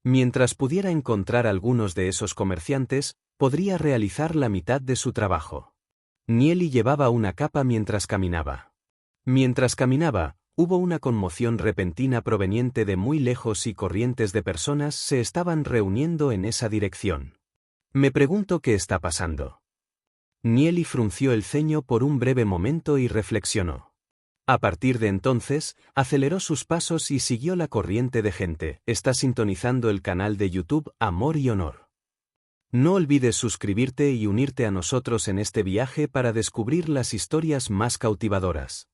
Mientras pudiera encontrar algunos de esos comerciantes, podría realizar la mitad de su trabajo. Nieli llevaba una capa mientras caminaba. Mientras caminaba, hubo una conmoción repentina proveniente de muy lejos y corrientes de personas se estaban reuniendo en esa dirección. Me pregunto qué está pasando. Nieli frunció el ceño por un breve momento y reflexionó. A partir de entonces, aceleró sus pasos y siguió la corriente de gente. Está sintonizando el canal de YouTube Amor y Honor. No olvides suscribirte y unirte a nosotros en este viaje para descubrir las historias más cautivadoras.